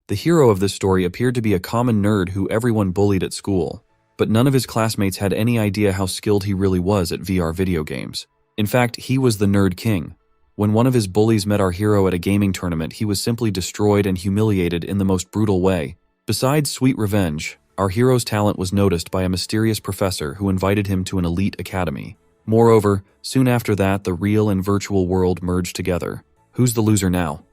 The hero of this story appeared to be a common nerd who everyone bullied at school, but none of his classmates had any idea how skilled he really was at VR video games. In fact, he was the nerd king. When one of his bullies met our hero at a gaming tournament, he was simply destroyed and humiliated in the most brutal way. Besides sweet revenge, our hero's talent was noticed by a mysterious professor who invited him to an elite academy. Moreover, soon after that, the real and virtual world merged together. Who's the loser now?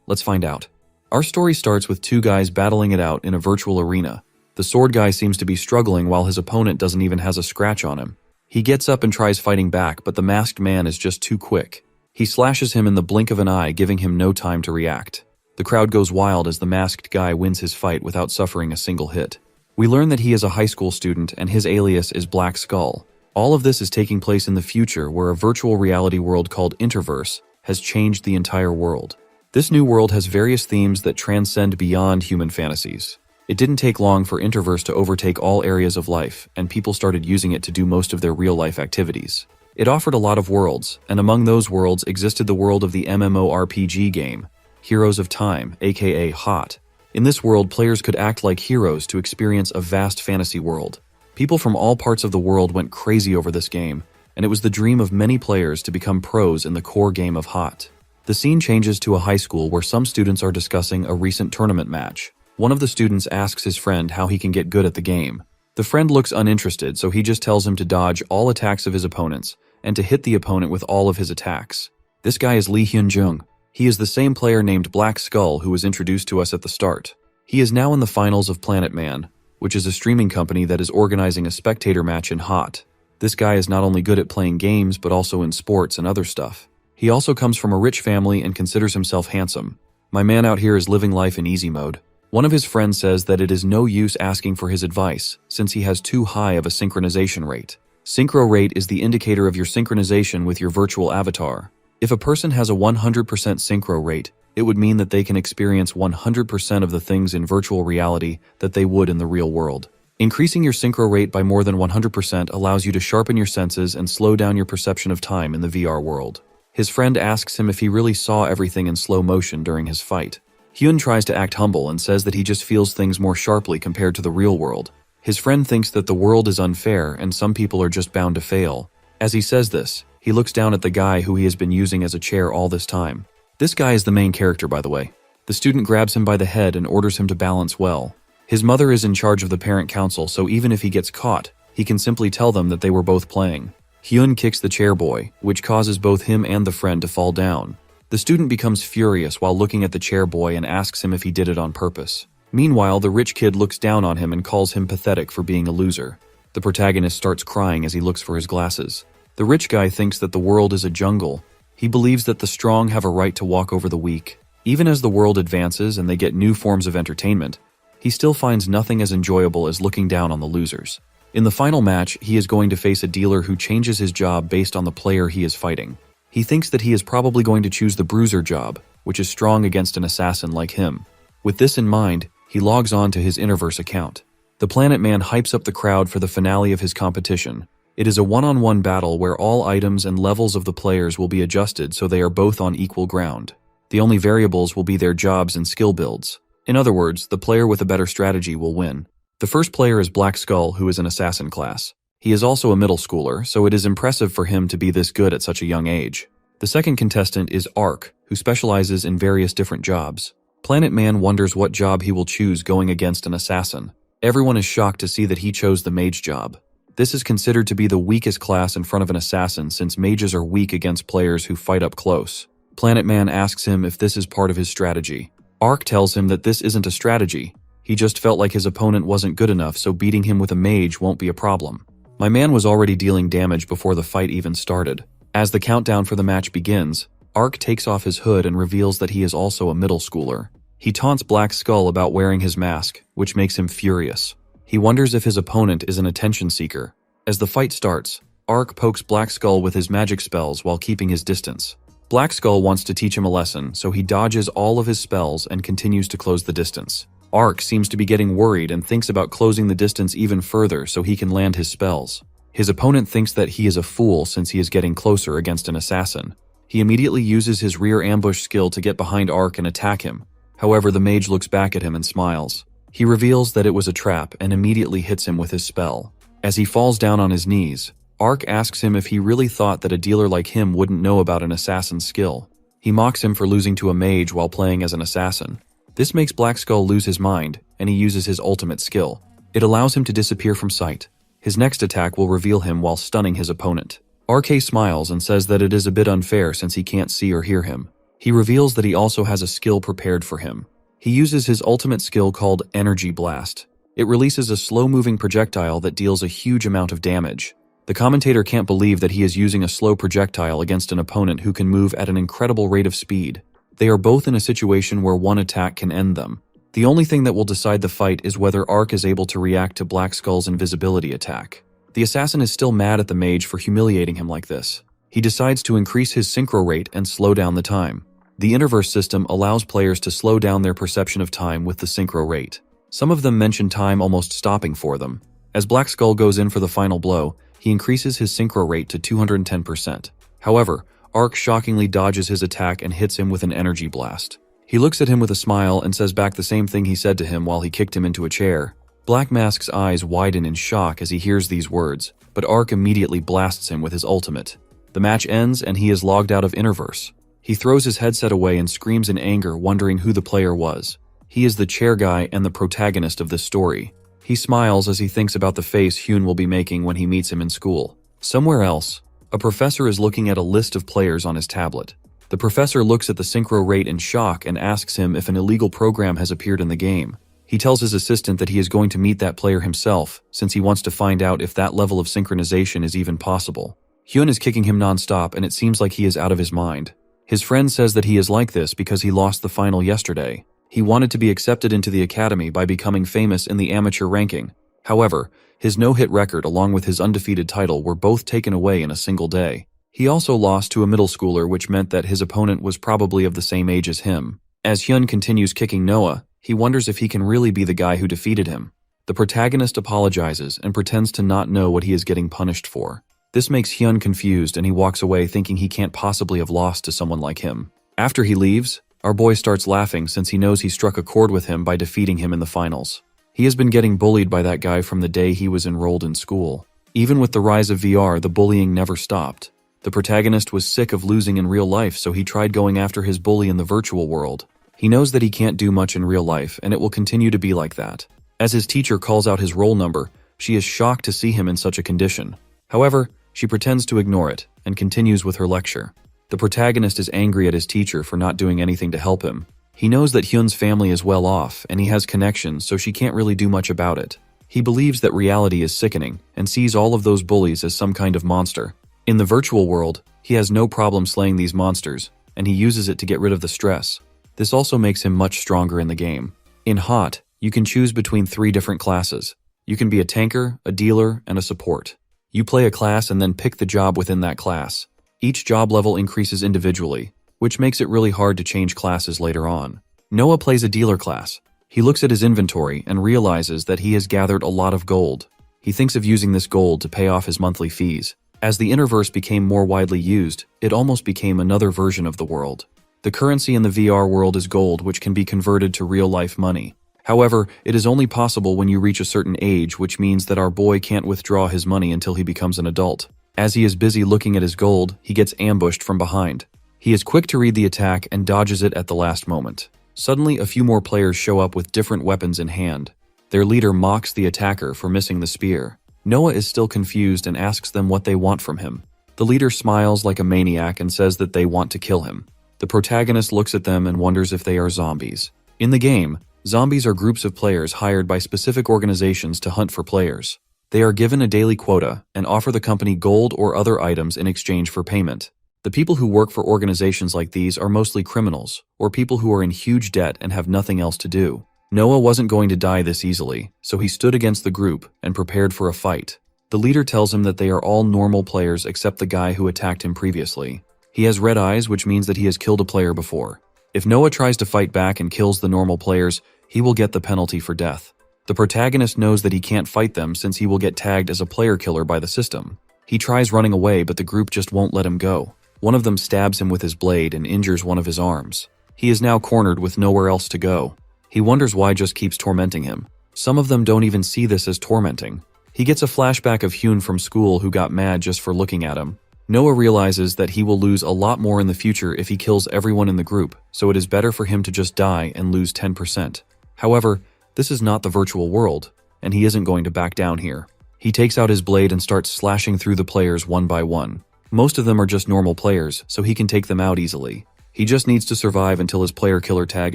Let's find out. Our story starts with two guys battling it out in a virtual arena. The sword guy seems to be struggling while his opponent doesn't even have a scratch on him. He gets up and tries fighting back, but the masked man is just too quick. He slashes him in the blink of an eye, giving him no time to react. The crowd goes wild as the masked guy wins his fight without suffering a single hit. We learn that he is a high school student and his alias is Black Skull. All of this is taking place in the future where a virtual reality world called Interverse has changed the entire world. This new world has various themes that transcend beyond human fantasies. It didn't take long for Interverse to overtake all areas of life, and people started using it to do most of their real-life activities. It offered a lot of worlds, and among those worlds existed the world of the MMORPG game, Heroes of Time, aka HOT. In this world, players could act like heroes to experience a vast fantasy world. People from all parts of the world went crazy over this game, and it was the dream of many players to become pros in the core game of HOT. The scene changes to a high school where some students are discussing a recent tournament match. One of the students asks his friend how he can get good at the game. The friend looks uninterested, so he just tells him to dodge all attacks of his opponents and to hit the opponent with all of his attacks. This guy is Lee Hyun-jung. He is the same player named Black Skull who was introduced to us at the start. He is now in the finals of Planet Man, which is a streaming company that is organizing a spectator match in HOT. This guy is not only good at playing games, but also in sports and other stuff. He also comes from a rich family and considers himself handsome. My man out here is living life in easy mode. One of his friends says that it is no use asking for his advice, since he has too high of a synchronization rate. Synchro rate is the indicator of your synchronization with your virtual avatar. If a person has a 100% synchro rate, it would mean that they can experience 100% of the things in virtual reality that they would in the real world. Increasing your synchro rate by more than 100% allows you to sharpen your senses and slow down your perception of time in the VR world. His friend asks him if he really saw everything in slow motion during his fight. Hyun tries to act humble and says that he just feels things more sharply compared to the real world. His friend thinks that the world is unfair and some people are just bound to fail. As he says this, he looks down at the guy who he has been using as a chair all this time. This guy is the main character, by the way. The student grabs him by the head and orders him to balance well. His mother is in charge of the parent council, so even if he gets caught, he can simply tell them that they were both playing. Hyun kicks the chair boy, which causes both him and the friend to fall down. The student becomes furious while looking at the chair boy and asks him if he did it on purpose. Meanwhile, the rich kid looks down on him and calls him pathetic for being a loser. The protagonist starts crying as he looks for his glasses. The rich guy thinks that the world is a jungle. He believes that the strong have a right to walk over the weak. Even as the world advances and they get new forms of entertainment, he still finds nothing as enjoyable as looking down on the losers. In the final match, he is going to face a dealer who changes his job based on the player he is fighting. He thinks that he is probably going to choose the bruiser job, which is strong against an assassin like him. With this in mind, he logs on to his Interverse account. The Planet Man hypes up the crowd for the finale of his competition. It is a one-on-one battle where all items and levels of the players will be adjusted so they are both on equal ground. The only variables will be their jobs and skill builds. In other words, the player with a better strategy will win. The first player is Black Skull, who is an assassin class. He is also a middle schooler, so it is impressive for him to be this good at such a young age. The second contestant is Ark, who specializes in various different jobs. Planet Man wonders what job he will choose going against an assassin. Everyone is shocked to see that he chose the mage job. This is considered to be the weakest class in front of an assassin since mages are weak against players who fight up close. Planet Man asks him if this is part of his strategy. Ark tells him that this isn't a strategy. He just felt like his opponent wasn't good enough, so beating him with a mage won't be a problem. My man was already dealing damage before the fight even started. As the countdown for the match begins, Ark takes off his hood and reveals that he is also a middle schooler. He taunts Black Skull about wearing his mask, which makes him furious. He wonders if his opponent is an attention seeker. As the fight starts, Ark pokes Black Skull with his magic spells while keeping his distance. Black Skull wants to teach him a lesson, so he dodges all of his spells and continues to close the distance. Ark seems to be getting worried and thinks about closing the distance even further so he can land his spells. His opponent thinks that he is a fool since he is getting closer against an assassin. He immediately uses his rear ambush skill to get behind Ark and attack him. However, the mage looks back at him and smiles. He reveals that it was a trap and immediately hits him with his spell. As he falls down on his knees, Ark asks him if he really thought that a dealer like him wouldn't know about an assassin's skill. He mocks him for losing to a mage while playing as an assassin. This makes Black Skull lose his mind, and he uses his ultimate skill. It allows him to disappear from sight. His next attack will reveal him while stunning his opponent. RK smiles and says that it is a bit unfair since he can't see or hear him. He reveals that he also has a skill prepared for him. He uses his ultimate skill called Energy Blast. It releases a slow-moving projectile that deals a huge amount of damage. The commentator can't believe that he is using a slow projectile against an opponent who can move at an incredible rate of speed. They are both in a situation where one attack can end them. The only thing that will decide the fight is whether Ark is able to react to Black Skull's invisibility attack. The assassin is still mad at the mage for humiliating him like this. He decides to increase his synchro rate and slow down the time. The Interverse system allows players to slow down their perception of time with the synchro rate. Some of them mention time almost stopping for them. As Black Skull goes in for the final blow, he increases his synchro rate to 210%. However, Ark shockingly dodges his attack and hits him with an energy blast. He looks at him with a smile and says back the same thing he said to him while he kicked him into a chair. Black Mask's eyes widen in shock as he hears these words, but Ark immediately blasts him with his ultimate. The match ends and he is logged out of Interverse. He throws his headset away and screams in anger, wondering who the player was. He is the chair guy and the protagonist of this story. He smiles as he thinks about the face Hyun will be making when he meets him in school. Somewhere else, a professor is looking at a list of players on his tablet. The professor looks at the synchro rate in shock and asks him if an illegal program has appeared in the game. He tells his assistant that he is going to meet that player himself, since he wants to find out if that level of synchronization is even possible. Hyun is kicking him non-stop and it seems like he is out of his mind. His friend says that he is like this because he lost the final yesterday. He wanted to be accepted into the academy by becoming famous in the amateur ranking. However, his no-hit record along with his undefeated title were both taken away in a single day. He also lost to a middle schooler, which meant that his opponent was probably of the same age as him. As Hyun continues kicking Noah, he wonders if he can really be the guy who defeated him. The protagonist apologizes and pretends to not know what he is getting punished for. This makes Hyun confused and he walks away thinking he can't possibly have lost to someone like him. After he leaves, our boy starts laughing since he knows he struck a chord with him by defeating him in the finals. He has been getting bullied by that guy from the day he was enrolled in school. Even with the rise of VR, the bullying never stopped. The protagonist was sick of losing in real life, so he tried going after his bully in the virtual world. He knows that he can't do much in real life, and it will continue to be like that. As his teacher calls out his roll number, she is shocked to see him in such a condition. However, she pretends to ignore it and continues with her lecture. The protagonist is angry at his teacher for not doing anything to help him. He knows that Hyun's family is well off and he has connections, so she can't really do much about it. He believes that reality is sickening and sees all of those bullies as some kind of monster. In the virtual world, he has no problem slaying these monsters, and he uses it to get rid of the stress. This also makes him much stronger in the game. In HOT, you can choose between 3 different classes. You can be a tanker, a dealer, and a support. You play a class and then pick the job within that class. Each job level increases individually, which makes it really hard to change classes later on. Noah plays a dealer class. He looks at his inventory and realizes that he has gathered a lot of gold. He thinks of using this gold to pay off his monthly fees. As the Interverse became more widely used, it almost became another version of the world. The currency in the VR world is gold, which can be converted to real-life money. However, it is only possible when you reach a certain age, which means that our boy can't withdraw his money until he becomes an adult. As he is busy looking at his gold, he gets ambushed from behind. He is quick to read the attack and dodges it at the last moment. Suddenly, a few more players show up with different weapons in hand. Their leader mocks the attacker for missing the spear. Noah is still confused and asks them what they want from him. The leader smiles like a maniac and says that they want to kill him. The protagonist looks at them and wonders if they are zombies. In the game, zombies are groups of players hired by specific organizations to hunt for players. They are given a daily quota and offer the company gold or other items in exchange for payment. The people who work for organizations like these are mostly criminals, or people who are in huge debt and have nothing else to do. Noah wasn't going to die this easily, so he stood against the group and prepared for a fight. The leader tells him that they are all normal players except the guy who attacked him previously. He has red eyes, which means that he has killed a player before. If Noah tries to fight back and kills the normal players, he will get the penalty for death. The protagonist knows that he can't fight them since he will get tagged as a player killer by the system. He tries running away, but the group just won't let him go. One of them stabs him with his blade and injures one of his arms. He is now cornered with nowhere else to go. He wonders why just keeps tormenting him. Some of them don't even see this as tormenting. He gets a flashback of Hyun from school who got mad just for looking at him. Noah realizes that he will lose a lot more in the future if he kills everyone in the group, so it is better for him to just die and lose 10%. However, this is not the virtual world, and he isn't going to back down here. He takes out his blade and starts slashing through the players one by one. Most of them are just normal players, so he can take them out easily. He just needs to survive until his player killer tag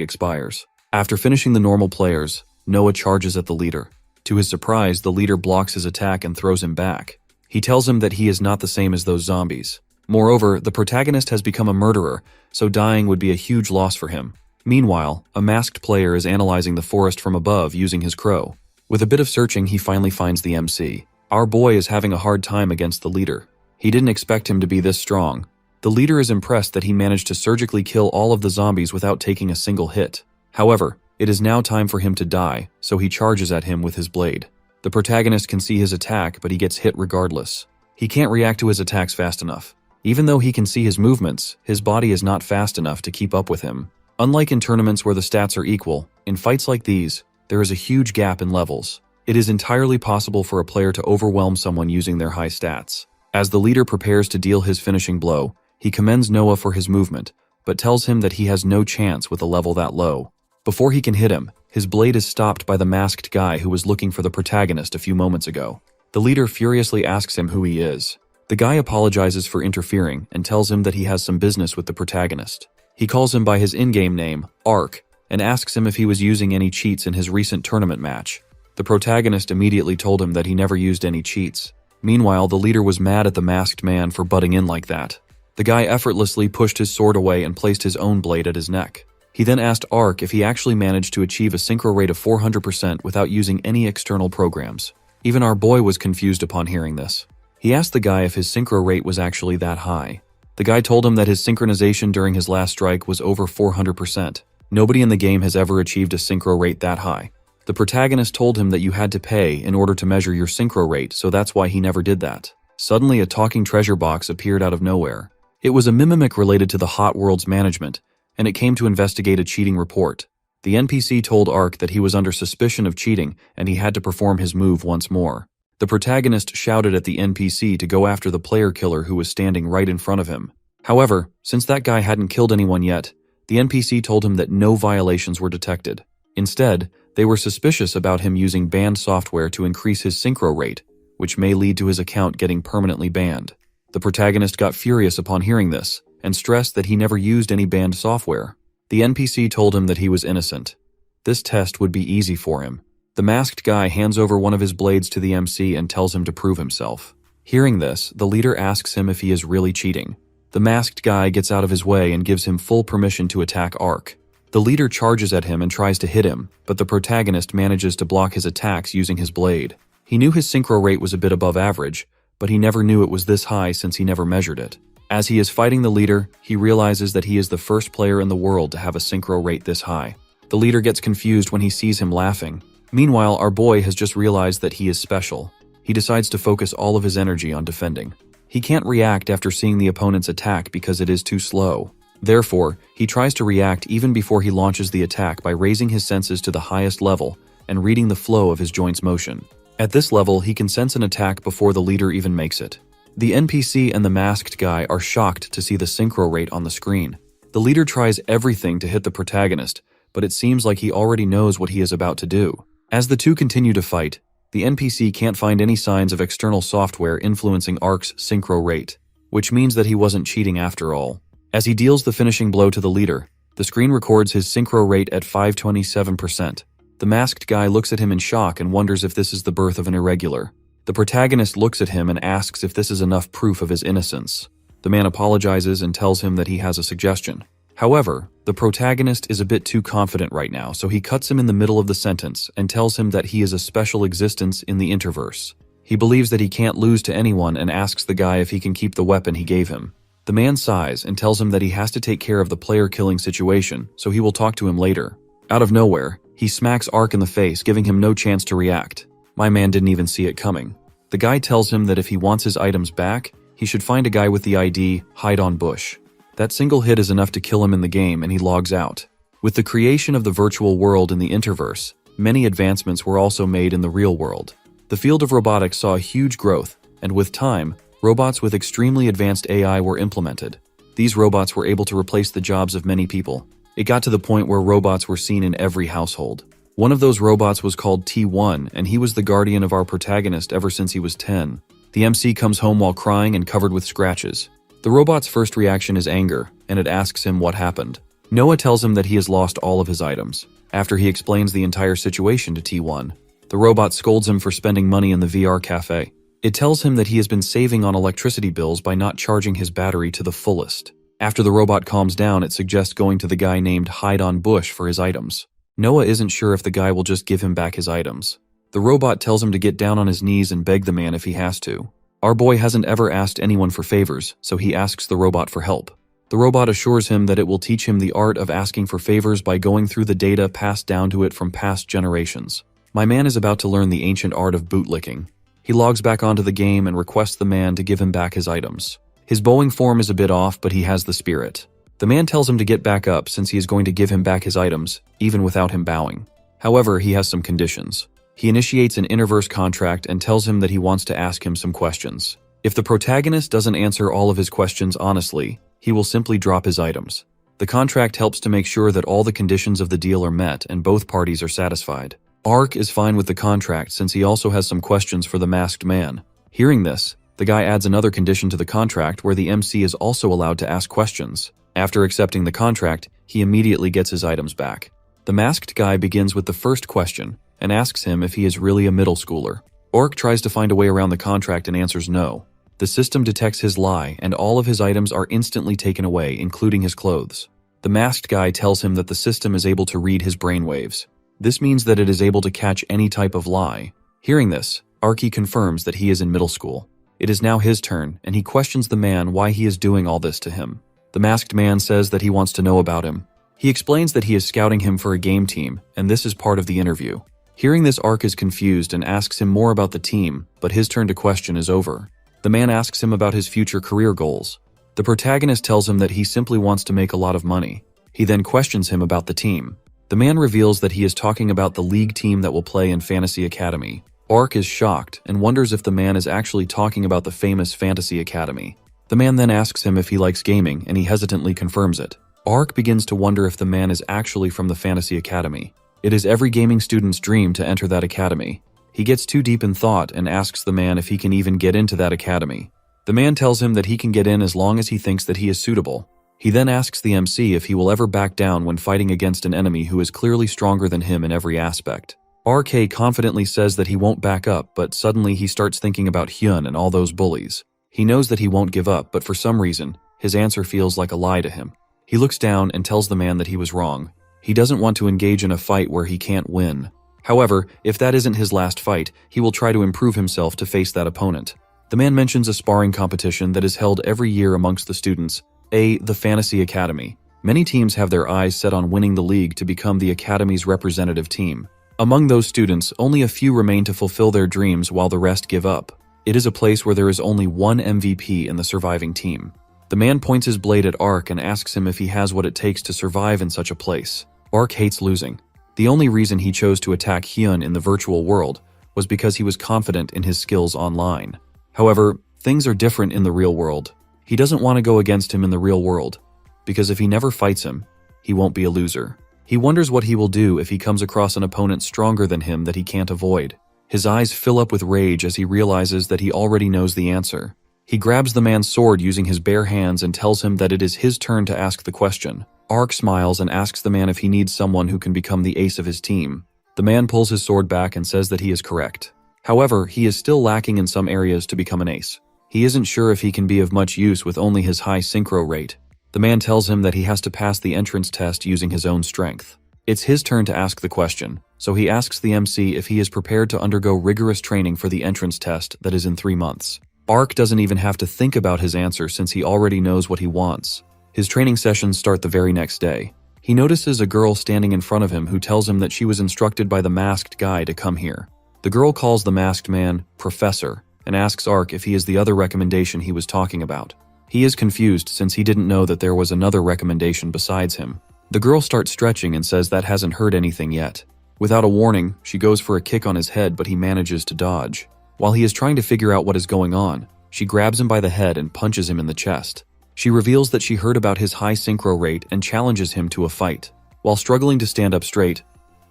expires. After finishing the normal players, Noah charges at the leader. To his surprise, the leader blocks his attack and throws him back. He tells him that he is not the same as those zombies. Moreover, the protagonist has become a murderer, so dying would be a huge loss for him. Meanwhile, a masked player is analyzing the forest from above using his crow. With a bit of searching, he finally finds the MC. Our boy is having a hard time against the leader. He didn't expect him to be this strong. The leader is impressed that he managed to surgically kill all of the zombies without taking a single hit. However, it is now time for him to die, so he charges at him with his blade. The protagonist can see his attack, but he gets hit regardless. He can't react to his attacks fast enough. Even though he can see his movements, his body is not fast enough to keep up with him. Unlike in tournaments where the stats are equal, in fights like these, there is a huge gap in levels. It is entirely possible for a player to overwhelm someone using their high stats. As the leader prepares to deal his finishing blow, he commends Noah for his movement, but tells him that he has no chance with a level that low. Before he can hit him, his blade is stopped by the masked guy who was looking for the protagonist a few moments ago. The leader furiously asks him who he is. The guy apologizes for interfering and tells him that he has some business with the protagonist. He calls him by his in-game name, Ark, and asks him if he was using any cheats in his recent tournament match. The protagonist immediately told him that he never used any cheats. Meanwhile, the leader was mad at the masked man for butting in like that. The guy effortlessly pushed his sword away and placed his own blade at his neck. He then asked Ark if he actually managed to achieve a synchro rate of 400% without using any external programs. Even our boy was confused upon hearing this. He asked the guy if his synchro rate was actually that high. The guy told him that his synchronization during his last strike was over 400%. Nobody in the game has ever achieved a synchro rate that high. The protagonist told him that you had to pay in order to measure your synchro rate, so that's why he never did that. Suddenly, a talking treasure box appeared out of nowhere. It was a mimic related to the Hot World's management, and it came to investigate a cheating report. The NPC told Ark that he was under suspicion of cheating and he had to perform his move once more. The protagonist shouted at the NPC to go after the player killer who was standing right in front of him. However, since that guy hadn't killed anyone yet, the NPC told him that no violations were detected. Instead, they were suspicious about him using banned software to increase his synchro rate, which may lead to his account getting permanently banned. The protagonist got furious upon hearing this, and stressed that he never used any banned software. The NPC told him that he was innocent. This test would be easy for him. The masked guy hands over one of his blades to the MC and tells him to prove himself. Hearing this, the leader asks him if he is really cheating. The masked guy gets out of his way and gives him full permission to attack Ark. The leader charges at him and tries to hit him, but the protagonist manages to block his attacks using his blade. He knew his synchro rate was a bit above average, but he never knew it was this high since he never measured it. As he is fighting the leader, he realizes that he is the first player in the world to have a synchro rate this high. The leader gets confused when he sees him laughing. Meanwhile, our boy has just realized that he is special. He decides to focus all of his energy on defending. He can't react after seeing the opponent's attack because it is too slow. Therefore, he tries to react even before he launches the attack by raising his senses to the highest level and reading the flow of his joint's motion. At this level, he can sense an attack before the leader even makes it. The NPC and the masked guy are shocked to see the synchro rate on the screen. The leader tries everything to hit the protagonist, but it seems like he already knows what he is about to do. As the two continue to fight, the NPC can't find any signs of external software influencing Ark's synchro rate, which means that he wasn't cheating after all. As he deals the finishing blow to the leader, the screen records his synchro rate at 527%. The masked guy looks at him in shock and wonders if this is the birth of an irregular. The protagonist looks at him and asks if this is enough proof of his innocence. The man apologizes and tells him that he has a suggestion. However, the protagonist is a bit too confident right now, so he cuts him in the middle of the sentence and tells him that he is a special existence in the interverse. He believes that he can't lose to anyone and asks the guy if he can keep the weapon he gave him. The man sighs and tells him that he has to take care of the player-killing situation, so he will talk to him later. Out of nowhere, he smacks Ark in the face, giving him no chance to react. My man didn't even see it coming. The guy tells him that if he wants his items back, he should find a guy with the ID, hide on bush. That single hit is enough to kill him in the game, and he logs out. With the creation of the virtual world in the Interverse, many advancements were also made in the real world. The field of robotics saw a huge growth, and with time, robots with extremely advanced AI were implemented. These robots were able to replace the jobs of many people. It got to the point where robots were seen in every household. One of those robots was called T1, and he was the guardian of our protagonist ever since he was 10. The MC comes home while crying and covered with scratches. The robot's first reaction is anger, and it asks him what happened. Noah tells him that he has lost all of his items. After he explains the entire situation to T1, the robot scolds him for spending money in the VR cafe. It tells him that he has been saving on electricity bills by not charging his battery to the fullest. After the robot calms down, it suggests going to the guy named Hide on Bush for his items. Noah isn't sure if the guy will just give him back his items. The robot tells him to get down on his knees and beg the man if he has to. Our boy hasn't ever asked anyone for favors, so he asks the robot for help. The robot assures him that it will teach him the art of asking for favors by going through the data passed down to it from past generations. My man is about to learn the ancient art of bootlicking. He logs back onto the game and requests the man to give him back his items. His bowing form is a bit off, but he has the spirit. The man tells him to get back up since he is going to give him back his items, even without him bowing. However, he has some conditions. He initiates an interverse contract and tells him that he wants to ask him some questions. If the protagonist doesn't answer all of his questions honestly, he will simply drop his items. The contract helps to make sure that all the conditions of the deal are met and both parties are satisfied. Ark is fine with the contract since he also has some questions for the masked man. Hearing this, the guy adds another condition to the contract where the MC is also allowed to ask questions. After accepting the contract, he immediately gets his items back. The masked guy begins with the first question and asks him if he is really a middle schooler. Orc tries to find a way around the contract and answers no. The system detects his lie and all of his items are instantly taken away, including his clothes. The masked guy tells him that the system is able to read his brainwaves. This means that it is able to catch any type of lie. Hearing this, Arky confirms that he is in middle school. It is now his turn, and he questions the man why he is doing all this to him. The masked man says that he wants to know about him. He explains that he is scouting him for a game team, and this is part of the interview. Hearing this, Ark is confused and asks him more about the team, but his turn to question is over. The man asks him about his future career goals. The protagonist tells him that he simply wants to make a lot of money. He then questions him about the team. The man reveals that he is talking about the league team that will play in Fantasy Academy. Ark is shocked and wonders if the man is actually talking about the famous Fantasy Academy. The man then asks him if he likes gaming, and he hesitantly confirms it. Ark begins to wonder if the man is actually from the Fantasy Academy. It is every gaming student's dream to enter that academy. He gets too deep in thought and asks the man if he can even get into that academy. The man tells him that he can get in as long as he thinks that he is suitable. He then asks the MC if he will ever back down when fighting against an enemy who is clearly stronger than him in every aspect. RK confidently says that he won't back up, but suddenly he starts thinking about Hyun and all those bullies. He knows that he won't give up, but for some reason, his answer feels like a lie to him. He looks down and tells the man that he was wrong. He doesn't want to engage in a fight where he can't win. However, if that isn't his last fight, he will try to improve himself to face that opponent. The man mentions a sparring competition that is held every year amongst the students, the Fantasy Academy. Many teams have their eyes set on winning the league to become the Academy's representative team. Among those students, only a few remain to fulfill their dreams while the rest give up. It is a place where there is only one MVP in the surviving team. The man points his blade at Ark and asks him if he has what it takes to survive in such a place. Ark hates losing. The only reason he chose to attack Hyun in the virtual world was because he was confident in his skills online. However, things are different in the real world. He doesn't want to go against him in the real world, because if he never fights him, he won't be a loser. He wonders what he will do if he comes across an opponent stronger than him that he can't avoid. His eyes fill up with rage as he realizes that he already knows the answer. He grabs the man's sword using his bare hands and tells him that it is his turn to ask the question. Ark smiles and asks the man if he needs someone who can become the ace of his team. The man pulls his sword back and says that he is correct. However, he is still lacking in some areas to become an ace. He isn't sure if he can be of much use with only his high synchro rate. The man tells him that he has to pass the entrance test using his own strength. It's his turn to ask the question, so he asks the MC if he is prepared to undergo rigorous training for the entrance test that is in 3 months. Ark doesn't even have to think about his answer since he already knows what he wants. His training sessions start the very next day. He notices a girl standing in front of him who tells him that she was instructed by the masked guy to come here. The girl calls the masked man Professor and asks Ark if he is the other recommendation he was talking about. He is confused since he didn't know that there was another recommendation besides him. The girl starts stretching and says that hasn't heard anything yet. Without a warning, she goes for a kick on his head, but he manages to dodge. While he is trying to figure out what is going on, she grabs him by the head and punches him in the chest. She reveals that she heard about his high synchro rate and challenges him to a fight. While struggling to stand up straight,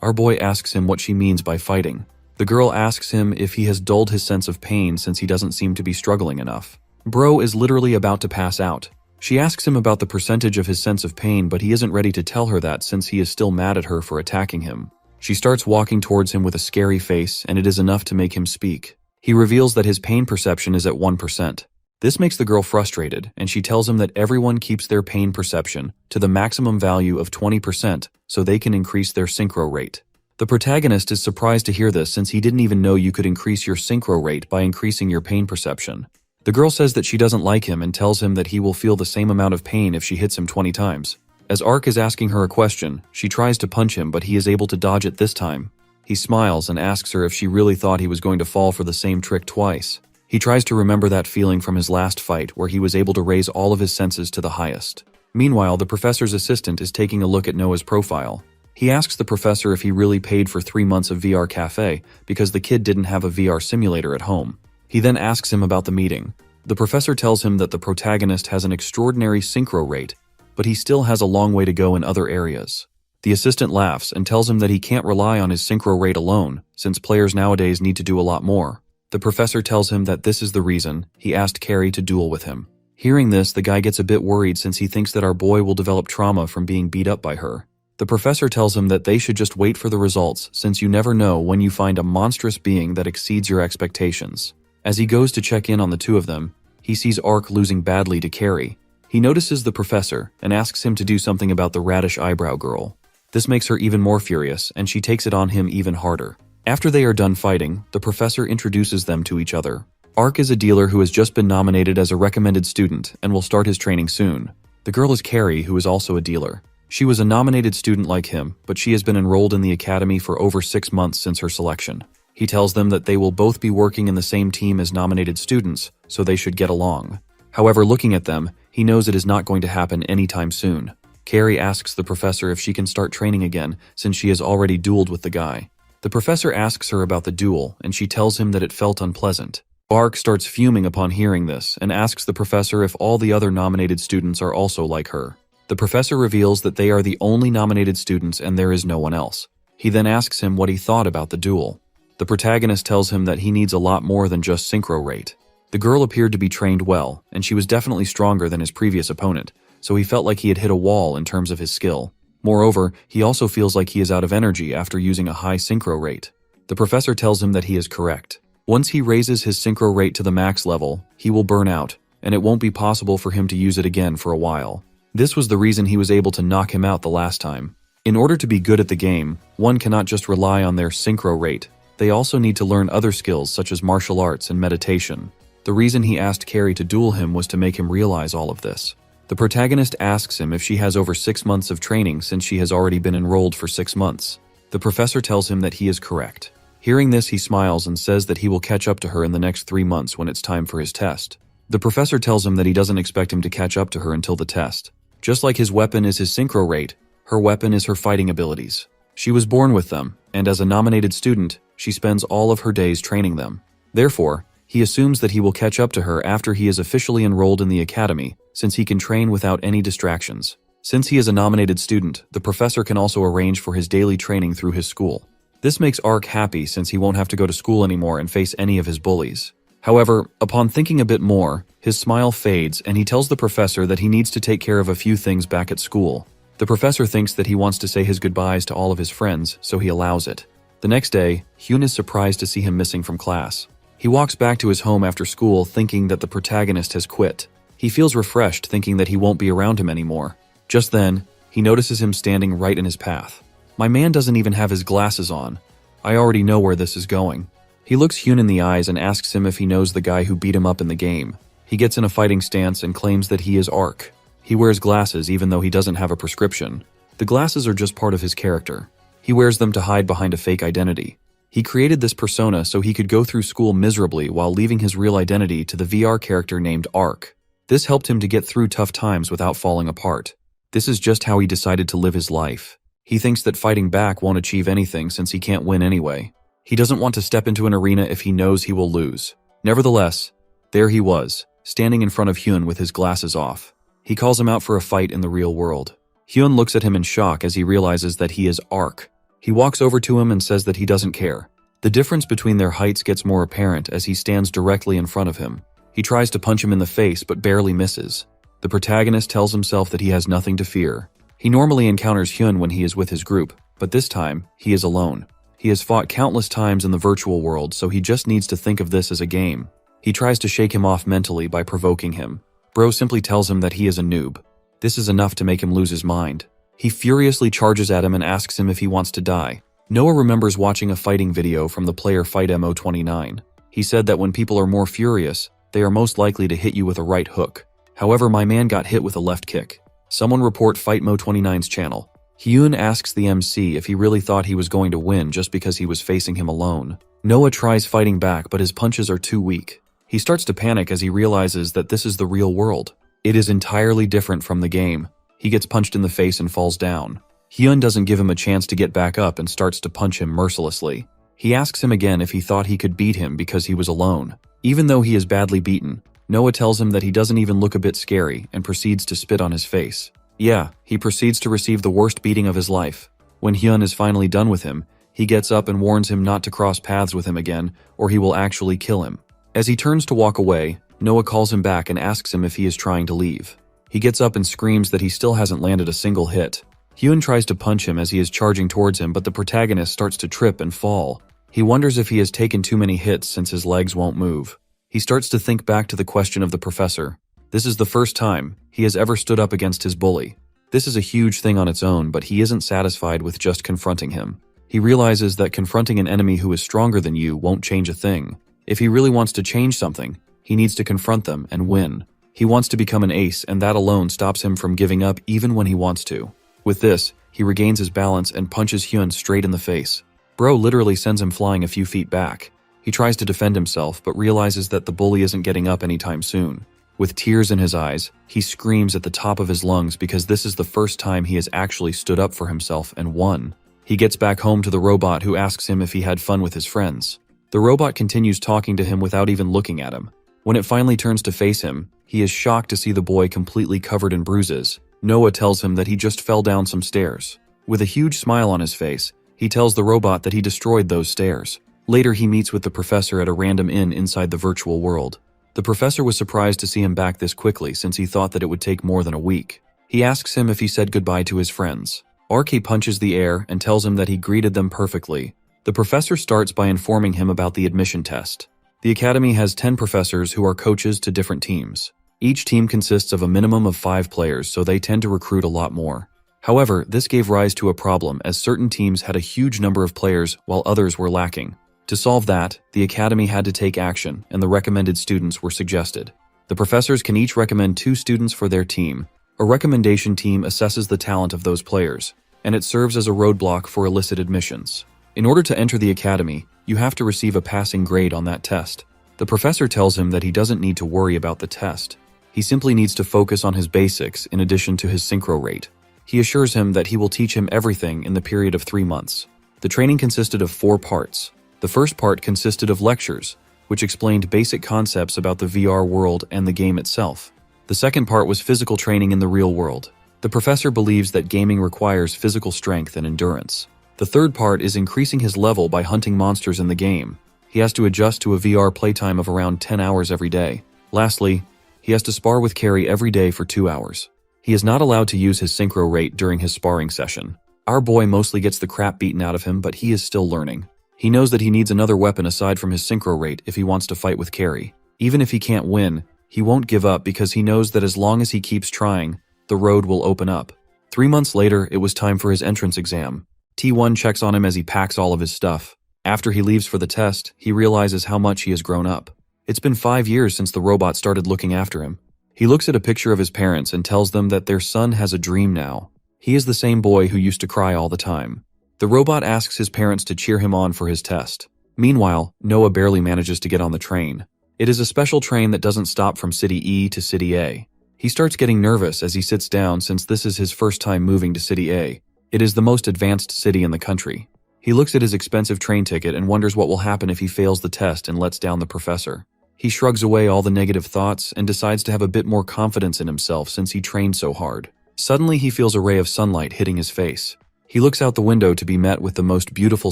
our boy asks him what she means by fighting. The girl asks him if he has dulled his sense of pain since he doesn't seem to be struggling enough. Bro is literally about to pass out. She asks him about the percentage of his sense of pain, but he isn't ready to tell her that since he is still mad at her for attacking him. She starts walking towards him with a scary face, and it is enough to make him speak. He reveals that his pain perception is at 1%. This makes the girl frustrated, and she tells him that everyone keeps their pain perception to the maximum value of 20% so they can increase their synchro rate. The protagonist is surprised to hear this since he didn't even know you could increase your synchro rate by increasing your pain perception. The girl says that she doesn't like him and tells him that he will feel the same amount of pain if she hits him 20 times. As Ark is asking her a question, she tries to punch him, but he is able to dodge it this time. He smiles and asks her if she really thought he was going to fall for the same trick twice. He tries to remember that feeling from his last fight where he was able to raise all of his senses to the highest. Meanwhile, the professor's assistant is taking a look at Noah's profile. He asks the professor if he really paid for 3 months of VR cafe because the kid didn't have a VR simulator at home. He then asks him about the meeting. The professor tells him that the protagonist has an extraordinary synchro rate, but he still has a long way to go in other areas. The assistant laughs and tells him that he can't rely on his synchro rate alone, since players nowadays need to do a lot more. The professor tells him that this is the reason he asked Carrie to duel with him. Hearing this, the guy gets a bit worried since he thinks that our boy will develop trauma from being beat up by her. The professor tells him that they should just wait for the results, since you never know when you find a monstrous being that exceeds your expectations. As he goes to check in on the two of them, he sees Ark losing badly to Carrie. He notices the professor and asks him to do something about the radish eyebrow girl. This makes her even more furious, and she takes it on him even harder. After they are done fighting, the professor introduces them to each other. Ark is a dealer who has just been nominated as a recommended student and will start his training soon. The girl is Carrie, who is also a dealer. She was a nominated student like him, but she has been enrolled in the academy for over 6 months since her selection. He tells them that they will both be working in the same team as nominated students, so they should get along. However, looking at them, he knows it is not going to happen anytime soon. Carrie asks the professor if she can start training again, since she has already dueled with the guy. The professor asks her about the duel, and she tells him that it felt unpleasant. Ark starts fuming upon hearing this, and asks the professor if all the other nominated students are also like her. The professor reveals that they are the only nominated students and there is no one else. He then asks him what he thought about the duel. The protagonist tells him that he needs a lot more than just synchro rate. The girl appeared to be trained well, and she was definitely stronger than his previous opponent, so he felt like he had hit a wall in terms of his skill. Moreover, he also feels like he is out of energy after using a high synchro rate. The professor tells him that he is correct. Once he raises his synchro rate to the max level, he will burn out, and it won't be possible for him to use it again for a while. This was the reason he was able to knock him out the last time. In order to be good at the game, one cannot just rely on their synchro rate. They also need to learn other skills such as martial arts and meditation. The reason he asked Carrie to duel him was to make him realize all of this. The protagonist asks him if she has over 6 months of training since she has already been enrolled for 6 months. The professor tells him that he is correct. Hearing this, he smiles and says that he will catch up to her in the next 3 months when it's time for his test. The professor tells him that he doesn't expect him to catch up to her until the test. Just like his weapon is his synchro rate, her weapon is her fighting abilities. She was born with them, and as a nominated student, she spends all of her days training them. Therefore, he assumes that he will catch up to her after he is officially enrolled in the academy, since he can train without any distractions. Since he is a nominated student, the professor can also arrange for his daily training through his school. This makes Ark happy since he won't have to go to school anymore and face any of his bullies. However, upon thinking a bit more, his smile fades and he tells the professor that he needs to take care of a few things back at school. The professor thinks that he wants to say his goodbyes to all of his friends, so he allows it. The next day, Hyun is surprised to see him missing from class. He walks back to his home after school thinking that the protagonist has quit. He feels refreshed thinking that he won't be around him anymore. Just then, he notices him standing right in his path. My man doesn't even have his glasses on. I already know where this is going. He looks Hyun in the eyes and asks him if he knows the guy who beat him up in the game. He gets in a fighting stance and claims that he is Ark. He wears glasses even though he doesn't have a prescription. The glasses are just part of his character. He wears them to hide behind a fake identity. He created this persona so he could go through school miserably while leaving his real identity to the VR character named Ark. This helped him to get through tough times without falling apart. This is just how he decided to live his life. He thinks that fighting back won't achieve anything since he can't win anyway. He doesn't want to step into an arena if he knows he will lose. Nevertheless, there he was, standing in front of Hyun with his glasses off. He calls him out for a fight in the real world. Hyun looks at him in shock as he realizes that he is Ark. He walks over to him and says that he doesn't care. The difference between their heights gets more apparent as he stands directly in front of him. He tries to punch him in the face but barely misses. The protagonist tells himself that he has nothing to fear. He normally encounters Hyun when he is with his group, but this time, he is alone. He has fought countless times in the virtual world, so he just needs to think of this as a game. He tries to shake him off mentally by provoking him. Bro simply tells him that he is a noob. This is enough to make him lose his mind. He furiously charges at him and asks him if he wants to die. Noah remembers watching a fighting video from the player Fight Mo29. He said that when people are more furious, they are most likely to hit you with a right hook. However, my man got hit with a left kick. Someone report Fight Mo29's channel. Hyun asks the MC if he really thought he was going to win just because he was facing him alone. Noah tries fighting back, but his punches are too weak. He starts to panic as he realizes that this is the real world. It is entirely different from the game. He gets punched in the face and falls down. Hyun doesn't give him a chance to get back up and starts to punch him mercilessly. He asks him again if he thought he could beat him because he was alone. Even though he is badly beaten, Noah tells him that he doesn't even look a bit scary and proceeds to spit on his face. Yeah, he proceeds to receive the worst beating of his life. When Hyun is finally done with him, he gets up and warns him not to cross paths with him again, or he will actually kill him. As he turns to walk away, Noah calls him back and asks him if he is trying to leave. He gets up and screams that he still hasn't landed a single hit. Hyun tries to punch him as he is charging towards him, but the protagonist starts to trip and fall. He wonders if he has taken too many hits since his legs won't move. He starts to think back to the question of the professor. This is the first time he has ever stood up against his bully. This is a huge thing on its own, but he isn't satisfied with just confronting him. He realizes that confronting an enemy who is stronger than you won't change a thing. If he really wants to change something, he needs to confront them and win. He wants to become an ace, and that alone stops him from giving up even when he wants to. With this, he regains his balance and punches Hyun straight in the face. Bro literally sends him flying a few feet back. He tries to defend himself, but realizes that the bully isn't getting up anytime soon. With tears in his eyes, he screams at the top of his lungs because this is the first time he has actually stood up for himself and won. He gets back home to the robot, who asks him if he had fun with his friends. The robot continues talking to him without even looking at him. When it finally turns to face him, he is shocked to see the boy completely covered in bruises. Noah tells him that he just fell down some stairs. With a huge smile on his face, he tells the robot that he destroyed those stairs. Later, he meets with the professor at a random inn inside the virtual world. The professor was surprised to see him back this quickly since he thought that it would take more than a week. He asks him if he said goodbye to his friends. RK punches the air and tells him that he greeted them perfectly. The professor starts by informing him about the admission test. The academy has 10 professors who are coaches to different teams. Each team consists of a minimum of 5 players, so they tend to recruit a lot more. However, this gave rise to a problem as certain teams had a huge number of players while others were lacking. To solve that, the academy had to take action, and the recommended students were suggested. The professors can each recommend 2 students for their team. A recommendation team assesses the talent of those players, and it serves as a roadblock for illicit admissions. In order to enter the academy, you have to receive a passing grade on that test. The professor tells him that he doesn't need to worry about the test. He simply needs to focus on his basics in addition to his synchro rate. He assures him that he will teach him everything in the period of 3 months. The training consisted of 4 parts. The first part consisted of lectures, which explained basic concepts about the VR world and the game itself. The second part was physical training in the real world. The professor believes that gaming requires physical strength and endurance. The third part is increasing his level by hunting monsters in the game. He has to adjust to a VR playtime of around 10 hours every day. Lastly, he has to spar with Carrie every day for 2 hours. He is not allowed to use his synchro rate during his sparring session. Our boy mostly gets the crap beaten out of him, but he is still learning. He knows that he needs another weapon aside from his synchro rate if he wants to fight with Carrie. Even if he can't win, he won't give up because he knows that as long as he keeps trying, the road will open up. 3 months later, it was time for his entrance exam. T1 checks on him as he packs all of his stuff. After he leaves for the test, he realizes how much he has grown up. It's been 5 years since the robot started looking after him. He looks at a picture of his parents and tells them that their son has a dream now. He is the same boy who used to cry all the time. The robot asks his parents to cheer him on for his test. Meanwhile, Noah barely manages to get on the train. It is a special train that doesn't stop from City E to City A. He starts getting nervous as he sits down since this is his first time moving to City A. It is the most advanced city in the country. He looks at his expensive train ticket and wonders what will happen if he fails the test and lets down the professor. He shrugs away all the negative thoughts and decides to have a bit more confidence in himself since he trained so hard. Suddenly he feels a ray of sunlight hitting his face. He looks out the window to be met with the most beautiful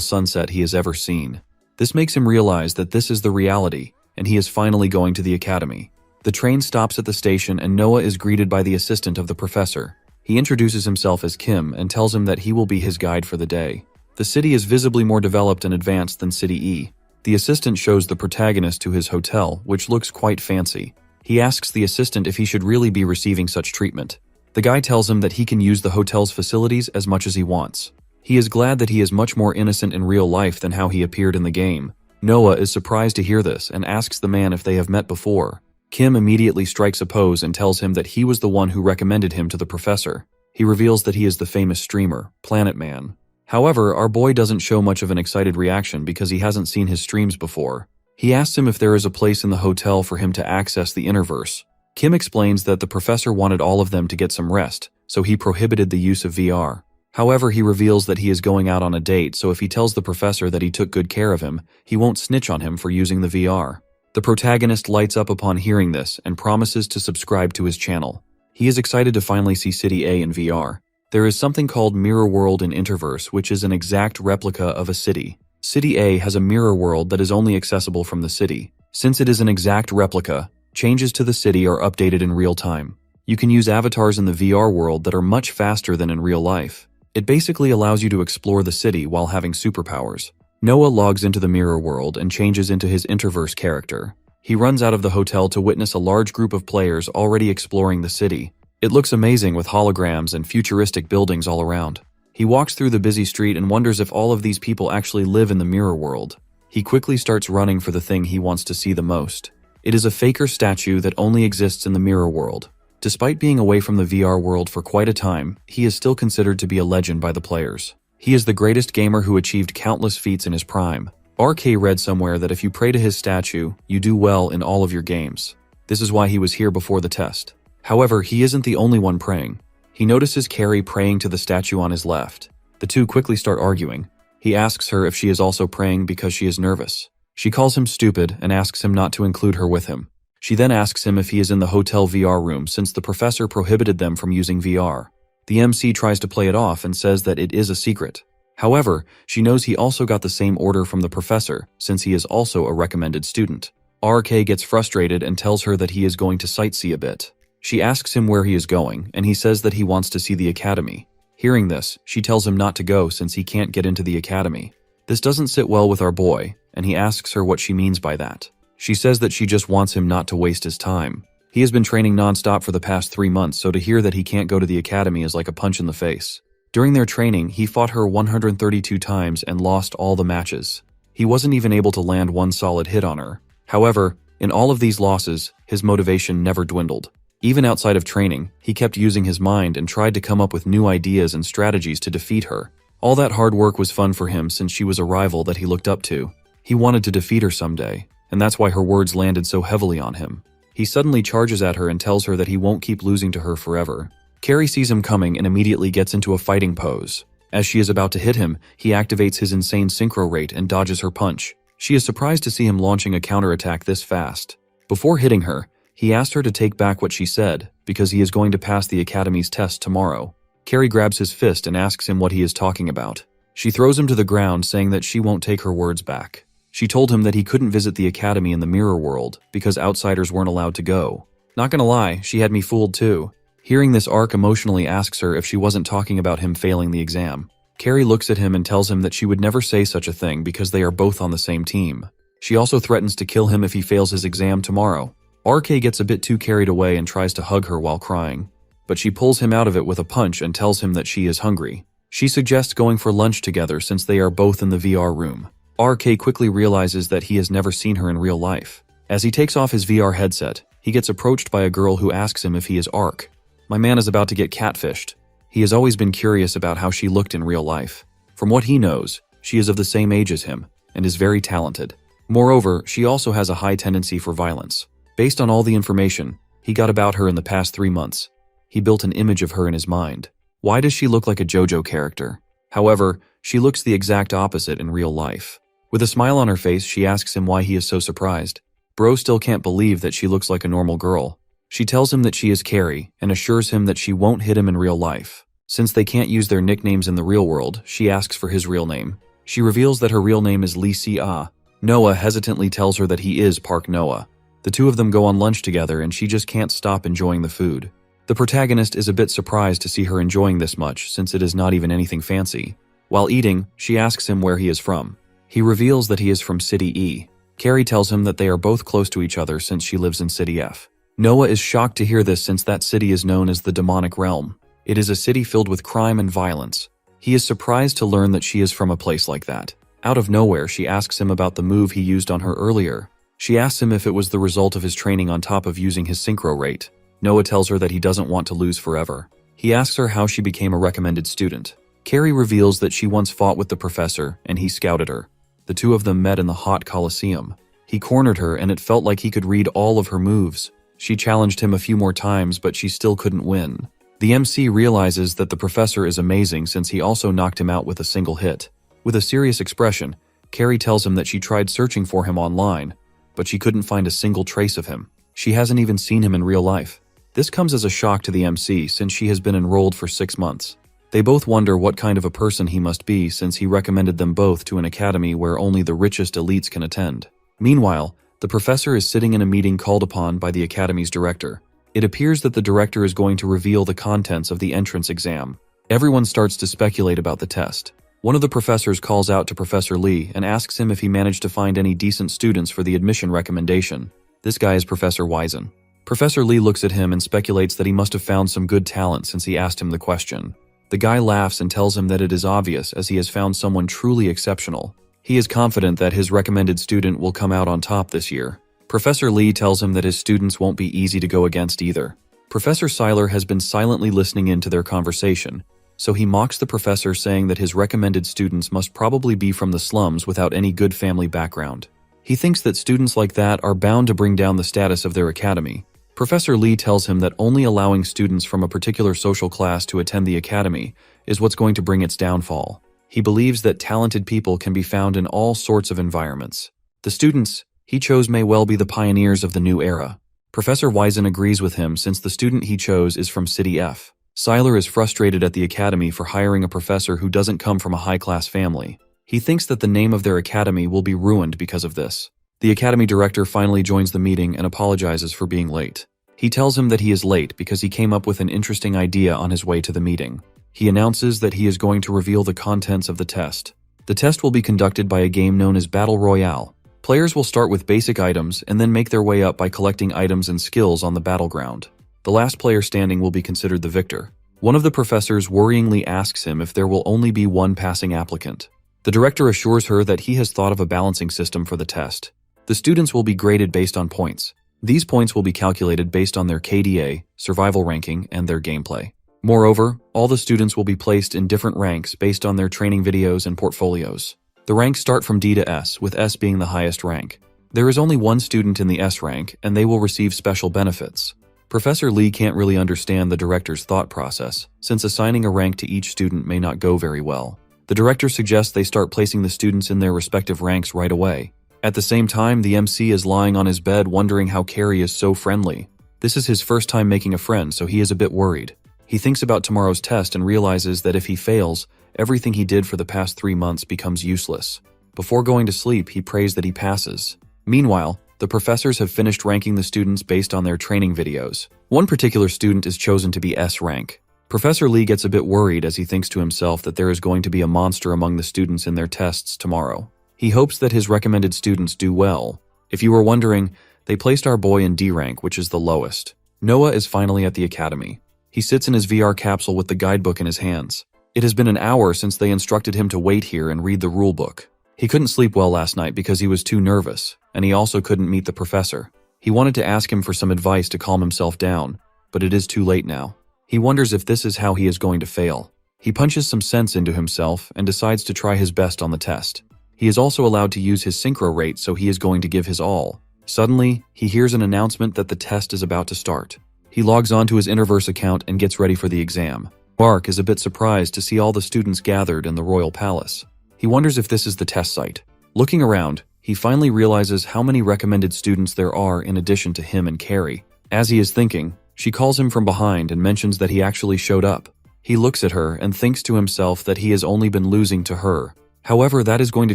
sunset he has ever seen. This makes him realize that this is the reality, and he is finally going to the academy. The train stops at the station and Noah is greeted by the assistant of the professor. He introduces himself as Kim and tells him that he will be his guide for the day. The city is visibly more developed and advanced than City E. The assistant shows the protagonist to his hotel, which looks quite fancy. He asks the assistant if he should really be receiving such treatment. The guy tells him that he can use the hotel's facilities as much as he wants. He is glad that he is much more innocent in real life than how he appeared in the game. Noah is surprised to hear this and asks the man if they have met before. Kim immediately strikes a pose and tells him that he was the one who recommended him to the professor. He reveals that he is the famous streamer, Planet Man. However, our boy doesn't show much of an excited reaction because he hasn't seen his streams before. He asks him if there is a place in the hotel for him to access the Interverse. Kim explains that the professor wanted all of them to get some rest, so he prohibited the use of VR. However, he reveals that he is going out on a date, so if he tells the professor that he took good care of him, he won't snitch on him for using the VR. The protagonist lights up upon hearing this and promises to subscribe to his channel. He is excited to finally see City A in VR. There is something called Mirror World in Interverse, which is an exact replica of a city. City A has a mirror world that is only accessible from the city. Since it is an exact replica, changes to the city are updated in real time. You can use avatars in the VR world that are much faster than in real life. It basically allows you to explore the city while having superpowers. Noah logs into the mirror world and changes into his Interverse character. He runs out of the hotel to witness a large group of players already exploring the city. It looks amazing with holograms and futuristic buildings all around. He walks through the busy street and wonders if all of these people actually live in the mirror world. He quickly starts running for the thing he wants to see the most. It is a faker statue that only exists in the mirror world. Despite being away from the VR world for quite a time, he is still considered to be a legend by the players. He is the greatest gamer who achieved countless feats in his prime. RK read somewhere that if you pray to his statue, you do well in all of your games. This is why he was here before the test. However, he isn't the only one praying. He notices Carrie praying to the statue on his left. The two quickly start arguing. He asks her if she is also praying because she is nervous. She calls him stupid and asks him not to include her with him. She then asks him if he is in the hotel VR room since the professor prohibited them from using VR. The MC tries to play it off and says that it is a secret. However, she knows he also got the same order from the professor since he is also a recommended student. RK gets frustrated and tells her that he is going to sightsee a bit. She asks him where he is going and he says that he wants to see the academy. Hearing this, she tells him not to go since he can't get into the academy. This doesn't sit well with our boy, and he asks her what she means by that. She says that she just wants him not to waste his time. He has been training non-stop for the past 3 months, so to hear that he can't go to the academy is like a punch in the face. During their training, he fought her 132 times and lost all the matches. He wasn't even able to land one solid hit on her. However, in all of these losses, his motivation never dwindled. Even outside of training, he kept using his mind and tried to come up with new ideas and strategies to defeat her. All that hard work was fun for him since she was a rival that he looked up to. He wanted to defeat her someday, and that's why her words landed so heavily on him. He suddenly charges at her and tells her that he won't keep losing to her forever. Carrie sees him coming and immediately gets into a fighting pose. As she is about to hit him, he activates his insane synchro rate and dodges her punch. She is surprised to see him launching a counterattack this fast. Before hitting her, he asked her to take back what she said, because he is going to pass the academy's test tomorrow. Carrie grabs his fist and asks him what he is talking about. She throws him to the ground, saying that she won't take her words back. She told him that he couldn't visit the academy in the mirror world because outsiders weren't allowed to go. Not gonna lie, she had me fooled too. Hearing this, Ark emotionally asks her if she wasn't talking about him failing the exam. Carrie looks at him and tells him that she would never say such a thing because they are both on the same team. She also threatens to kill him if he fails his exam tomorrow. RK gets a bit too carried away and tries to hug her while crying, but she pulls him out of it with a punch and tells him that she is hungry. She suggests going for lunch together since they are both in the VR room. RK quickly realizes that he has never seen her in real life. As he takes off his VR headset, he gets approached by a girl who asks him if he is Ark. My man is about to get catfished. He has always been curious about how she looked in real life. From what he knows, she is of the same age as him and is very talented. Moreover, she also has a high tendency for violence. Based on all the information he got about her in the past 3 months, he built an image of her in his mind. Why does she look like a JoJo character? However, she looks the exact opposite in real life. With a smile on her face, she asks him why he is so surprised. Bro still can't believe that she looks like a normal girl. She tells him that she is Carrie and assures him that she won't hit him in real life. Since they can't use their nicknames in the real world, she asks for his real name. She reveals that her real name is Lee Si-ah. Noah hesitantly tells her that he is Park Noah. The two of them go on lunch together and she just can't stop enjoying the food. The protagonist is a bit surprised to see her enjoying this much since it is not even anything fancy. While eating, she asks him where he is from. He reveals that he is from City E. Carrie tells him that they are both close to each other since she lives in City F. Noah is shocked to hear this since that city is known as the demonic realm. It is a city filled with crime and violence. He is surprised to learn that she is from a place like that. Out of nowhere, she asks him about the move he used on her earlier. She asks him if it was the result of his training on top of using his synchro rate. Noah tells her that he doesn't want to lose forever. He asks her how she became a recommended student. Carrie reveals that she once fought with the professor and he scouted her. The two of them met in the hot Colosseum. He cornered her and it felt like he could read all of her moves. She challenged him a few more times, but she still couldn't win. The MC realizes that the professor is amazing since he also knocked him out with a single hit. With a serious expression, Carrie tells him that she tried searching for him online, but she couldn't find a single trace of him. She hasn't even seen him in real life. This comes as a shock to the MC since she has been enrolled for 6 months. They both wonder what kind of a person he must be since he recommended them both to an academy where only the richest elites can attend. Meanwhile, the professor is sitting in a meeting called upon by the academy's director. It appears that the director is going to reveal the contents of the entrance exam. Everyone starts to speculate about the test. One of the professors calls out to Professor Lee and asks him if he managed to find any decent students for the admission recommendation. This guy is Professor Wisen. Professor Lee looks at him and speculates that he must have found some good talent since he asked him the question. The guy laughs and tells him that it is obvious as he has found someone truly exceptional. He is confident that his recommended student will come out on top this year. Professor Lee tells him that his students won't be easy to go against either. Professor Seiler has been silently listening in to their conversation, so he mocks the professor saying that his recommended students must probably be from the slums without any good family background. He thinks that students like that are bound to bring down the status of their academy. Professor Lee tells him that only allowing students from a particular social class to attend the academy is what's going to bring its downfall. He believes that talented people can be found in all sorts of environments. The students he chose may well be the pioneers of the new era. Professor Wisen agrees with him since the student he chose is from City F. Seiler is frustrated at the academy for hiring a professor who doesn't come from a high-class family. He thinks that the name of their academy will be ruined because of this. The academy director finally joins the meeting and apologizes for being late. He tells him that he is late because he came up with an interesting idea on his way to the meeting. He announces that he is going to reveal the contents of the test. The test will be conducted by a game known as Battle Royale. Players will start with basic items and then make their way up by collecting items and skills on the battleground. The last player standing will be considered the victor. One of the professors worryingly asks him if there will only be one passing applicant. The director assures her that he has thought of a balancing system for the test. The students will be graded based on points. These points will be calculated based on their KDA, survival ranking, and their gameplay. Moreover, all the students will be placed in different ranks based on their training videos and portfolios. The ranks start from D to S, with S being the highest rank. There is only one student in the S rank, and they will receive special benefits. Professor Lee can't really understand the director's thought process, since assigning a rank to each student may not go very well. The director suggests they start placing the students in their respective ranks right away. At the same time, the MC is lying on his bed wondering how Carrie is so friendly. This is his first time making a friend, so he is a bit worried. He thinks about tomorrow's test and realizes that if he fails, everything he did for the past 3 months becomes useless. Before going to sleep, he prays that he passes. Meanwhile, the professors have finished ranking the students based on their training videos. One particular student is chosen to be S rank. Professor Lee gets a bit worried as he thinks to himself that there is going to be a monster among the students in their tests tomorrow. He hopes that his recommended students do well. If you were wondering, they placed our boy in D rank, which is the lowest. Noah is finally at the academy. He sits in his VR capsule with the guidebook in his hands. It has been an hour since they instructed him to wait here and read the rulebook. He couldn't sleep well last night because he was too nervous, and he also couldn't meet the professor. He wanted to ask him for some advice to calm himself down, but it is too late now. He wonders if this is how he is going to fail. He punches some sense into himself and decides to try his best on the test. He is also allowed to use his synchro rate, so he is going to give his all. Suddenly, he hears an announcement that the test is about to start. He logs on to his Interverse account and gets ready for the exam. Ark is a bit surprised to see all the students gathered in the royal palace. He wonders if this is the test site. Looking around, he finally realizes how many recommended students there are in addition to him and Carrie. As he is thinking, she calls him from behind and mentions that he actually showed up. He looks at her and thinks to himself that he has only been losing to her. However, that is going to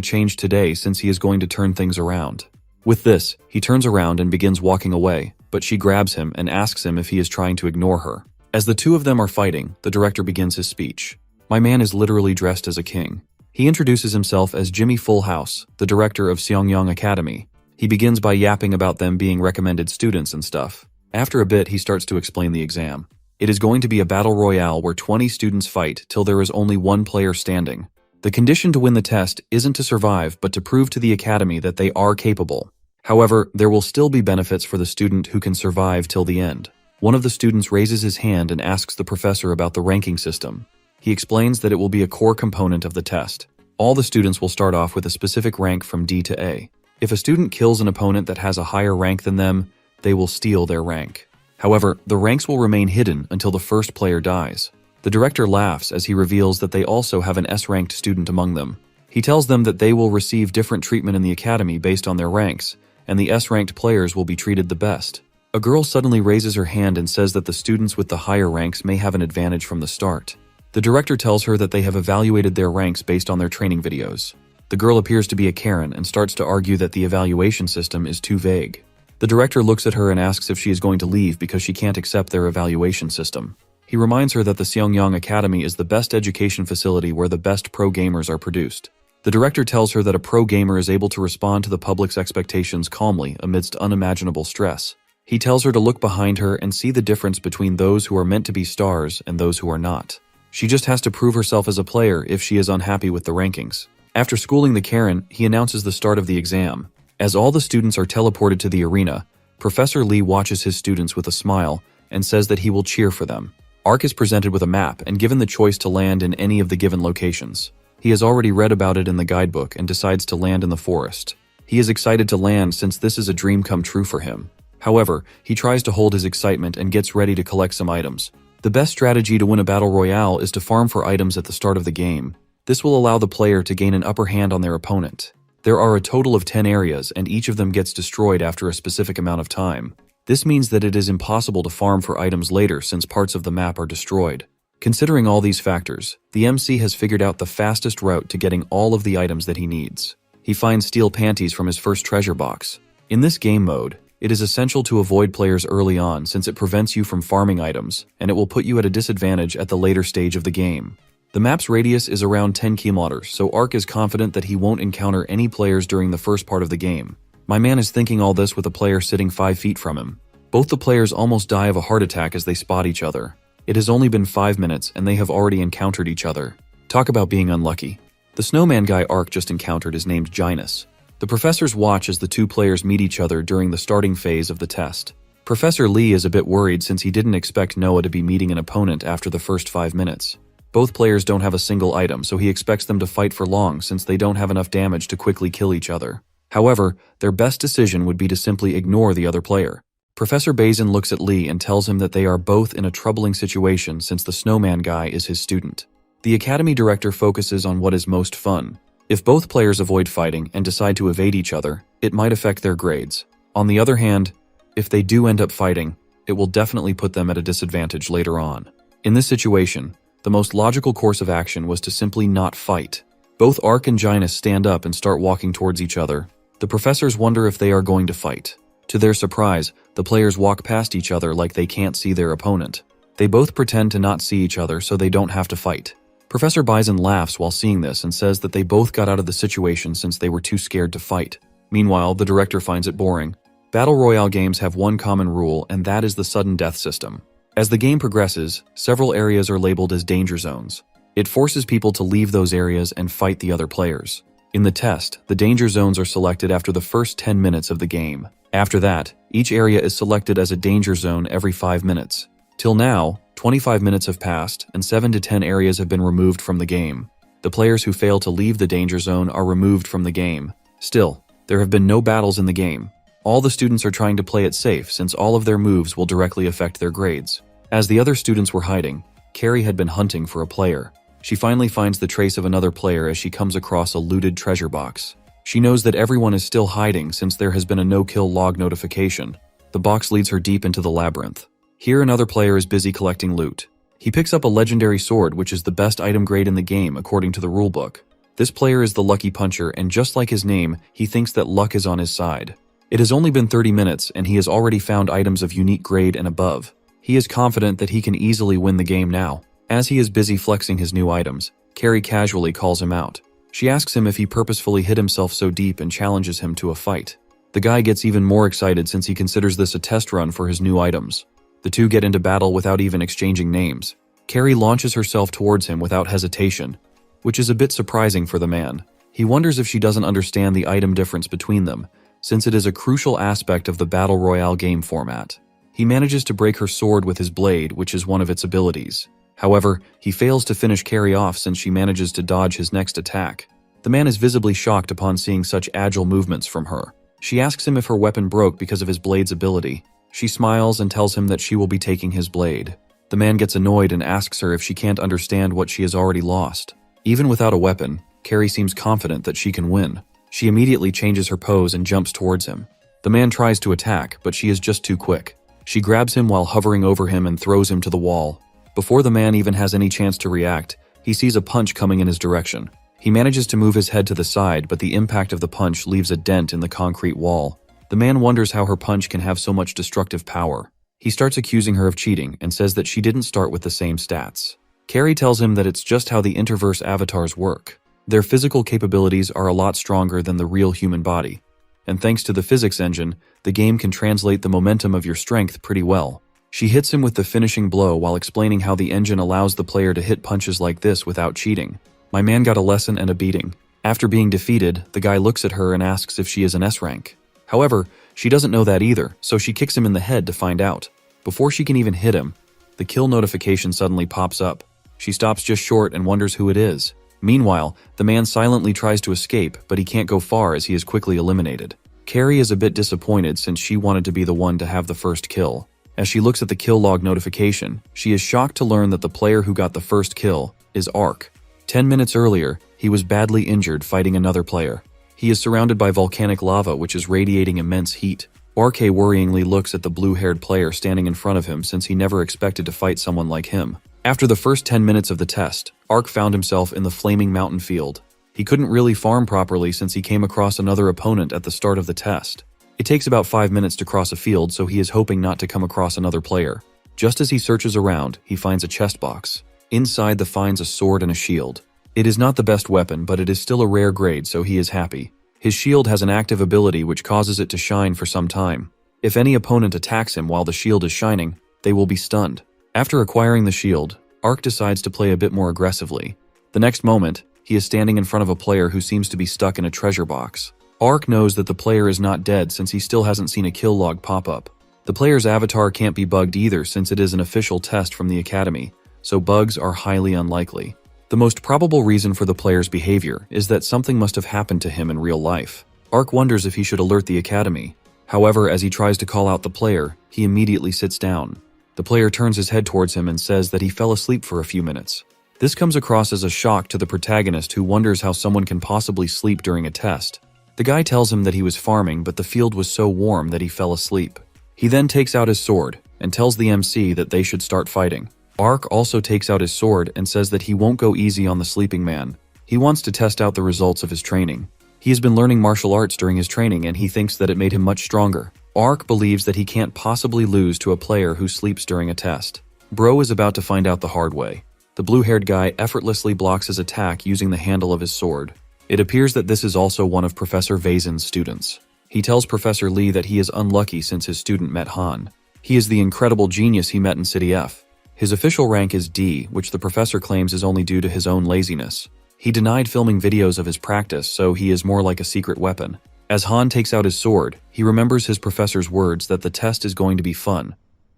change today since he is going to turn things around. With this, he turns around and begins walking away, but she grabs him and asks him if he is trying to ignore her. As the two of them are fighting, the director begins his speech. My man is literally dressed as a king. He introduces himself as Jimmy Fullhouse, the director of Seongyang Academy. He begins by yapping about them being recommended students and stuff. After a bit, he starts to explain the exam. It is going to be a battle royale where 20 students fight till there is only one player standing. The condition to win the test isn't to survive, but to prove to the academy that they are capable. However, there will still be benefits for the student who can survive till the end. One of the students raises his hand and asks the professor about the ranking system. He explains that it will be a core component of the test. All the students will start off with a specific rank from D to A. If a student kills an opponent that has a higher rank than them, they will steal their rank. However, the ranks will remain hidden until the first player dies. The director laughs as he reveals that they also have an S-ranked student among them. He tells them that they will receive different treatment in the academy based on their ranks, and the S-ranked players will be treated the best. A girl suddenly raises her hand and says that the students with the higher ranks may have an advantage from the start. The director tells her that they have evaluated their ranks based on their training videos. The girl appears to be a Karen and starts to argue that the evaluation system is too vague. The director looks at her and asks if she is going to leave because she can't accept their evaluation system. He reminds her that the Seongyang Academy is the best education facility where the best pro gamers are produced. The director tells her that a pro gamer is able to respond to the public's expectations calmly amidst unimaginable stress. He tells her to look behind her and see the difference between those who are meant to be stars and those who are not. She just has to prove herself as a player if she is unhappy with the rankings. After schooling the Karen, he announces the start of the exam. As all the students are teleported to the arena, Professor Lee watches his students with a smile and says that he will cheer for them. Ark is presented with a map and given the choice to land in any of the given locations. He has already read about it in the guidebook and decides to land in the forest. He is excited to land since this is a dream come true for him. However, he tries to hold his excitement and gets ready to collect some items. The best strategy to win a battle royale is to farm for items at the start of the game. This will allow the player to gain an upper hand on their opponent. There are a total of 10 areas and each of them gets destroyed after a specific amount of time. This means that it is impossible to farm for items later since parts of the map are destroyed. Considering all these factors, the MC has figured out the fastest route to getting all of the items that he needs. He finds steel panties from his first treasure box. In this game mode, it is essential to avoid players early on since it prevents you from farming items, and it will put you at a disadvantage at the later stage of the game. The map's radius is around 10 kilometers, so Ark is confident that he won't encounter any players during the first part of the game. My man is thinking all this with a player sitting 5 feet from him. Both the players almost die of a heart attack as they spot each other. It has only been 5 minutes and they have already encountered each other. Talk about being unlucky. The snowman guy Ark just encountered is named Ginus. The professors watch as the two players meet each other during the starting phase of the test. Professor Lee is a bit worried since he didn't expect Noah to be meeting an opponent after the first 5 minutes. Both players don't have a single item, so he expects them to fight for long since they don't have enough damage to quickly kill each other. However, their best decision would be to simply ignore the other player. Professor Bazin looks at Lee and tells him that they are both in a troubling situation since the snowman guy is his student. The academy director focuses on what is most fun. If both players avoid fighting and decide to evade each other, it might affect their grades. On the other hand, if they do end up fighting, it will definitely put them at a disadvantage later on. In this situation, the most logical course of action was to simply not fight. Both Ark and Ginus stand up and start walking towards each other. The professors wonder if they are going to fight. To their surprise, the players walk past each other like they can't see their opponent. They both pretend to not see each other so they don't have to fight. Professor Bison laughs while seeing this and says that they both got out of the situation since they were too scared to fight. Meanwhile, the director finds it boring. Battle Royale games have one common rule, and that is the sudden death system. As the game progresses, several areas are labeled as danger zones. It forces people to leave those areas and fight the other players. In the test, the danger zones are selected after the first 10 minutes of the game. After that, each area is selected as a danger zone every 5 minutes. Till now, 25 minutes have passed and 7 to 10 areas have been removed from the game. The players who fail to leave the danger zone are removed from the game. Still, there have been no battles in the game. All the students are trying to play it safe since all of their moves will directly affect their grades. As the other students were hiding, Carrie had been hunting for a player. She finally finds the trace of another player as she comes across a looted treasure box. She knows that everyone is still hiding since there has been a no-kill log notification. The box leads her deep into the labyrinth. Here another player is busy collecting loot. He picks up a legendary sword, which is the best item grade in the game according to the rulebook. This player is the lucky puncher, and just like his name, he thinks that luck is on his side. It has only been 30 minutes and he has already found items of unique grade and above. He is confident that he can easily win the game now. As he is busy flexing his new items, Carrie casually calls him out. She asks him if he purposefully hid himself so deep and challenges him to a fight. The guy gets even more excited since he considers this a test run for his new items. The two get into battle without even exchanging names. Carrie launches herself towards him without hesitation, which is a bit surprising for the man. He wonders if she doesn't understand the item difference between them, since it is a crucial aspect of the Battle Royale game format. He manages to break her sword with his blade, which is one of its abilities. However, he fails to finish Carrie off since she manages to dodge his next attack. The man is visibly shocked upon seeing such agile movements from her. She asks him if her weapon broke because of his blade's ability. She smiles and tells him that she will be taking his blade. The man gets annoyed and asks her if she can't understand what she has already lost. Even without a weapon, Carrie seems confident that she can win. She immediately changes her pose and jumps towards him. The man tries to attack, but she is just too quick. She grabs him while hovering over him and throws him to the wall. Before the man even has any chance to react, he sees a punch coming in his direction. He manages to move his head to the side, but the impact of the punch leaves a dent in the concrete wall. The man wonders how her punch can have so much destructive power. He starts accusing her of cheating and says that she didn't start with the same stats. Carrie tells him that it's just how the interverse avatars work. Their physical capabilities are a lot stronger than the real human body. And thanks to the physics engine, the game can translate the momentum of your strength pretty well. She hits him with the finishing blow while explaining how the engine allows the player to hit punches like this without cheating. My man got a lesson and a beating. After being defeated, the guy looks at her and asks if she is an S rank. However, she doesn't know that either, so she kicks him in the head to find out. Before she can even hit him, the kill notification suddenly pops up. She stops just short and wonders who it is. Meanwhile, the man silently tries to escape, but he can't go far as he is quickly eliminated. Carrie is a bit disappointed since she wanted to be the one to have the first kill. As she looks at the kill log notification, she is shocked to learn that the player who got the first kill is Ark. 10 minutes earlier, he was badly injured fighting another player. He is surrounded by volcanic lava which is radiating immense heat. Ark worryingly looks at the blue-haired player standing in front of him since he never expected to fight someone like him. After the first 10 minutes of the test, Ark found himself in the flaming mountain field. He couldn't really farm properly since he came across another opponent at the start of the test. It takes about 5 minutes to cross a field, so he is hoping not to come across another player. Just as he searches around, he finds a chest box. Inside finds a sword and a shield. It is not the best weapon, but it is still a rare grade, so he is happy. His shield has an active ability which causes it to shine for some time. If any opponent attacks him while the shield is shining, they will be stunned. After acquiring the shield, Ark decides to play a bit more aggressively. The next moment, he is standing in front of a player who seems to be stuck in a treasure box. Ark knows that the player is not dead since he still hasn't seen a kill log pop up. The player's avatar can't be bugged either since it is an official test from the academy, so bugs are highly unlikely. The most probable reason for the player's behavior is that something must have happened to him in real life. Ark wonders if he should alert the academy. However, as he tries to call out the player, he immediately sits down. The player turns his head towards him and says that he fell asleep for a few minutes. This comes across as a shock to the protagonist who wonders how someone can possibly sleep during a test. The guy tells him that he was farming, but the field was so warm that he fell asleep. He then takes out his sword and tells the MC that they should start fighting. Ark also takes out his sword and says that he won't go easy on the sleeping man. He wants to test out the results of his training. He has been learning martial arts during his training and he thinks that it made him much stronger. Ark believes that he can't possibly lose to a player who sleeps during a test. Bro is about to find out the hard way. The blue-haired guy effortlessly blocks his attack using the handle of his sword. It appears that this is also one of Professor Vazen's students. He tells Professor Lee that he is unlucky since his student met Han. He is the incredible genius he met in City F. His official rank is D, which the professor claims is only due to his own laziness. He denied filming videos of his practice, so he is more like a secret weapon. As Han takes out his sword, he remembers his professor's words that the test is going to be fun.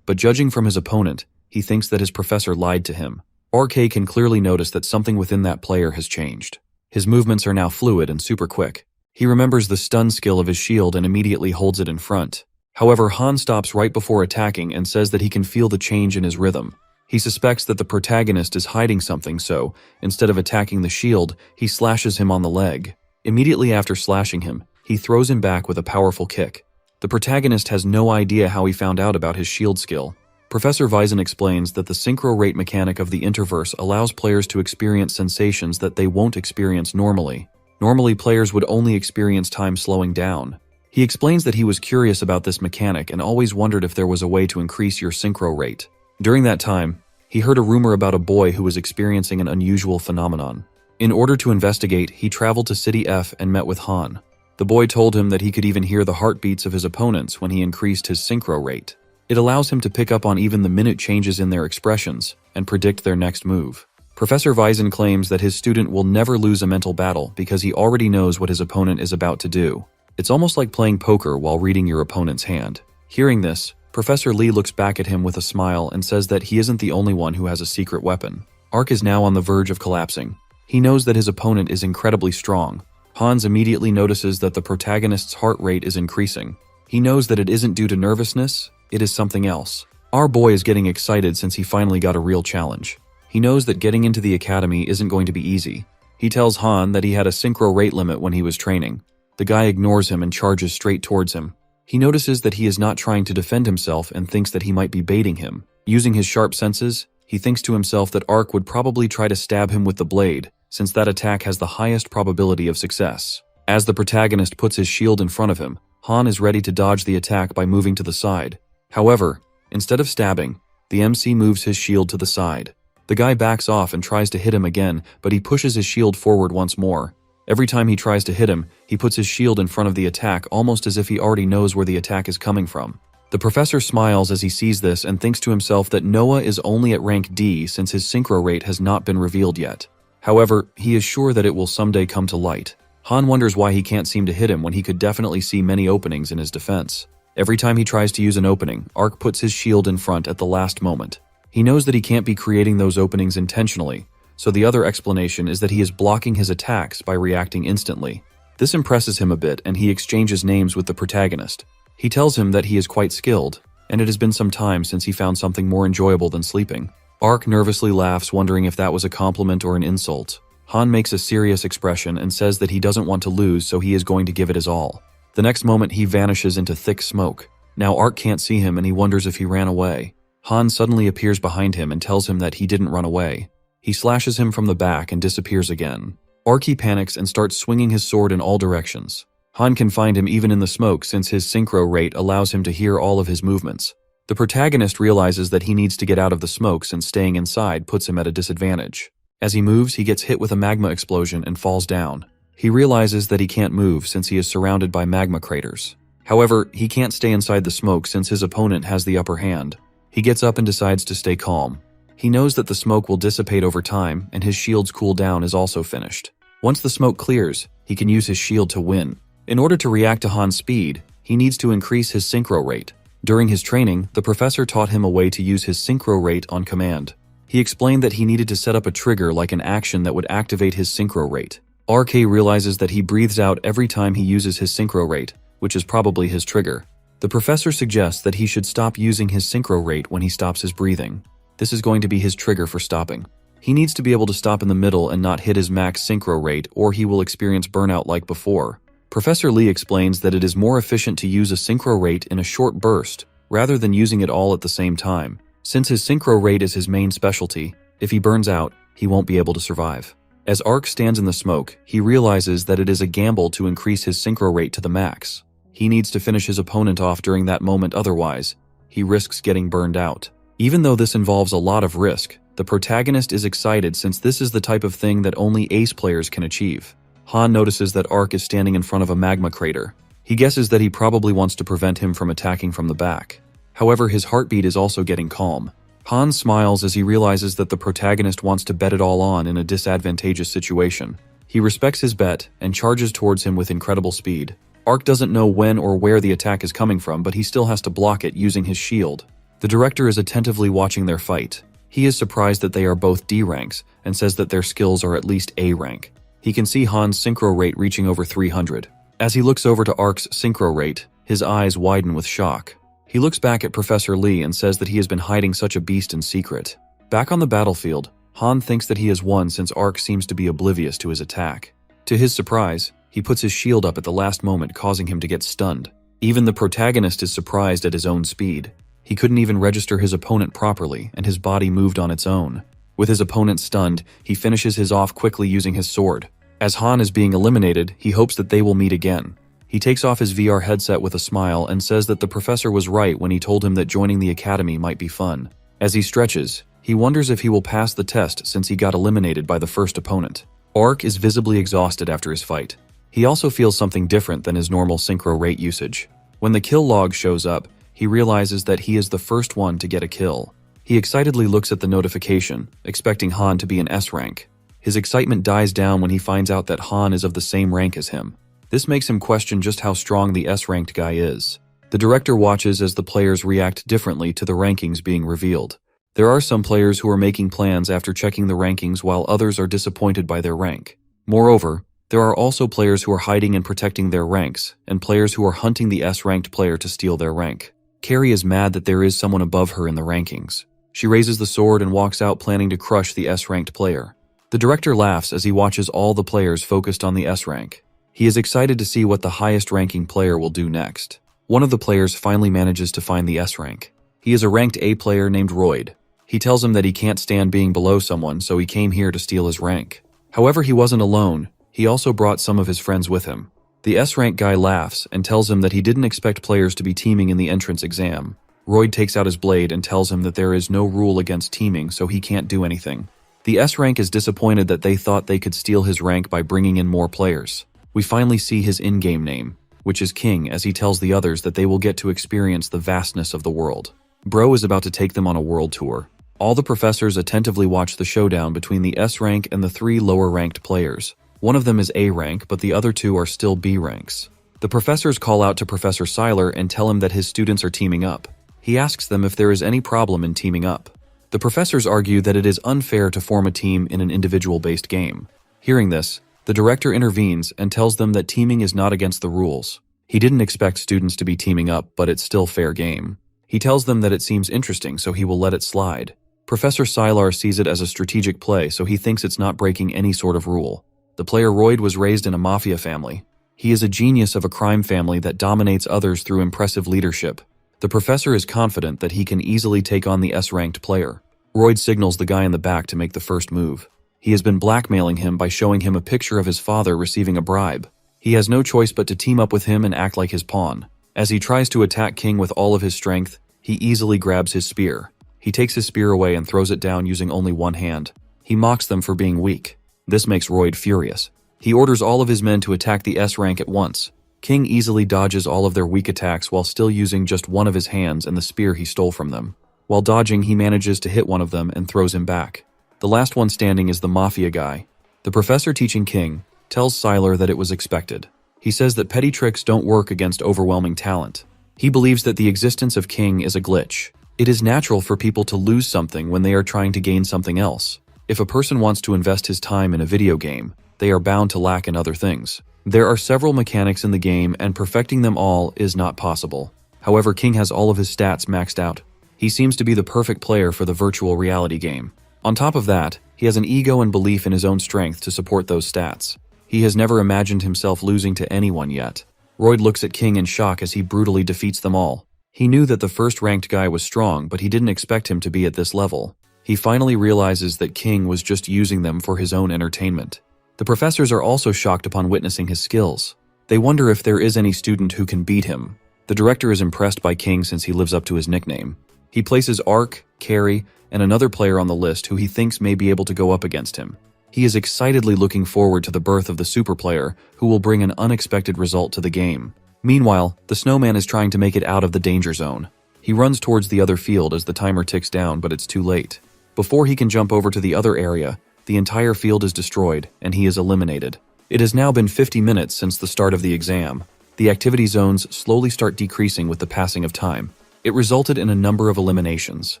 But judging from his opponent, he thinks that his professor lied to him. RK can clearly notice that something within that player has changed. His movements are now fluid and super quick. He remembers the stun skill of his shield and immediately holds it in front. However, Han stops right before attacking and says that he can feel the change in his rhythm. He suspects that the protagonist is hiding something, so, instead of attacking the shield, he slashes him on the leg. Immediately after slashing him, he throws him back with a powerful kick. The protagonist has no idea how he found out about his shield skill. Professor Weizen explains that the synchro rate mechanic of the interverse allows players to experience sensations that they won't experience normally. Normally, players would only experience time slowing down. He explains that he was curious about this mechanic and always wondered if there was a way to increase your synchro rate. During that time, he heard a rumor about a boy who was experiencing an unusual phenomenon. In order to investigate, he traveled to City F and met with Han. The boy told him that he could even hear the heartbeats of his opponents when he increased his synchro rate. It allows him to pick up on even the minute changes in their expressions and predict their next move. Professor Weizen claims that his student will never lose a mental battle because he already knows what his opponent is about to do. It's almost like playing poker while reading your opponent's hand. Hearing this, Professor Lee looks back at him with a smile and says that he isn't the only one who has a secret weapon. Ark is now on the verge of collapsing. He knows that his opponent is incredibly strong. Hans immediately notices that the protagonist's heart rate is increasing. He knows that it isn't due to nervousness, it is something else. Our boy is getting excited since he finally got a real challenge. He knows that getting into the academy isn't going to be easy. He tells Han that he had a synchro rate limit when he was training. The guy ignores him and charges straight towards him. He notices that he is not trying to defend himself and thinks that he might be baiting him. Using his sharp senses, he thinks to himself that Ark would probably try to stab him with the blade, since that attack has the highest probability of success. As the protagonist puts his shield in front of him, Han is ready to dodge the attack by moving to the side. However, instead of stabbing, the MC moves his shield to the side. The guy backs off and tries to hit him again, but he pushes his shield forward once more. Every time he tries to hit him, he puts his shield in front of the attack almost as if he already knows where the attack is coming from. The professor smiles as he sees this and thinks to himself that Noah is only at rank D since his synchro rate has not been revealed yet. However, he is sure that it will someday come to light. Han wonders why he can't seem to hit him when he could definitely see many openings in his defense. Every time he tries to use an opening, Ark puts his shield in front at the last moment. He knows that he can't be creating those openings intentionally, so the other explanation is that he is blocking his attacks by reacting instantly. This impresses him a bit and he exchanges names with the protagonist. He tells him that he is quite skilled, and it has been some time since he found something more enjoyable than sleeping. Ark nervously laughs, wondering if that was a compliment or an insult. Han makes a serious expression and says that he doesn't want to lose, so he is going to give it his all. The next moment he vanishes into thick smoke. Now Ark can't see him and he wonders if he ran away. Han suddenly appears behind him and tells him that he didn't run away. He slashes him from the back and disappears again. Arky panics and starts swinging his sword in all directions. Han can find him even in the smoke since his synchro rate allows him to hear all of his movements. The protagonist realizes that he needs to get out of the smoke since staying inside puts him at a disadvantage. As he moves, he gets hit with a magma explosion and falls down. He realizes that he can't move since he is surrounded by magma craters. However, he can't stay inside the smoke since his opponent has the upper hand. He gets up and decides to stay calm. He knows that the smoke will dissipate over time and his shield's cooldown is also finished. Once the smoke clears, he can use his shield to win. In order to react to Han's speed, he needs to increase his synchro rate. During his training, the professor taught him a way to use his synchro rate on command. He explained that he needed to set up a trigger like an action that would activate his synchro rate. RK realizes that he breathes out every time he uses his synchro rate, which is probably his trigger. The professor suggests that he should stop using his synchro rate when he stops his breathing. This is going to be his trigger for stopping. He needs to be able to stop in the middle and not hit his max synchro rate, or he will experience burnout like before. Professor Lee explains that it is more efficient to use a synchro rate in a short burst, rather than using it all at the same time. Since his synchro rate is his main specialty, if he burns out, he won't be able to survive. As Ark stands in the smoke, he realizes that it is a gamble to increase his synchro rate to the max. He needs to finish his opponent off during that moment, otherwise, he risks getting burned out. Even though this involves a lot of risk, the protagonist is excited since this is the type of thing that only ace players can achieve. Han notices that Ark is standing in front of a magma crater. He guesses that he probably wants to prevent him from attacking from the back. However, his heartbeat is also getting calm. Han smiles as he realizes that the protagonist wants to bet it all on in a disadvantageous situation. He respects his bet and charges towards him with incredible speed. Ark doesn't know when or where the attack is coming from, but he still has to block it using his shield. The director is attentively watching their fight. He is surprised that they are both D ranks and says that their skills are at least A rank. He can see Han's synchro rate reaching over 300. As he looks over to Ark's synchro rate, his eyes widen with shock. He looks back at Professor Lee and says that he has been hiding such a beast in secret. Back on the battlefield, Han thinks that he has won since Ark seems to be oblivious to his attack. To his surprise, he puts his shield up at the last moment, causing him to get stunned. Even the protagonist is surprised at his own speed. He couldn't even register his opponent properly, and his body moved on its own. With his opponent stunned, he finishes his off quickly using his sword. As Han is being eliminated, he hopes that they will meet again. He takes off his VR headset with a smile and says that the professor was right when he told him that joining the academy might be fun. As he stretches, he wonders if he will pass the test since he got eliminated by the first opponent. Ark is visibly exhausted after his fight. He also feels something different than his normal synchro rate usage. When the kill log shows up, he realizes that he is the first one to get a kill. He excitedly looks at the notification, expecting Han to be an S rank. His excitement dies down when he finds out that Han is of the same rank as him. This makes him question just how strong the S-ranked guy is. The director watches as the players react differently to the rankings being revealed. There are some players who are making plans after checking the rankings while others are disappointed by their rank. Moreover, there are also players who are hiding and protecting their ranks, and players who are hunting the S-ranked player to steal their rank. Carrie is mad that there is someone above her in the rankings. She raises the sword and walks out planning to crush the S-ranked player. The director laughs as he watches all the players focused on the S rank. He is excited to see what the highest ranking player will do next. One of the players finally manages to find the S rank. He is a ranked A player named Royd. He tells him that he can't stand being below someone, so he came here to steal his rank. However, he wasn't alone. He also brought some of his friends with him. The S rank guy laughs and tells him that he didn't expect players to be teaming in the entrance exam. Royd takes out his blade and tells him that there is no rule against teaming, so he can't do anything. The S rank is disappointed that they thought they could steal his rank by bringing in more players. We finally see his in-game name, which is King, as he tells the others that they will get to experience the vastness of the world. Bro is about to take them on a world tour. All the professors attentively watch the showdown between the S rank and the three lower-ranked players. One of them is A rank, but the other two are still B ranks. The professors call out to Professor Seiler and tell him that his students are teaming up. He asks them if there is any problem in teaming up. The professors argue that it is unfair to form a team in an individual-based game. Hearing this, the director intervenes and tells them that teaming is not against the rules. He didn't expect students to be teaming up, but it's still fair game. He tells them that it seems interesting, so he will let it slide. Professor Sylar sees it as a strategic play, so he thinks it's not breaking any sort of rule. The player Royd was raised in a mafia family. He is a genius of a crime family that dominates others through impressive leadership. The professor is confident that he can easily take on the S-ranked player. Royd signals the guy in the back to make the first move. He has been blackmailing him by showing him a picture of his father receiving a bribe. He has no choice but to team up with him and act like his pawn. As he tries to attack King with all of his strength, he easily grabs his spear. He takes his spear away and throws it down using only one hand. He mocks them for being weak. This makes Royd furious. He orders all of his men to attack the S rank at once. King easily dodges all of their weak attacks while still using just one of his hands and the spear he stole from them. While dodging, he manages to hit one of them and throws him back. The last one standing is the mafia guy. The professor teaching King tells Sylar that it was expected. He says that petty tricks don't work against overwhelming talent. He believes that the existence of King is a glitch. It is natural for people to lose something when they are trying to gain something else. If a person wants to invest his time in a video game, they are bound to lack in other things. There are several mechanics in the game, and perfecting them all is not possible. However, King has all of his stats maxed out. He seems to be the perfect player for the virtual reality game. On top of that, he has an ego and belief in his own strength to support those stats. He has never imagined himself losing to anyone yet. Royd looks at King in shock as he brutally defeats them all. He knew that the first-ranked guy was strong, but he didn't expect him to be at this level. He finally realizes that King was just using them for his own entertainment. The professors are also shocked upon witnessing his skills. They wonder if there is any student who can beat him. The director is impressed by King since he lives up to his nickname. He places Ark, Carrie, and another player on the list who he thinks may be able to go up against him. He is excitedly looking forward to the birth of the super player who will bring an unexpected result to the game. Meanwhile, the snowman is trying to make it out of the danger zone. He runs towards the other field as the timer ticks down, but it's too late. Before he can jump over to the other area, the entire field is destroyed, and he is eliminated. It has now been 50 minutes since the start of the exam. The activity zones slowly start decreasing with the passing of time. It resulted in a number of eliminations.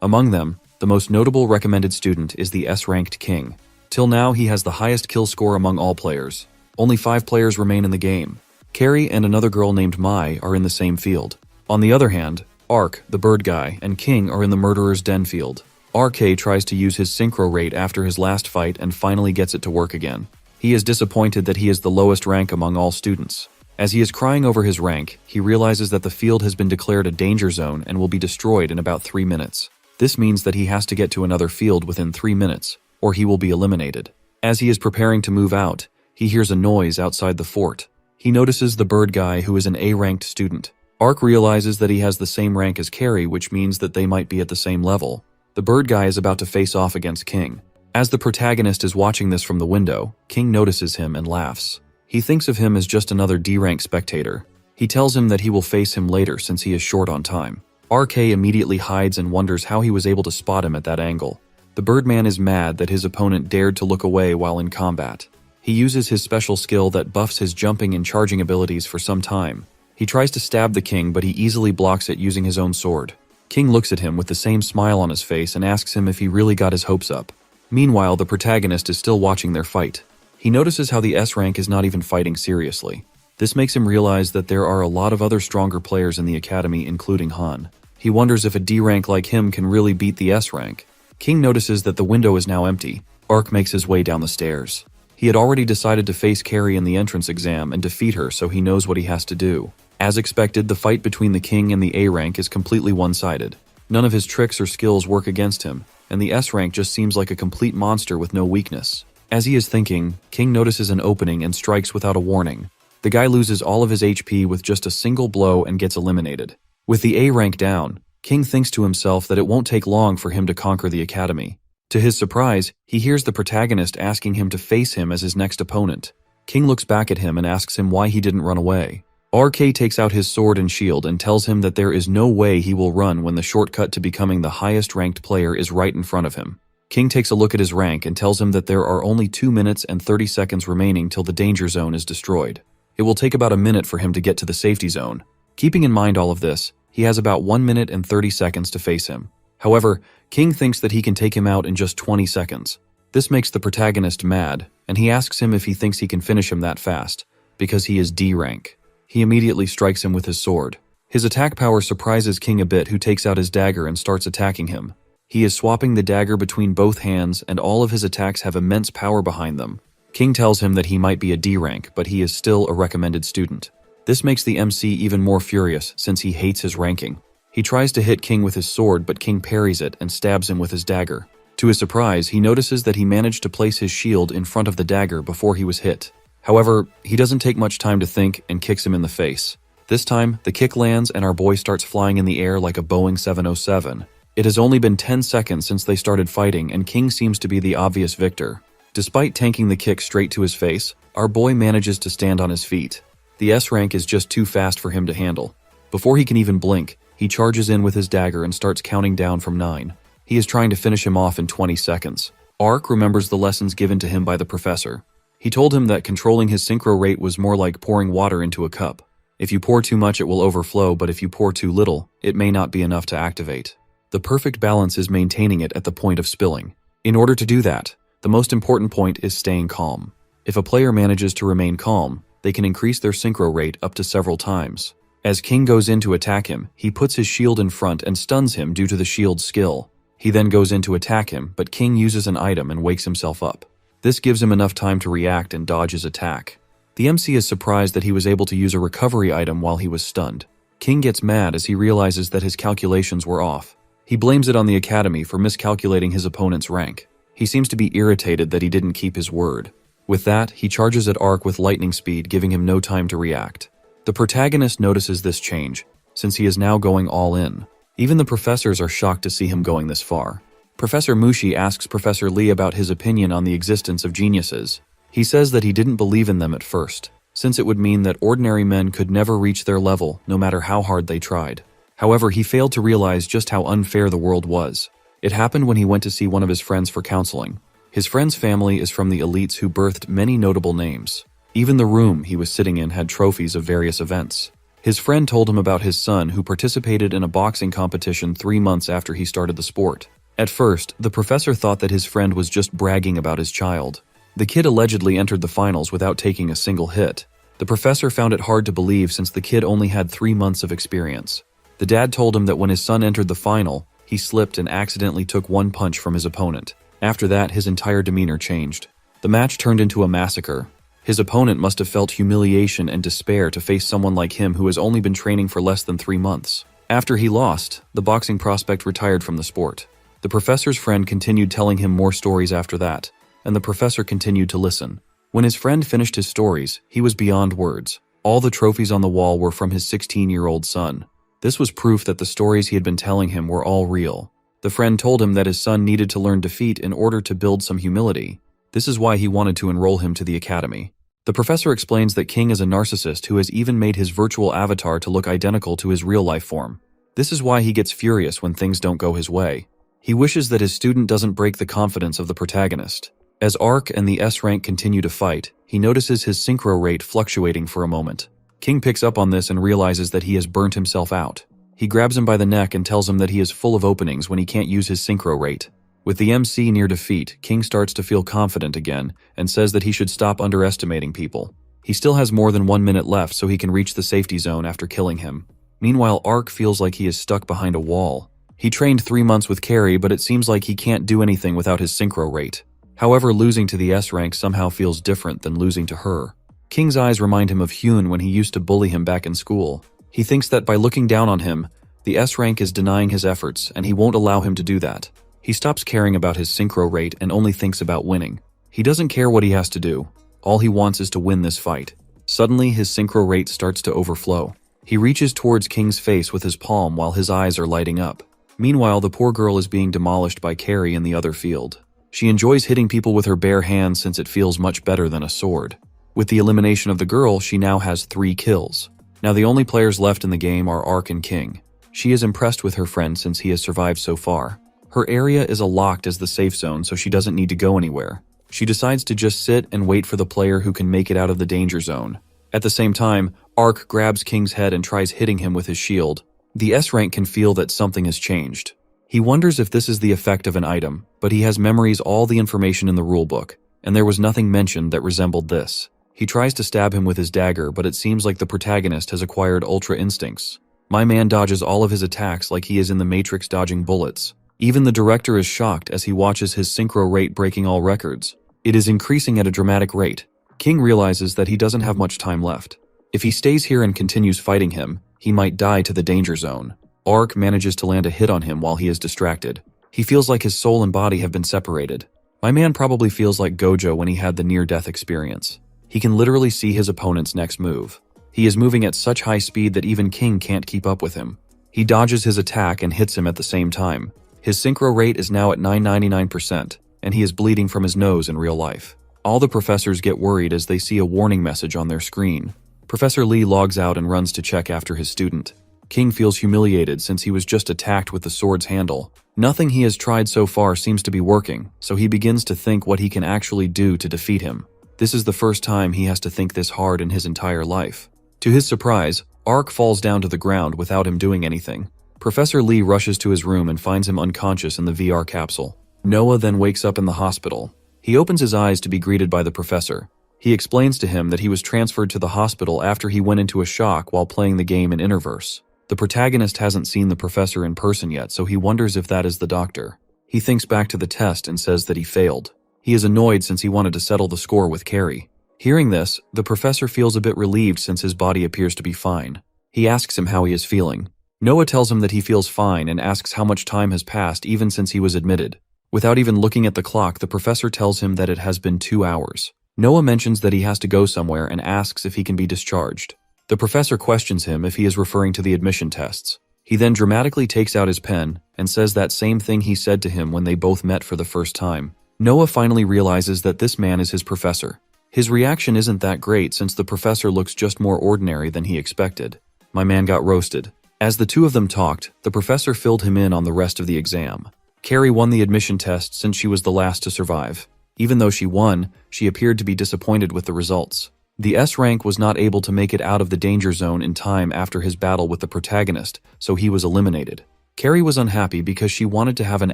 Among them, The most notable recommended student is the S-ranked King. Till now, he has the highest kill score among all players. Only 5 players remain in the game. Carrie and another girl named Mai are in the same field. On the other hand, Ark, the bird guy, and King are in the murderer's den field. RK tries to use his synchro rate after his last fight and finally gets it to work again. He is disappointed that he is the lowest rank among all students. As he is crying over his rank, he realizes that the field has been declared a danger zone and will be destroyed in about 3 minutes. This means that he has to get to another field within 3 minutes, or he will be eliminated. As he is preparing to move out, he hears a noise outside the fort. He notices the bird guy, who is an A-ranked student. Ark realizes that he has the same rank as Carrie, which means that they might be at the same level. The bird guy is about to face off against King. As the protagonist is watching this from the window, King notices him and laughs. He thinks of him as just another D-rank spectator. He tells him that he will face him later since he is short on time. RK immediately hides and wonders how he was able to spot him at that angle. The Birdman is mad that his opponent dared to look away while in combat. He uses his special skill that buffs his jumping and charging abilities for some time. He tries to stab the King, but he easily blocks it using his own sword. King looks at him with the same smile on his face and asks him if he really got his hopes up. Meanwhile, the protagonist is still watching their fight. He notices how the S-rank is not even fighting seriously. This makes him realize that there are a lot of other stronger players in the academy, including Han. He wonders if a D-rank like him can really beat the S-rank. King notices that the window is now empty. Ark makes his way down the stairs. He had already decided to face Carrie in the entrance exam and defeat her, so he knows what he has to do. As expected, the fight between the King and the A-rank is completely one-sided. None of his tricks or skills work against him, and the S-rank just seems like a complete monster with no weakness. As he is thinking, King notices an opening and strikes without a warning. The guy loses all of his HP with just a single blow and gets eliminated. With the A-rank down, King thinks to himself that it won't take long for him to conquer the academy. To his surprise, he hears the protagonist asking him to face him as his next opponent. King looks back at him and asks him why he didn't run away. RK takes out his sword and shield and tells him that there is no way he will run when the shortcut to becoming the highest ranked player is right in front of him. King takes a look at his rank and tells him that there are only 2 minutes and 30 seconds remaining till the danger zone is destroyed. It will take about a minute for him to get to the safety zone. Keeping in mind all of this, he has about 1 minute and 30 seconds to face him. However, King thinks that he can take him out in just 20 seconds. This makes the protagonist mad, and he asks him if he thinks he can finish him that fast, because he is D rank. He immediately strikes him with his sword. His attack power surprises King a bit, who takes out his dagger and starts attacking him. He is swapping the dagger between both hands, and all of his attacks have immense power behind them. King tells him that he might be a D rank, but he is still a recommended student. This makes the MC even more furious since he hates his ranking. He tries to hit King with his sword, but King parries it and stabs him with his dagger. To his surprise, he notices that he managed to place his shield in front of the dagger before he was hit. However, he doesn't take much time to think and kicks him in the face. This time, the kick lands and our boy starts flying in the air like a Boeing 707. It has only been 10 seconds since they started fighting, and King seems to be the obvious victor. Despite tanking the kick straight to his face, our boy manages to stand on his feet. The S-rank is just too fast for him to handle. Before he can even blink, he charges in with his dagger and starts counting down from 9. He is trying to finish him off in 20 seconds. Ark remembers the lessons given to him by the professor. He told him that controlling his synchro rate was more like pouring water into a cup. If you pour too much, it will overflow, but if you pour too little, it may not be enough to activate. The perfect balance is maintaining it at the point of spilling. In order to do that, the most important point is staying calm. If a player manages to remain calm, they can increase their synchro rate up to several times. As King goes in to attack him, he puts his shield in front and stuns him due to the shield's skill. He then goes in to attack him, but King uses an item and wakes himself up. This gives him enough time to react and dodge his attack. The MC is surprised that he was able to use a recovery item while he was stunned. King gets mad as he realizes that his calculations were off. He blames it on the academy for miscalculating his opponent's rank. He seems to be irritated that he didn't keep his word. With that, he charges at Ark with lightning speed, giving him no time to react. The protagonist notices this change, since he is now going all in. Even the professors are shocked to see him going this far. Professor Mushi asks Professor Lee about his opinion on the existence of geniuses. He says that he didn't believe in them at first, since it would mean that ordinary men could never reach their level, no matter how hard they tried. However, he failed to realize just how unfair the world was. It happened when he went to see one of his friends for counseling. His friend's family is from the elites who birthed many notable names. Even the room he was sitting in had trophies of various events. His friend told him about his son who participated in a boxing competition 3 months after he started the sport. At first, the professor thought that his friend was just bragging about his child. The kid allegedly entered the finals without taking a single hit. The professor found it hard to believe since the kid only had 3 months of experience. The dad told him that when his son entered the final, he slipped and accidentally took one punch from his opponent. After that, his entire demeanor changed. The match turned into a massacre. His opponent must have felt humiliation and despair to face someone like him who has only been training for less than 3 months. After he lost, the boxing prospect retired from the sport. The professor's friend continued telling him more stories after that, and the professor continued to listen. When his friend finished his stories, he was beyond words. All the trophies on the wall were from his 16-year-old son. This was proof that the stories he had been telling him were all real. The friend told him that his son needed to learn defeat in order to build some humility. This is why he wanted to enroll him to the academy. The professor explains that King is a narcissist who has even made his virtual avatar to look identical to his real-life form. This is why he gets furious when things don't go his way. He wishes that his student doesn't break the confidence of the protagonist. As Ark and the S rank continue to fight, he notices his synchro rate fluctuating for a moment. King picks up on this and realizes that he has burnt himself out. He grabs him by the neck and tells him that he is full of openings when he can't use his synchro rate. With the MC near defeat, King starts to feel confident again and says that he should stop underestimating people. He still has more than 1 minute left so he can reach the safety zone after killing him. Meanwhile, Ark feels like he is stuck behind a wall. He trained 3 months with Carrie, but it seems like he can't do anything without his synchro rate. However, losing to the S rank somehow feels different than losing to her. King's eyes remind him of Hyun when he used to bully him back in school. He thinks that by looking down on him, the S rank is denying his efforts and he won't allow him to do that. He stops caring about his synchro rate and only thinks about winning. He doesn't care what he has to do. All he wants is to win this fight. Suddenly, his synchro rate starts to overflow. He reaches towards King's face with his palm while his eyes are lighting up. Meanwhile, the poor girl is being demolished by Carrie in the other field. She enjoys hitting people with her bare hands since it feels much better than a sword. With the elimination of the girl, she now has 3 kills. Now the only players left in the game are Ark and King. She is impressed with her friend since he has survived so far. Her area is locked as the safe zone, so she doesn't need to go anywhere. She decides to just sit and wait for the player who can make it out of the danger zone. At the same time, Ark grabs King's head and tries hitting him with his shield. The S rank can feel that something has changed. He wonders if this is the effect of an item, but he has memorized all the information in the rulebook, and there was nothing mentioned that resembled this. He tries to stab him with his dagger, but it seems like the protagonist has acquired ultra instincts. My man dodges all of his attacks like he is in the Matrix dodging bullets. Even the director is shocked as he watches his synchro rate breaking all records. It is increasing at a dramatic rate. King realizes that he doesn't have much time left. If he stays here and continues fighting him, he might die to the danger zone. Ark manages to land a hit on him while he is distracted. He feels like his soul and body have been separated. My man probably feels like Gojo when he had the near-death experience. He can literally see his opponent's next move. He is moving at such high speed that even King can't keep up with him. He dodges his attack and hits him at the same time. His synchro rate is now at 999%, and he is bleeding from his nose in real life. All the professors get worried as they see a warning message on their screen. Professor Lee logs out and runs to check after his student. King feels humiliated since he was just attacked with the sword's handle. Nothing he has tried so far seems to be working, so he begins to think what he can actually do to defeat him. This is the first time he has to think this hard in his entire life. To his surprise, Ark falls down to the ground without him doing anything. Professor Lee rushes to his room and finds him unconscious in the VR capsule. Noah then wakes up in the hospital. He opens his eyes to be greeted by the professor. He explains to him that he was transferred to the hospital after he went into a shock while playing the game in Interverse. The protagonist hasn't seen the professor in person yet, so he wonders if that is the doctor. He thinks back to the test and says that he failed. He is annoyed since he wanted to settle the score with Carrie. Hearing this, the professor feels a bit relieved since his body appears to be fine. He asks him how he is feeling. Noah tells him that he feels fine and asks how much time has passed even since he was admitted. Without even looking at the clock, the professor tells him that it has been 2 hours. Noah mentions that he has to go somewhere and asks if he can be discharged. The professor questions him if he is referring to the admission tests. He then dramatically takes out his pen and says that same thing he said to him when they both met for the first time. Noah finally realizes that this man is his professor. His reaction isn't that great since the professor looks just more ordinary than he expected. My man got roasted. As the two of them talked, the professor filled him in on the rest of the exam. Carrie won the admission test since she was the last to survive. Even though she won, she appeared to be disappointed with the results. The S rank was not able to make it out of the danger zone in time after his battle with the protagonist, so he was eliminated. Carrie was unhappy because she wanted to have an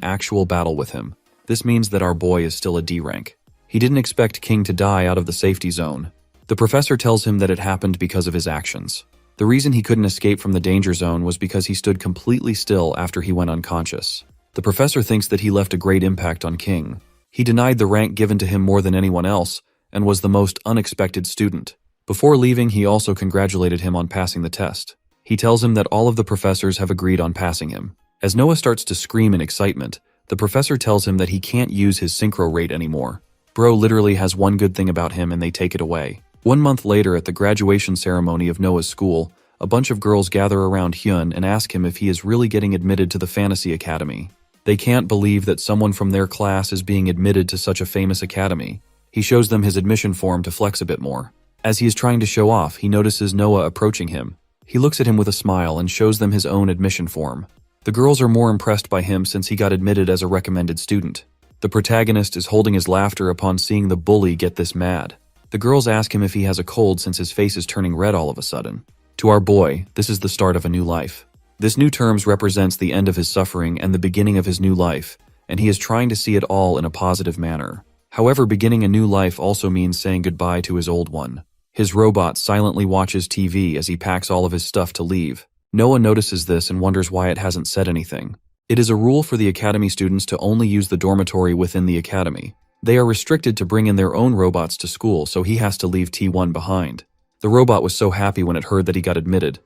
actual battle with him. This means that our boy is still a D rank. He didn't expect King to die out of the safety zone. The professor tells him that it happened because of his actions. The reason he couldn't escape from the danger zone was because he stood completely still after he went unconscious. The professor thinks that he left a great impact on King. He denied the rank given to him more than anyone else and was the most unexpected student. Before leaving, he also congratulated him on passing the test. He tells him that all of the professors have agreed on passing him. As Noah starts to scream in excitement, the professor tells him that he can't use his synchro rate anymore. Bro literally has one good thing about him and they take it away. 1 month later, at the graduation ceremony of Noah's school, a bunch of girls gather around Hyun and ask him if he is really getting admitted to the Fantasy Academy. They can't believe that someone from their class is being admitted to such a famous academy. He shows them his admission form to flex a bit more. As he is trying to show off, he notices Noah approaching him. He looks at him with a smile and shows them his own admission form. The girls are more impressed by him since he got admitted as a recommended student. The protagonist is holding his laughter upon seeing the bully get this mad. The girls ask him if he has a cold since his face is turning red all of a sudden. To our boy, this is the start of a new life. This new terms represents the end of his suffering and the beginning of his new life, and he is trying to see it all in a positive manner. However, beginning a new life also means saying goodbye to his old one. His robot silently watches TV as he packs all of his stuff to leave. Noah notices this and wonders why it hasn't said anything. It is a rule for the academy students to only use the dormitory within the academy. They are restricted to bring in their own robots to school, so he has to leave T1 behind. The robot was so happy when it heard that he got admitted,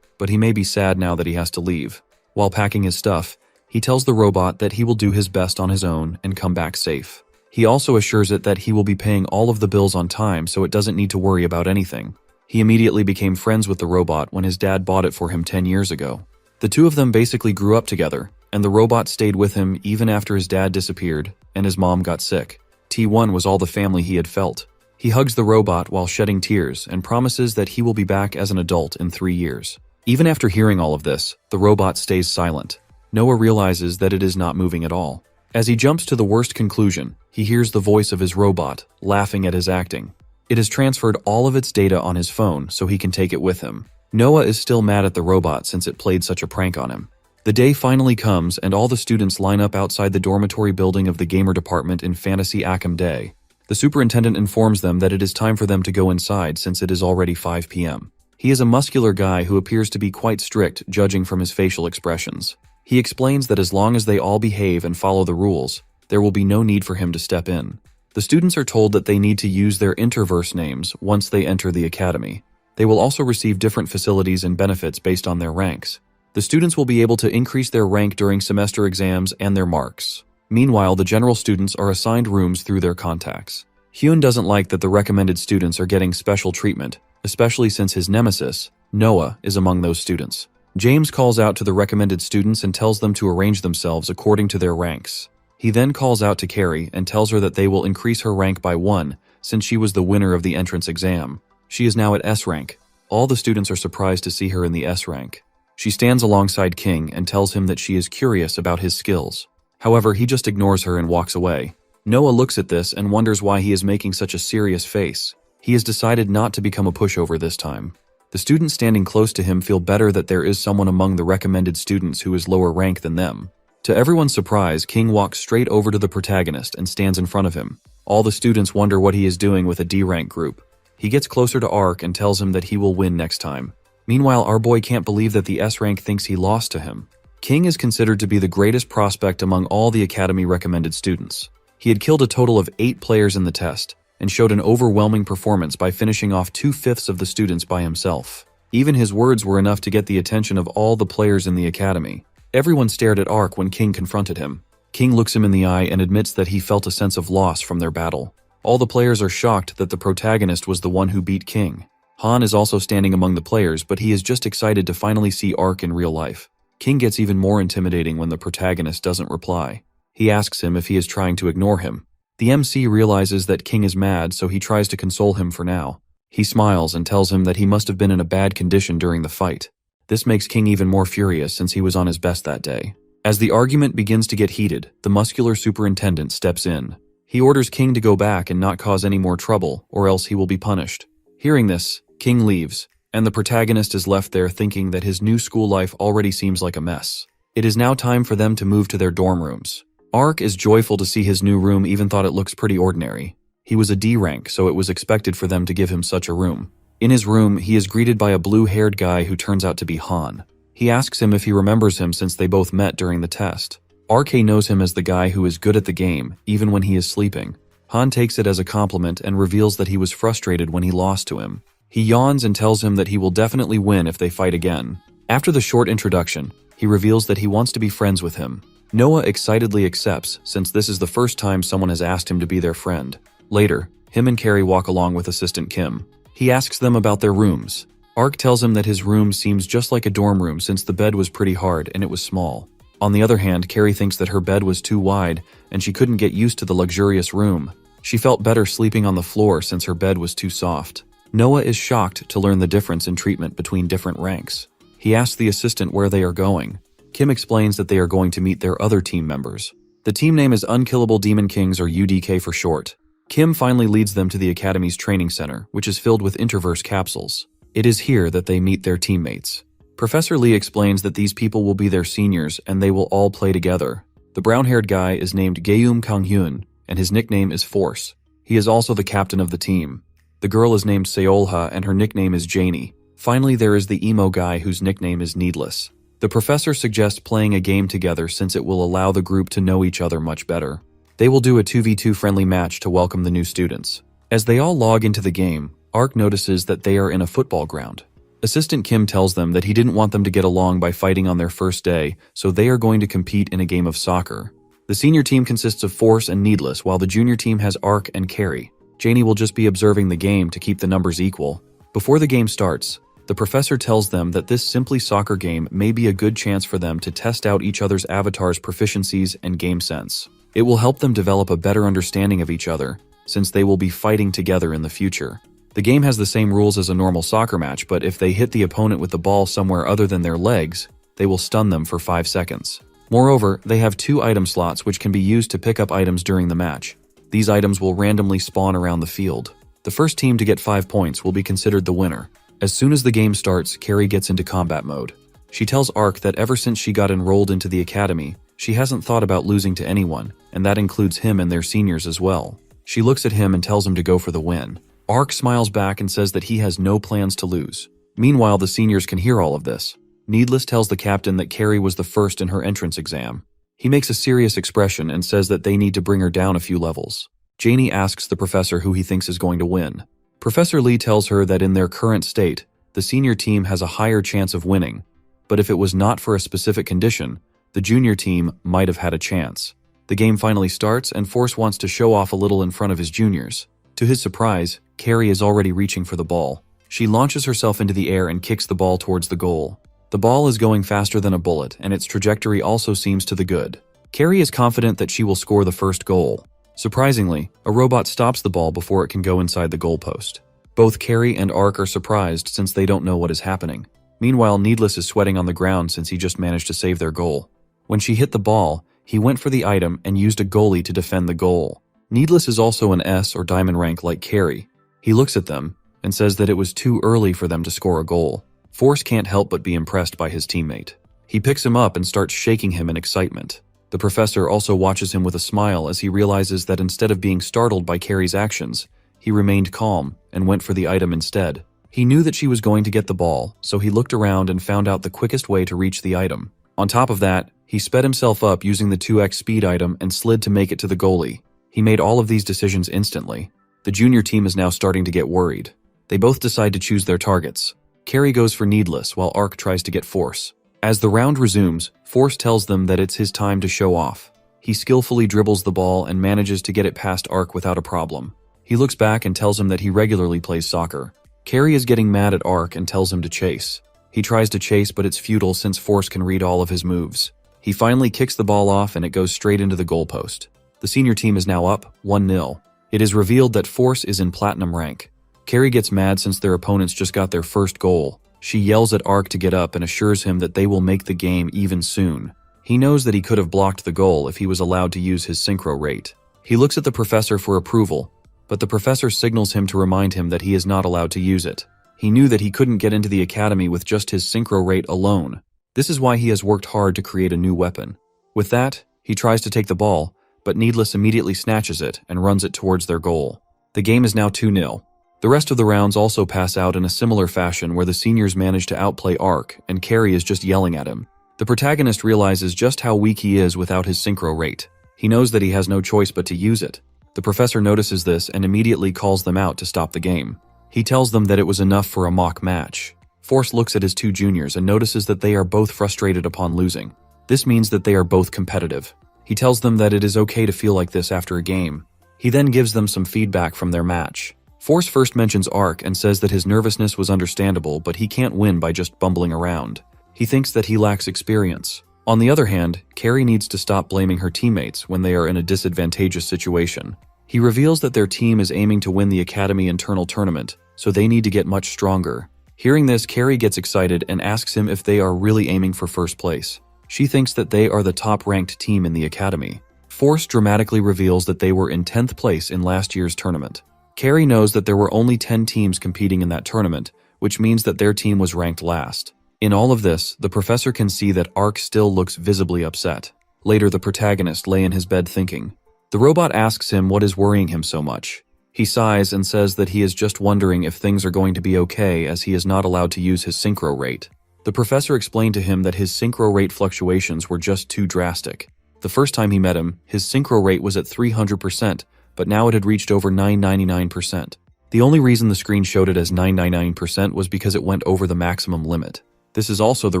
but he may be sad now that he has to leave. While packing his stuff, he tells the robot that he will do his best on his own and come back safe. He also assures it that he will be paying all of the bills on time so it doesn't need to worry about anything. He immediately became friends with the robot when his dad bought it for him 10 years ago. The two of them basically grew up together, and the robot stayed with him even after his dad disappeared and his mom got sick. T1 was all the family he had felt. He hugs the robot while shedding tears and promises that he will be back as an adult in 3 years. Even after hearing all of this, the robot stays silent. Noah realizes that it is not moving at all. As he jumps to the worst conclusion, he hears the voice of his robot, laughing at his acting. It has transferred all of its data on his phone so he can take it with him. Noah is still mad at the robot since it played such a prank on him. The day finally comes and all the students line up outside the dormitory building of the gamer department in Fantasy Academy Day. The superintendent informs them that it is time for them to go inside since it is already 5 p.m. He is a muscular guy who appears to be quite strict judging from his facial expressions. He explains that as long as they all behave and follow the rules, there will be no need for him to step in. The students are told that they need to use their interverse names once they enter the academy. They will also receive different facilities and benefits based on their ranks. The students will be able to increase their rank during semester exams and their marks. Meanwhile, the general students are assigned rooms through their contacts. Hyun doesn't like that the recommended students are getting special treatment, especially since his nemesis, Noah, is among those students. James calls out to the recommended students and tells them to arrange themselves according to their ranks. He then calls out to Carrie and tells her that they will increase her rank by 1 since she was the winner of the entrance exam. She is now at S rank. All the students are surprised to see her in the S rank. She stands alongside King and tells him that she is curious about his skills. However, he just ignores her and walks away. Noah looks at this and wonders why he is making such a serious face. He has decided not to become a pushover this time. The students standing close to him feel better that there is someone among the recommended students who is lower rank than them. To everyone's surprise, King walks straight over to the protagonist and stands in front of him. All the students wonder what he is doing with a D-rank group. He gets closer to Ark and tells him that he will win next time. Meanwhile, our boy can't believe that the S-rank thinks he lost to him. King is considered to be the greatest prospect among all the academy recommended students. He had killed a total of 8 players in the test, and showed an overwhelming performance by finishing off 2/5 of the students by himself. Even his words were enough to get the attention of all the players in the academy. Everyone stared at Ark when King confronted him. King looks him in the eye and admits that he felt a sense of loss from their battle. All the players are shocked that the protagonist was the one who beat King. Han is also standing among the players, but he is just excited to finally see Ark in real life. King gets even more intimidating when the protagonist doesn't reply. He asks him if he is trying to ignore him. The MC realizes that King is mad, so he tries to console him for now. He smiles and tells him that he must have been in a bad condition during the fight. This makes King even more furious since he was on his best that day. As the argument begins to get heated, the muscular superintendent steps in. He orders King to go back and not cause any more trouble, or else he will be punished. Hearing this, King leaves, and the protagonist is left there thinking that his new school life already seems like a mess. It is now time for them to move to their dorm rooms. Ark is joyful to see his new room, even thought it looks pretty ordinary. He was a D rank, so it was expected for them to give him such a room. In his room, he is greeted by a blue-haired guy who turns out to be Han. He asks him if he remembers him since they both met during the test. RK knows him as the guy who is good at the game, even when he is sleeping. Han takes it as a compliment and reveals that he was frustrated when he lost to him. He yawns and tells him that he will definitely win if they fight again. After the short introduction, he reveals that he wants to be friends with him. Noah excitedly accepts, since this is the first time someone has asked him to be their friend. Later, him and Carrie walk along with assistant Kim. He asks them about their rooms. Ark tells him that his room seems just like a dorm room since the bed was pretty hard and it was small. On the other hand, Carrie thinks that her bed was too wide and she couldn't get used to the luxurious room. She felt better sleeping on the floor since her bed was too soft. Noah is shocked to learn the difference in treatment between different ranks. He asks the assistant where they are going. Kim explains that they are going to meet their other team members. The team name is Unkillable Demon Kings, or UDK for short. Kim finally leads them to the Academy's training center, which is filled with Interverse capsules. It is here that they meet their teammates. Professor Lee explains that these people will be their seniors and they will all play together. The brown-haired guy is named Gaeum Kang-hyun, and his nickname is Force. He is also the captain of the team. The girl is named Seolha and her nickname is Janie. Finally, there is the emo guy whose nickname is Needless. The professor suggests playing a game together since it will allow the group to know each other much better. They will do a 2v2 friendly match to welcome the new students. As they all log into the game, Ark notices that they are in a football ground. Assistant Kim tells them that he didn't want them to get along by fighting on their first day, so they are going to compete in a game of soccer. The senior team consists of Force and Needless, while the junior team has Ark and Carrie. Janie will just be observing the game to keep the numbers equal. Before the game starts, the professor tells them that this simply soccer game may be a good chance for them to test out each other's avatars' proficiencies and game sense. It will help them develop a better understanding of each other, since they will be fighting together in the future. The game has the same rules as a normal soccer match, but if they hit the opponent with the ball somewhere other than their legs, they will stun them for 5 seconds. Moreover, they have 2 item slots which can be used to pick up items during the match. These items will randomly spawn around the field. The first team to get 5 points will be considered the winner. As soon as the game starts, Carrie gets into combat mode. She tells Ark that ever since she got enrolled into the academy, she hasn't thought about losing to anyone, and that includes him and their seniors as well. She looks at him and tells him to go for the win. Ark smiles back and says that he has no plans to lose. Meanwhile, the seniors can hear all of this. Needless tells the captain that Carrie was the first in her entrance exam. He makes a serious expression and says that they need to bring her down a few levels. Janie asks the professor who he thinks is going to win. Professor Lee tells her that in their current state, the senior team has a higher chance of winning, but if it was not for a specific condition, the junior team might have had a chance. The game finally starts and Force wants to show off a little in front of his juniors. To his surprise, Carrie is already reaching for the ball. She launches herself into the air and kicks the ball towards the goal. The ball is going faster than a bullet, and its trajectory also seems to the good. Carrie is confident that she will score the first goal. Surprisingly, a robot stops the ball before it can go inside the goalpost. Both Carrie and Ark are surprised since they don't know what is happening. Meanwhile, Needless is sweating on the ground since he just managed to save their goal. When she hit the ball, he went for the item and used a goalie to defend the goal. Needless is also an S or diamond rank like Carrie. He looks at them and says that it was too early for them to score a goal. Force can't help but be impressed by his teammate. He picks him up and starts shaking him in excitement. The professor also watches him with a smile as he realizes that instead of being startled by Carrie's actions, he remained calm and went for the item instead. He knew that she was going to get the ball, so he looked around and found out the quickest way to reach the item. On top of that, he sped himself up using the 2x speed item and slid to make it to the goalie. He made all of these decisions instantly. The junior team is now starting to get worried. They both decide to choose their targets. Carrie goes for Needless while Ark tries to get Force. As the round resumes, Force tells them that it's his time to show off. He skillfully dribbles the ball and manages to get it past Ark without a problem. He looks back and tells him that he regularly plays soccer. Carrie is getting mad at Ark and tells him to chase. He tries to chase, but it's futile since Force can read all of his moves. He finally kicks the ball off and it goes straight into the goalpost. The senior team is now up 1-0. It is revealed that Force is in platinum rank. Carrie gets mad since their opponents just got their first goal. She yells at Ark to get up and assures him that they will make the game even soon. He knows that he could have blocked the goal if he was allowed to use his synchro rate. He looks at the professor for approval, but the professor signals him to remind him that he is not allowed to use it. He knew that he couldn't get into the academy with just his synchro rate alone. This is why he has worked hard to create a new weapon. With that, he tries to take the ball, but Needless immediately snatches it and runs it towards their goal. The game is now 2-0. The rest of the rounds also pass out in a similar fashion where the seniors manage to outplay Ark and Carrie is just yelling at him. The protagonist realizes just how weak he is without his synchro rate. He knows that he has no choice but to use it. The professor notices this and immediately calls them out to stop the game. He tells them that it was enough for a mock match. Force looks at his two juniors and notices that they are both frustrated upon losing. This means that they are both competitive. He tells them that it is okay to feel like this after a game. He then gives them some feedback from their match. Force first mentions Ark and says that his nervousness was understandable, but he can't win by just bumbling around. He thinks that he lacks experience. On the other hand, Carrie needs to stop blaming her teammates when they are in a disadvantageous situation. He reveals that their team is aiming to win the Academy internal tournament, so they need to get much stronger. Hearing this, Carrie gets excited and asks him if they are really aiming for first place. She thinks that they are the top-ranked team in the Academy. Force dramatically reveals that they were in 10th place in last year's tournament. Carrie knows that there were only 10 teams competing in that tournament, which means that their team was ranked last. In all of this, the professor can see that Ark still looks visibly upset. Later, the protagonist lay in his bed thinking. The robot asks him what is worrying him so much. He sighs and says that he is just wondering if things are going to be okay as he is not allowed to use his synchro rate. The professor explained to him that his synchro rate fluctuations were just too drastic. The first time he met him, his synchro rate was at 300%, but now it had reached over 999%. The only reason the screen showed it as 999% was because it went over the maximum limit. This is also the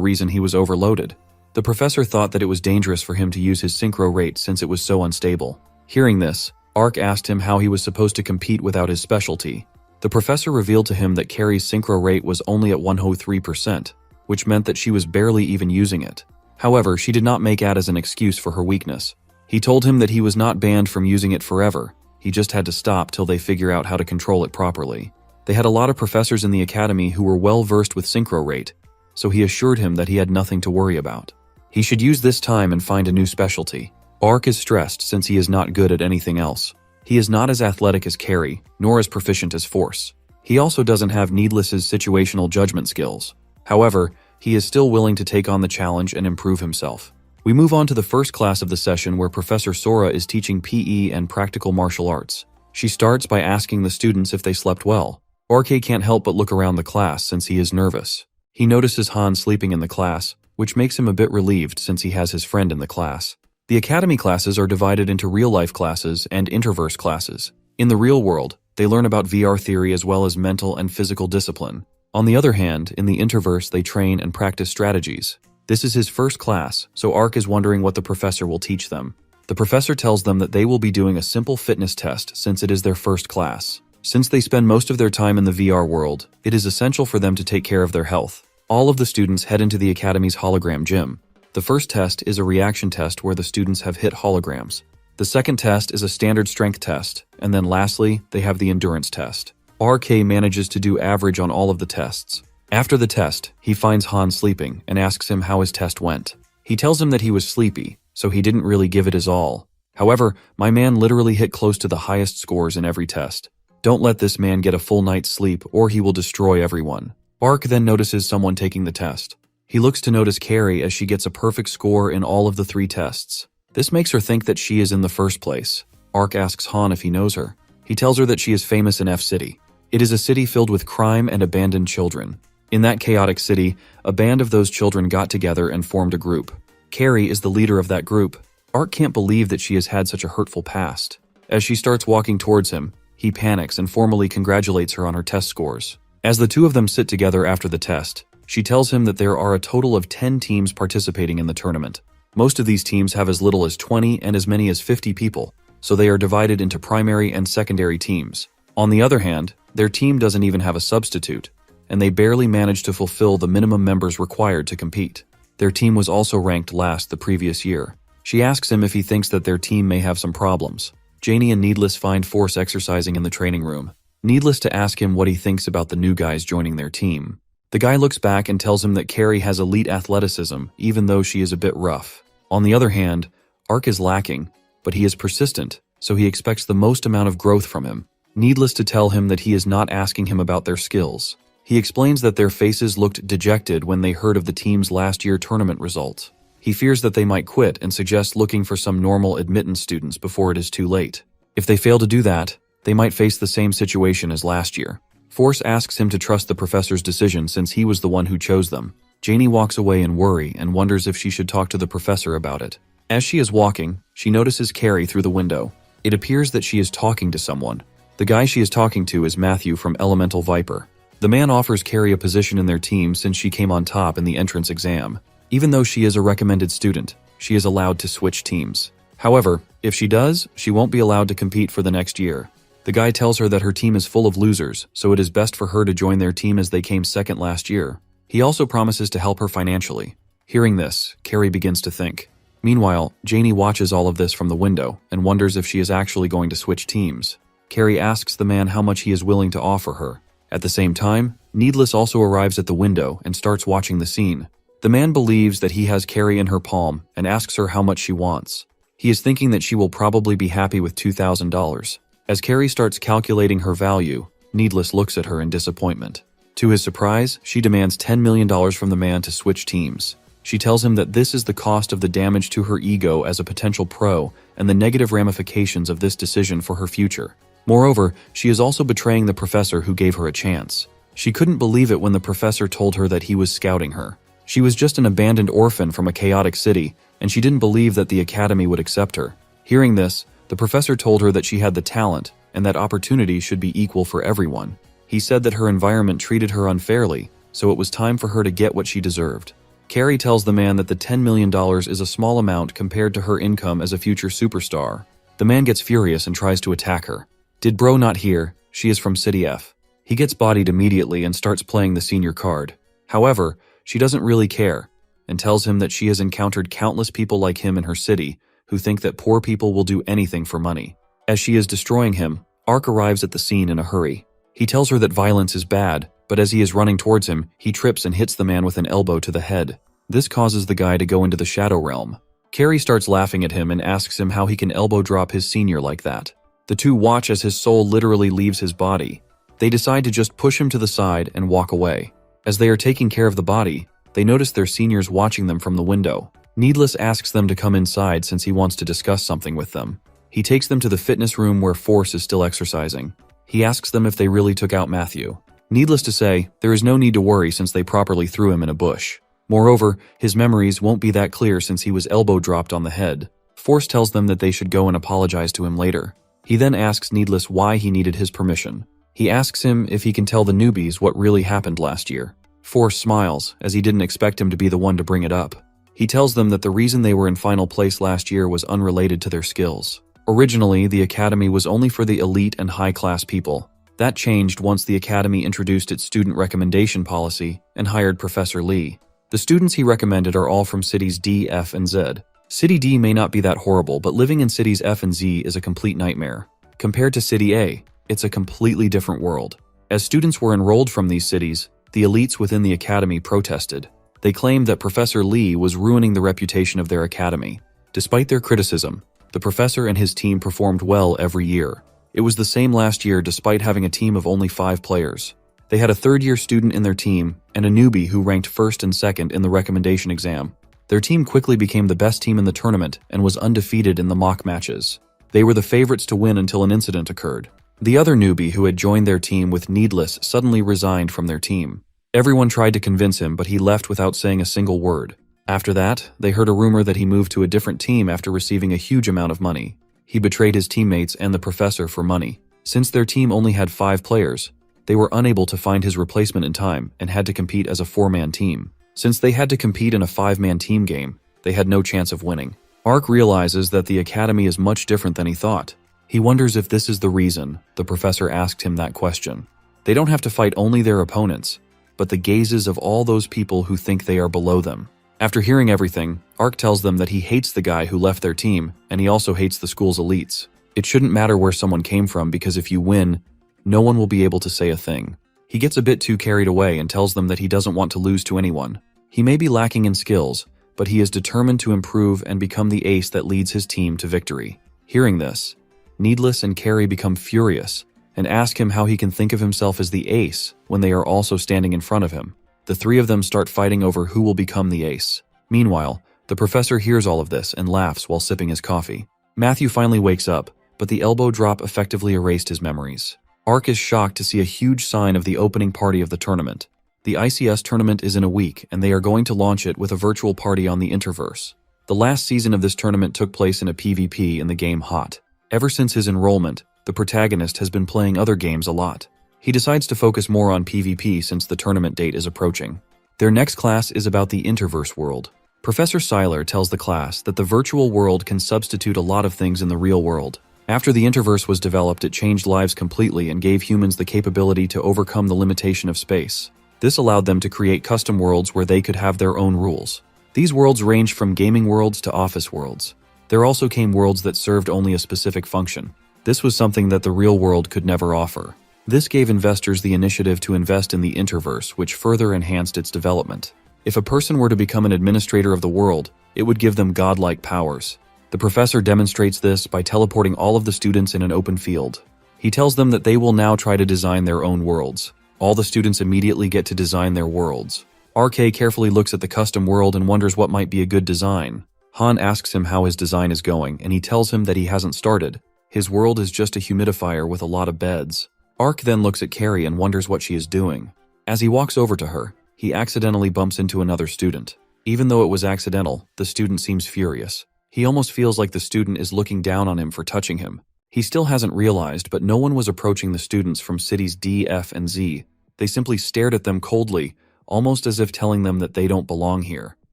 reason he was overloaded. The professor thought that it was dangerous for him to use his synchro rate since it was so unstable. Hearing this, Ark asked him how he was supposed to compete without his specialty. The professor revealed to him that Carrie's synchro rate was only at 103%, which meant that she was barely even using it. However, she did not make it as an excuse for her weakness. He told him that he was not banned from using it forever. He just had to stop till they figure out how to control it properly. They had a lot of professors in the academy who were well versed with synchro rate, so he assured him that he had nothing to worry about. He should use this time and find a new specialty. Ark is stressed since he is not good at anything else. He is not as athletic as Carrie, nor as proficient as Force. He also doesn't have Needless's situational judgment skills. However, he is still willing to take on the challenge and improve himself. We move on to the first class of the session where Professor Sora is teaching PE and practical martial arts. She starts by asking the students if they slept well. RK can't help but look around the class since he is nervous. He notices Han sleeping in the class, which makes him a bit relieved since he has his friend in the class. The academy classes are divided into real-life classes and interverse classes. In the real world, they learn about VR theory as well as mental and physical discipline. On the other hand, in the interverse they train and practice strategies. This is his first class, so Ark is wondering what the professor will teach them. The professor tells them that they will be doing a simple fitness test since it is their first class. Since they spend most of their time in the VR world, it is essential for them to take care of their health. All of the students head into the academy's hologram gym. The first test is a reaction test where the students have hit holograms. The second test is a standard strength test, and then lastly, they have the endurance test. RK manages to do average on all of the tests. After the test, he finds Han sleeping and asks him how his test went. He tells him that he was sleepy, so he didn't really give it his all. However, my man literally hit close to the highest scores in every test. Don't let this man get a full night's sleep or he will destroy everyone. Ark then notices someone taking the test. He looks to notice Carrie as she gets a perfect score in all of the 3 tests. This makes her think that she is in the first place. Ark asks Han if he knows her. He tells her that she is famous in F City. It is a city filled with crime and abandoned children. In that chaotic city, a band of those children got together and formed a group. Carrie is the leader of that group. Ark can't believe that she has had such a hurtful past. As she starts walking towards him, he panics and formally congratulates her on her test scores. As the two of them sit together after the test, she tells him that there are a total of 10 teams participating in the tournament. Most of these teams have as little as 20 and as many as 50 people, so they are divided into primary and secondary teams. On the other hand, their team doesn't even have a substitute, and they barely manage to fulfill the minimum members required to compete. Their team was also ranked last the previous year. She asks him if he thinks that their team may have some problems. Janie and Needless find Force exercising in the training room. Needless to ask him what he thinks about the new guys joining their team. The guy looks back and tells him that Carrie has elite athleticism, even though she is a bit rough. On the other hand, Ark is lacking, but he is persistent, so he expects the most amount of growth from him. Needless to tell him that he is not asking him about their skills. He explains that their faces looked dejected when they heard of the team's last year tournament results. He fears that they might quit and suggests looking for some normal admittance students before it is too late. If they fail to do that, they might face the same situation as last year. Force asks him to trust the professor's decision since he was the one who chose them. Janie walks away in worry and wonders if she should talk to the professor about it. As she is walking, she notices Carrie through the window. It appears that she is talking to someone. The guy she is talking to is Matthew from Elemental Viper. The man offers Carrie a position in their team since she came on top in the entrance exam. Even though she is a recommended student, she is allowed to switch teams. However, if she does, she won't be allowed to compete for the next year. The guy tells her that her team is full of losers, so it is best for her to join their team as they came second last year. He also promises to help her financially. Hearing this, Carrie begins to think. Meanwhile, Janie watches all of this from the window and wonders if she is actually going to switch teams. Carrie asks the man how much he is willing to offer her. At the same time, Needless also arrives at the window and starts watching the scene. The man believes that he has Carrie in her palm and asks her how much she wants. He is thinking that she will probably be happy with $2,000. As Carrie starts calculating her value, Needless looks at her in disappointment. To his surprise, she demands $10 million from the man to switch teams. She tells him that this is the cost of the damage to her ego as a potential pro and the negative ramifications of this decision for her future. Moreover, she is also betraying the professor who gave her a chance. She couldn't believe it when the professor told her that he was scouting her. She was just an abandoned orphan from a chaotic city, and she didn't believe that the academy would accept her. Hearing this, the professor told her that she had the talent and that opportunity should be equal for everyone. He said that her environment treated her unfairly, so it was time for her to get what she deserved. Carrie tells the man that the $10 million is a small amount compared to her income as a future superstar. The man gets furious and tries to attack her. Did bro not hear? She is from City F. He gets bodied immediately and starts playing the senior card. However, she doesn't really care and tells him that she has encountered countless people like him in her city who think that poor people will do anything for money. As she is destroying him, Ark arrives at the scene in a hurry. He tells her that violence is bad, but as he is running towards him, he trips and hits the man with an elbow to the head. This causes the guy to go into the shadow realm. Carrie starts laughing at him and asks him how he can elbow drop his senior like that. The two watch as his soul literally leaves his body. They decide to just push him to the side and walk away. As they are taking care of the body, they notice their seniors watching them from the window. Needless asks them to come inside since he wants to discuss something with them. He takes them to the fitness room where Force is still exercising. He asks them if they really took out Matthew. Needless to say, there is no need to worry since they properly threw him in a bush. Moreover, his memories won't be that clear since he was elbow dropped on the head. Force tells them that they should go and apologize to him later. He then asks Needless why he needed his permission. He asks him if he can tell the newbies what really happened last year. Force smiles, as he didn't expect him to be the one to bring it up. He tells them that the reason they were in final place last year was unrelated to their skills. Originally, the academy was only for the elite and high-class people. That changed once the academy introduced its student recommendation policy and hired Professor Lee. The students he recommended are all from cities D, F, and Z. City D may not be that horrible, but living in cities F and Z is a complete nightmare. Compared to City A, it's a completely different world. As students were enrolled from these cities, the elites within the academy protested. They claimed that Professor Lee was ruining the reputation of their academy. Despite their criticism, the professor and his team performed well every year. It was the same last year despite having a team of only 5 players. They had a third-year student in their team and a newbie who ranked first and second in the recommendation exam. Their team quickly became the best team in the tournament and was undefeated in the mock matches. They were the favorites to win until an incident occurred. The other newbie who had joined their team with Needless suddenly resigned from their team. Everyone tried to convince him, but he left without saying a single word. After that, they heard a rumor that he moved to a different team after receiving a huge amount of money. He betrayed his teammates and the professor for money. Since their team only had 5 players, they were unable to find his replacement in time and had to compete as a 4-man team. Since they had to compete in a 5-man team game, they had no chance of winning. Ark realizes that the academy is much different than he thought. He wonders if this is the reason the professor asked him that question. They don't have to fight only their opponents, but the gazes of all those people who think they are below them. After hearing everything, Ark tells them that he hates the guy who left their team, and he also hates the school's elites. It shouldn't matter where someone came from because if you win, no one will be able to say a thing. He gets a bit too carried away and tells them that he doesn't want to lose to anyone. He may be lacking in skills, but he is determined to improve and become the ace that leads his team to victory. Hearing this, Needless and Carrie become furious and ask him how he can think of himself as the ace when they are also standing in front of him. The three of them start fighting over who will become the ace. Meanwhile, the professor hears all of this and laughs while sipping his coffee. Matthew finally wakes up, but the elbow drop effectively erased his memories. Ark is shocked to see a huge sign of the opening party of the tournament. The ICS tournament is in a week, and they are going to launch it with a virtual party on the Interverse. The last season of this tournament took place in a PvP in the game Hot. Ever since his enrollment, the protagonist has been playing other games a lot. He decides to focus more on PvP since the tournament date is approaching. Their next class is about the Interverse world. Professor Seiler tells the class that the virtual world can substitute a lot of things in the real world. After the Interverse was developed, it changed lives completely and gave humans the capability to overcome the limitation of space. This allowed them to create custom worlds where they could have their own rules. These worlds ranged from gaming worlds to office worlds. There also came worlds that served only a specific function. This was something that the real world could never offer. This gave investors the initiative to invest in the Interverse, which further enhanced its development. If a person were to become an administrator of the world, it would give them godlike powers. The professor demonstrates this by teleporting all of the students in an open field. He tells them that they will now try to design their own worlds. All the students immediately get to design their worlds. RK carefully looks at the custom world and wonders what might be a good design. Han asks him how his design is going, and he tells him that he hasn't started. His world is just a humidifier with a lot of beds. Ark then looks at Carrie and wonders what she is doing. As he walks over to her, he accidentally bumps into another student. Even though it was accidental, the student seems furious. He almost feels like the student is looking down on him for touching him. He still hasn't realized, but no one was approaching the students from cities D, F, and Z. They simply stared at them coldly, almost as if telling them that they don't belong here.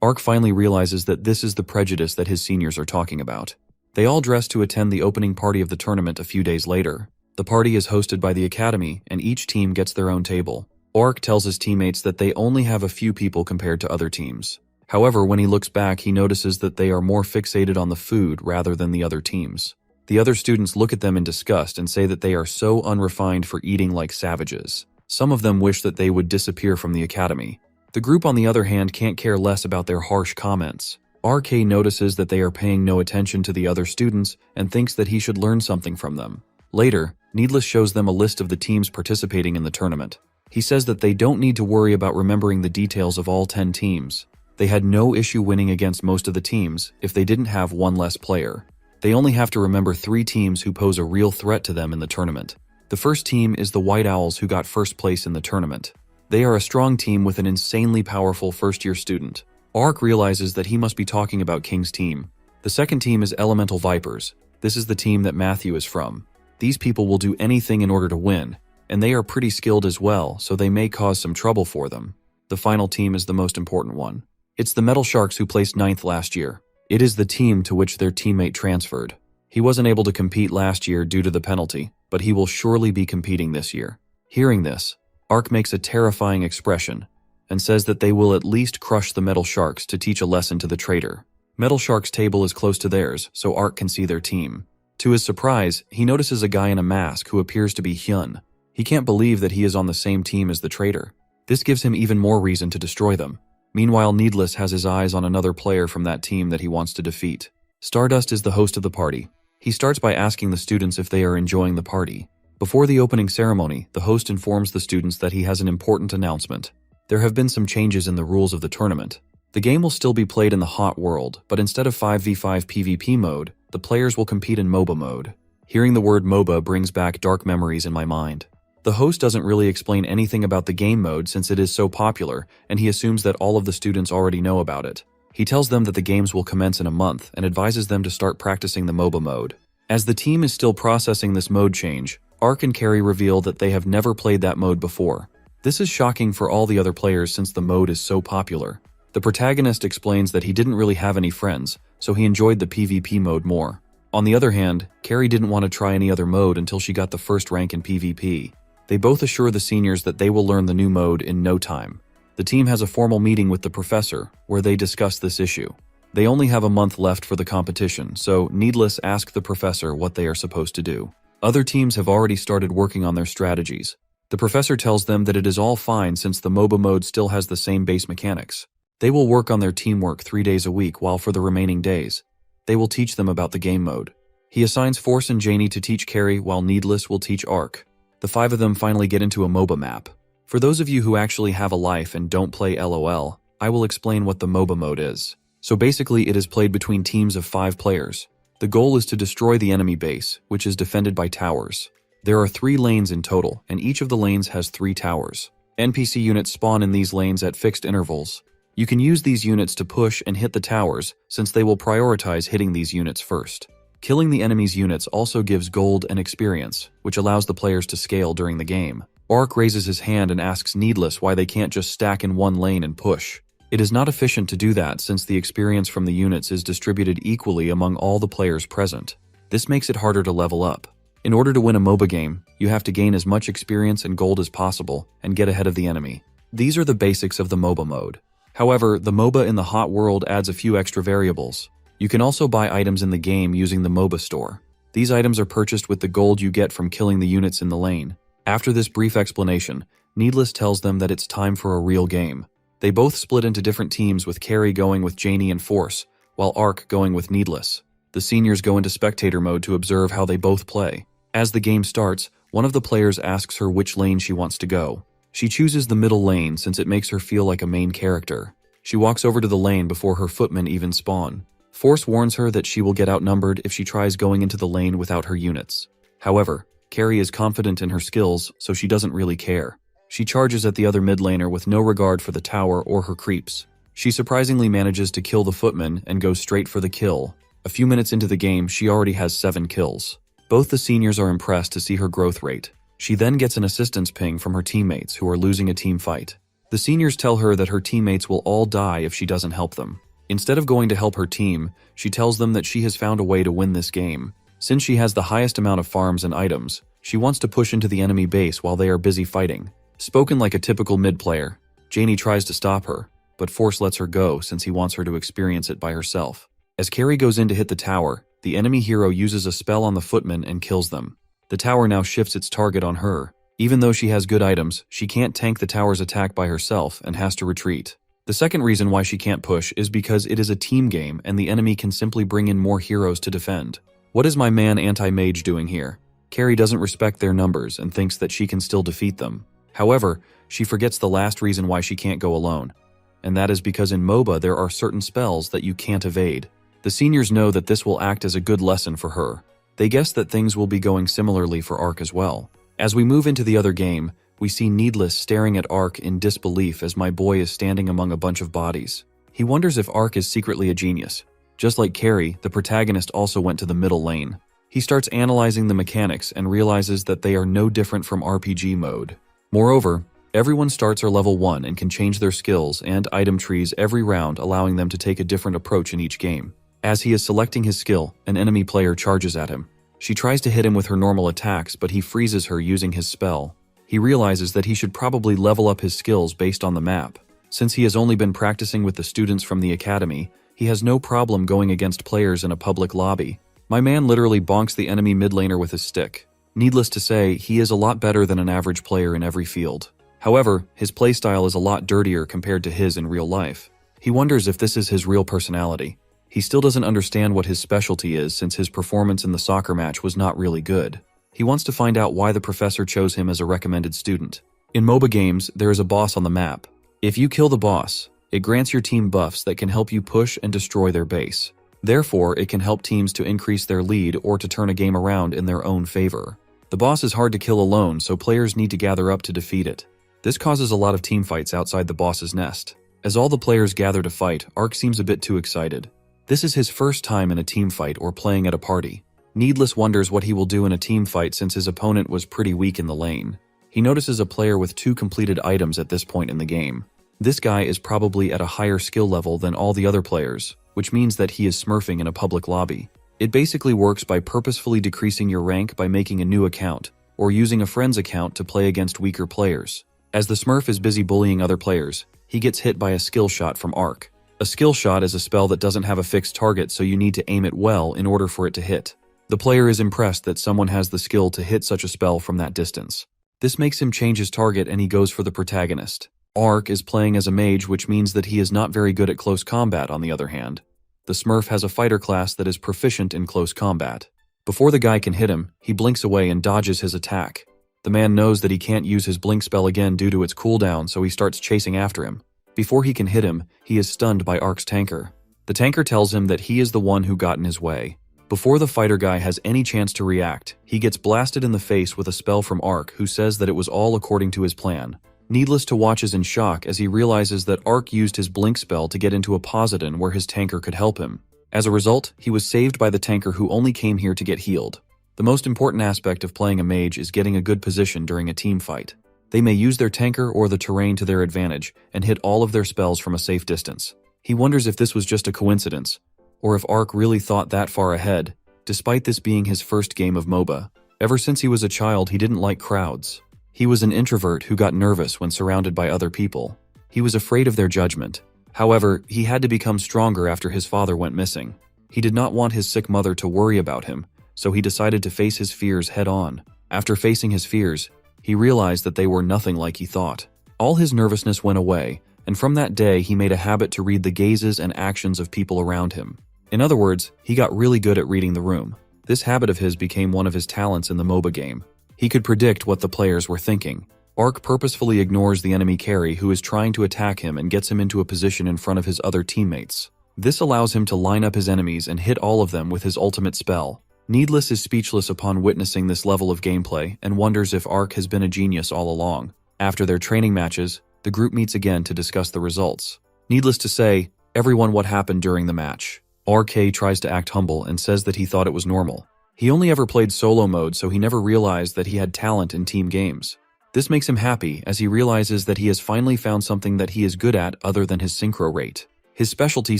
Ark finally realizes that this is the prejudice that his seniors are talking about. They all dress to attend the opening party of the tournament a few days later. The party is hosted by the Academy, and each team gets their own table. Ark tells his teammates that they only have a few people compared to other teams. However, when he looks back, he notices that they are more fixated on the food rather than the other teams. The other students look at them in disgust and say that they are so unrefined for eating like savages. Some of them wish that they would disappear from the Academy. The group, on the other hand, can't care less about their harsh comments. RK notices that they are paying no attention to the other students and thinks that he should learn something from them. Later, Needless shows them a list of the teams participating in the tournament. He says that they don't need to worry about remembering the details of all 10 teams. They had no issue winning against most of the teams if they didn't have one less player. They only have to remember 3 teams who pose a real threat to them in the tournament. The first team is the White Owls, who got first place in the tournament. They are a strong team with an insanely powerful first-year student. Ark realizes that he must be talking about King's team. The second team is Elemental Vipers. This is the team that Matthew is from. These people will do anything in order to win, and they are pretty skilled as well, so they may cause some trouble for them. The final team is the most important one. It's the Metal Sharks, who placed 9th last year. It is the team to which their teammate transferred. He wasn't able to compete last year due to the penalty, but he will surely be competing this year. Hearing this, Ark makes a terrifying expression and says that they will at least crush the Metal Sharks to teach a lesson to the traitor. Metal Sharks' table is close to theirs, so Ark can see their team. To his surprise, he notices a guy in a mask who appears to be Hyun. He can't believe that he is on the same team as the traitor. This gives him even more reason to destroy them. Meanwhile, Needless has his eyes on another player from that team that he wants to defeat. Stardust is the host of the party. He starts by asking the students if they are enjoying the party. Before the opening ceremony, the host informs the students that he has an important announcement. There have been some changes in the rules of the tournament. The game will still be played in the hot world, but instead of 5v5 PvP mode, the players will compete in MOBA mode. Hearing the word MOBA brings back dark memories in my mind. The host doesn't really explain anything about the game mode since it is so popular, and he assumes that all of the students already know about it. He tells them that the games will commence in a month and advises them to start practicing the MOBA mode. As the team is still processing this mode change, Ark and Carrie reveal that they have never played that mode before. This is shocking for all the other players since the mode is so popular. The protagonist explains that he didn't really have any friends, so he enjoyed the PvP mode more. On the other hand, Carrie didn't want to try any other mode until she got the first rank in PvP. They both assure the seniors that they will learn the new mode in no time. The team has a formal meeting with the professor, where they discuss this issue. They only have a month left for the competition, so Needless asks the professor what they are supposed to do. Other teams have already started working on their strategies. The professor tells them that it is all fine since the MOBA mode still has the same base mechanics. They will work on their teamwork 3 days a week, while for the remaining days, they will teach them about the game mode. He assigns Force and Janie to teach Carrie, while Needless will teach Ark. The 5 of them finally get into a MOBA map. For those of you who actually have a life and don't play LOL, I will explain what the MOBA mode is. So basically it is played between teams of 5 players. The goal is to destroy the enemy base, which is defended by towers. There are 3 lanes in total, and each of the lanes has 3 towers. NPC units spawn in these lanes at fixed intervals. You can use these units to push and hit the towers, since they will prioritize hitting these units first. Killing the enemy's units also gives gold and experience, which allows the players to scale during the game. Ark raises his hand and asks Needless why they can't just stack in one lane and push. It is not efficient to do that since the experience from the units is distributed equally among all the players present. This makes it harder to level up. In order to win a MOBA game, you have to gain as much experience and gold as possible and get ahead of the enemy. These are the basics of the MOBA mode. However, the MOBA in the hot world adds a few extra variables. You can also buy items in the game using the MOBA store. These items are purchased with the gold you get from killing the units in the lane. After this brief explanation, Needless tells them that it's time for a real game. They both split into different teams with Carrie going with Janie and Force, while Ark going with Needless. The seniors go into spectator mode to observe how they both play. As the game starts, one of the players asks her which lane she wants to go. She chooses the middle lane since it makes her feel like a main character. She walks over to the lane before her footmen even spawn. Force warns her that she will get outnumbered if she tries going into the lane without her units. However, Carrie is confident in her skills, so she doesn't really care. She charges at the other mid laner with no regard for the tower or her creeps. She surprisingly manages to kill the footman and goes straight for the kill. A few minutes into the game, she already has 7 kills. Both the seniors are impressed to see her growth rate. She then gets an assistance ping from her teammates who are losing a team fight. The seniors tell her that her teammates will all die if she doesn't help them. Instead of going to help her team, she tells them that she has found a way to win this game. Since she has the highest amount of farms and items, she wants to push into the enemy base while they are busy fighting. Spoken like a typical mid player, Janie tries to stop her, but Force lets her go since he wants her to experience it by herself. As Carrie goes in to hit the tower, the enemy hero uses a spell on the footmen and kills them. The tower now shifts its target on her. Even though she has good items, she can't tank the tower's attack by herself and has to retreat. The second reason why she can't push is because it is a team game and the enemy can simply bring in more heroes to defend. What is my man anti-mage doing here? Carrie doesn't respect their numbers and thinks that she can still defeat them. However, she forgets the last reason why she can't go alone. And that is because in MOBA there are certain spells that you can't evade. The seniors know that this will act as a good lesson for her. They guess that things will be going similarly for Ark as well. As we move into the other game, we see Needless staring at Ark in disbelief as my boy is standing among a bunch of bodies. He wonders if Ark is secretly a genius. Just like Carrie, the protagonist also went to the middle lane. He starts analyzing the mechanics and realizes that they are no different from RPG mode. Moreover, everyone starts are level 1 and can change their skills and item trees every round, allowing them to take a different approach in each game. As he is selecting his skill, an enemy player charges at him. She tries to hit him with her normal attacks, but he freezes her using his spell. He realizes that he should probably level up his skills based on the map. Since he has only been practicing with the students from the academy, he has no problem going against players in a public lobby. My man literally bonks the enemy mid laner with his stick. Needless to say, he is a lot better than an average player in every field. However, his playstyle is a lot dirtier compared to his in real life. He wonders if this is his real personality. He still doesn't understand what his specialty is since his performance in the soccer match was not really good. He wants to find out why the professor chose him as a recommended student. In MOBA games, there is a boss on the map. If you kill the boss, it grants your team buffs that can help you push and destroy their base. Therefore, it can help teams to increase their lead or to turn a game around in their own favor. The boss is hard to kill alone, so players need to gather up to defeat it. This causes a lot of team fights outside the boss's nest. As all the players gather to fight, Ark seems a bit too excited. This is his first time in a team fight or playing at a party. Needless wonders what he will do in a team fight since his opponent was pretty weak in the lane. He notices a player with 2 completed items at this point in the game. This guy is probably at a higher skill level than all the other players, which means that he is smurfing in a public lobby. It basically works by purposefully decreasing your rank by making a new account, or using a friend's account to play against weaker players. As the smurf is busy bullying other players, he gets hit by a skill shot from Ark. A skill shot is a spell that doesn't have a fixed target, so you need to aim it well in order for it to hit. The player is impressed that someone has the skill to hit such a spell from that distance. This makes him change his target and he goes for the protagonist. Ark is playing as a mage, which means that he is not very good at close combat on the other hand. The smurf has a fighter class that is proficient in close combat. Before the guy can hit him, he blinks away and dodges his attack. The man knows that he can't use his blink spell again due to its cooldown, so he starts chasing after him. Before he can hit him, he is stunned by Ark's tanker. The tanker tells him that he is the one who got in his way. Before the fighter guy has any chance to react, he gets blasted in the face with a spell from Ark, who says that it was all according to his plan. Needless to watch is in shock as he realizes that Ark used his blink spell to get into a position where his tanker could help him. As a result, he was saved by the tanker who only came here to get healed. The most important aspect of playing a mage is getting a good position during a team fight. They may use their tanker or the terrain to their advantage and hit all of their spells from a safe distance. He wonders if this was just a coincidence, or if Ark really thought that far ahead, despite this being his first game of MOBA. Ever since he was a child, he didn't like crowds. He was an introvert who got nervous when surrounded by other people. He was afraid of their judgment. However, he had to become stronger after his father went missing. He did not want his sick mother to worry about him, so he decided to face his fears head-on. After facing his fears, he realized that they were nothing like he thought. All his nervousness went away, and from that day he made a habit to read the gazes and actions of people around him. In other words, he got really good at reading the room. This habit of his became one of his talents in the MOBA game. He could predict what the players were thinking. Ark purposefully ignores the enemy carry who is trying to attack him and gets him into a position in front of his other teammates. This allows him to line up his enemies and hit all of them with his ultimate spell. Needless is speechless upon witnessing this level of gameplay and wonders if Ark has been a genius all along. After their training matches, the group meets again to discuss the results. Needless to say, everyone what happened during the match. RK tries to act humble and says that he thought it was normal. He only ever played solo mode, so he never realized that he had talent in team games. This makes him happy as he realizes that he has finally found something that he is good at other than his synchro rate. His specialty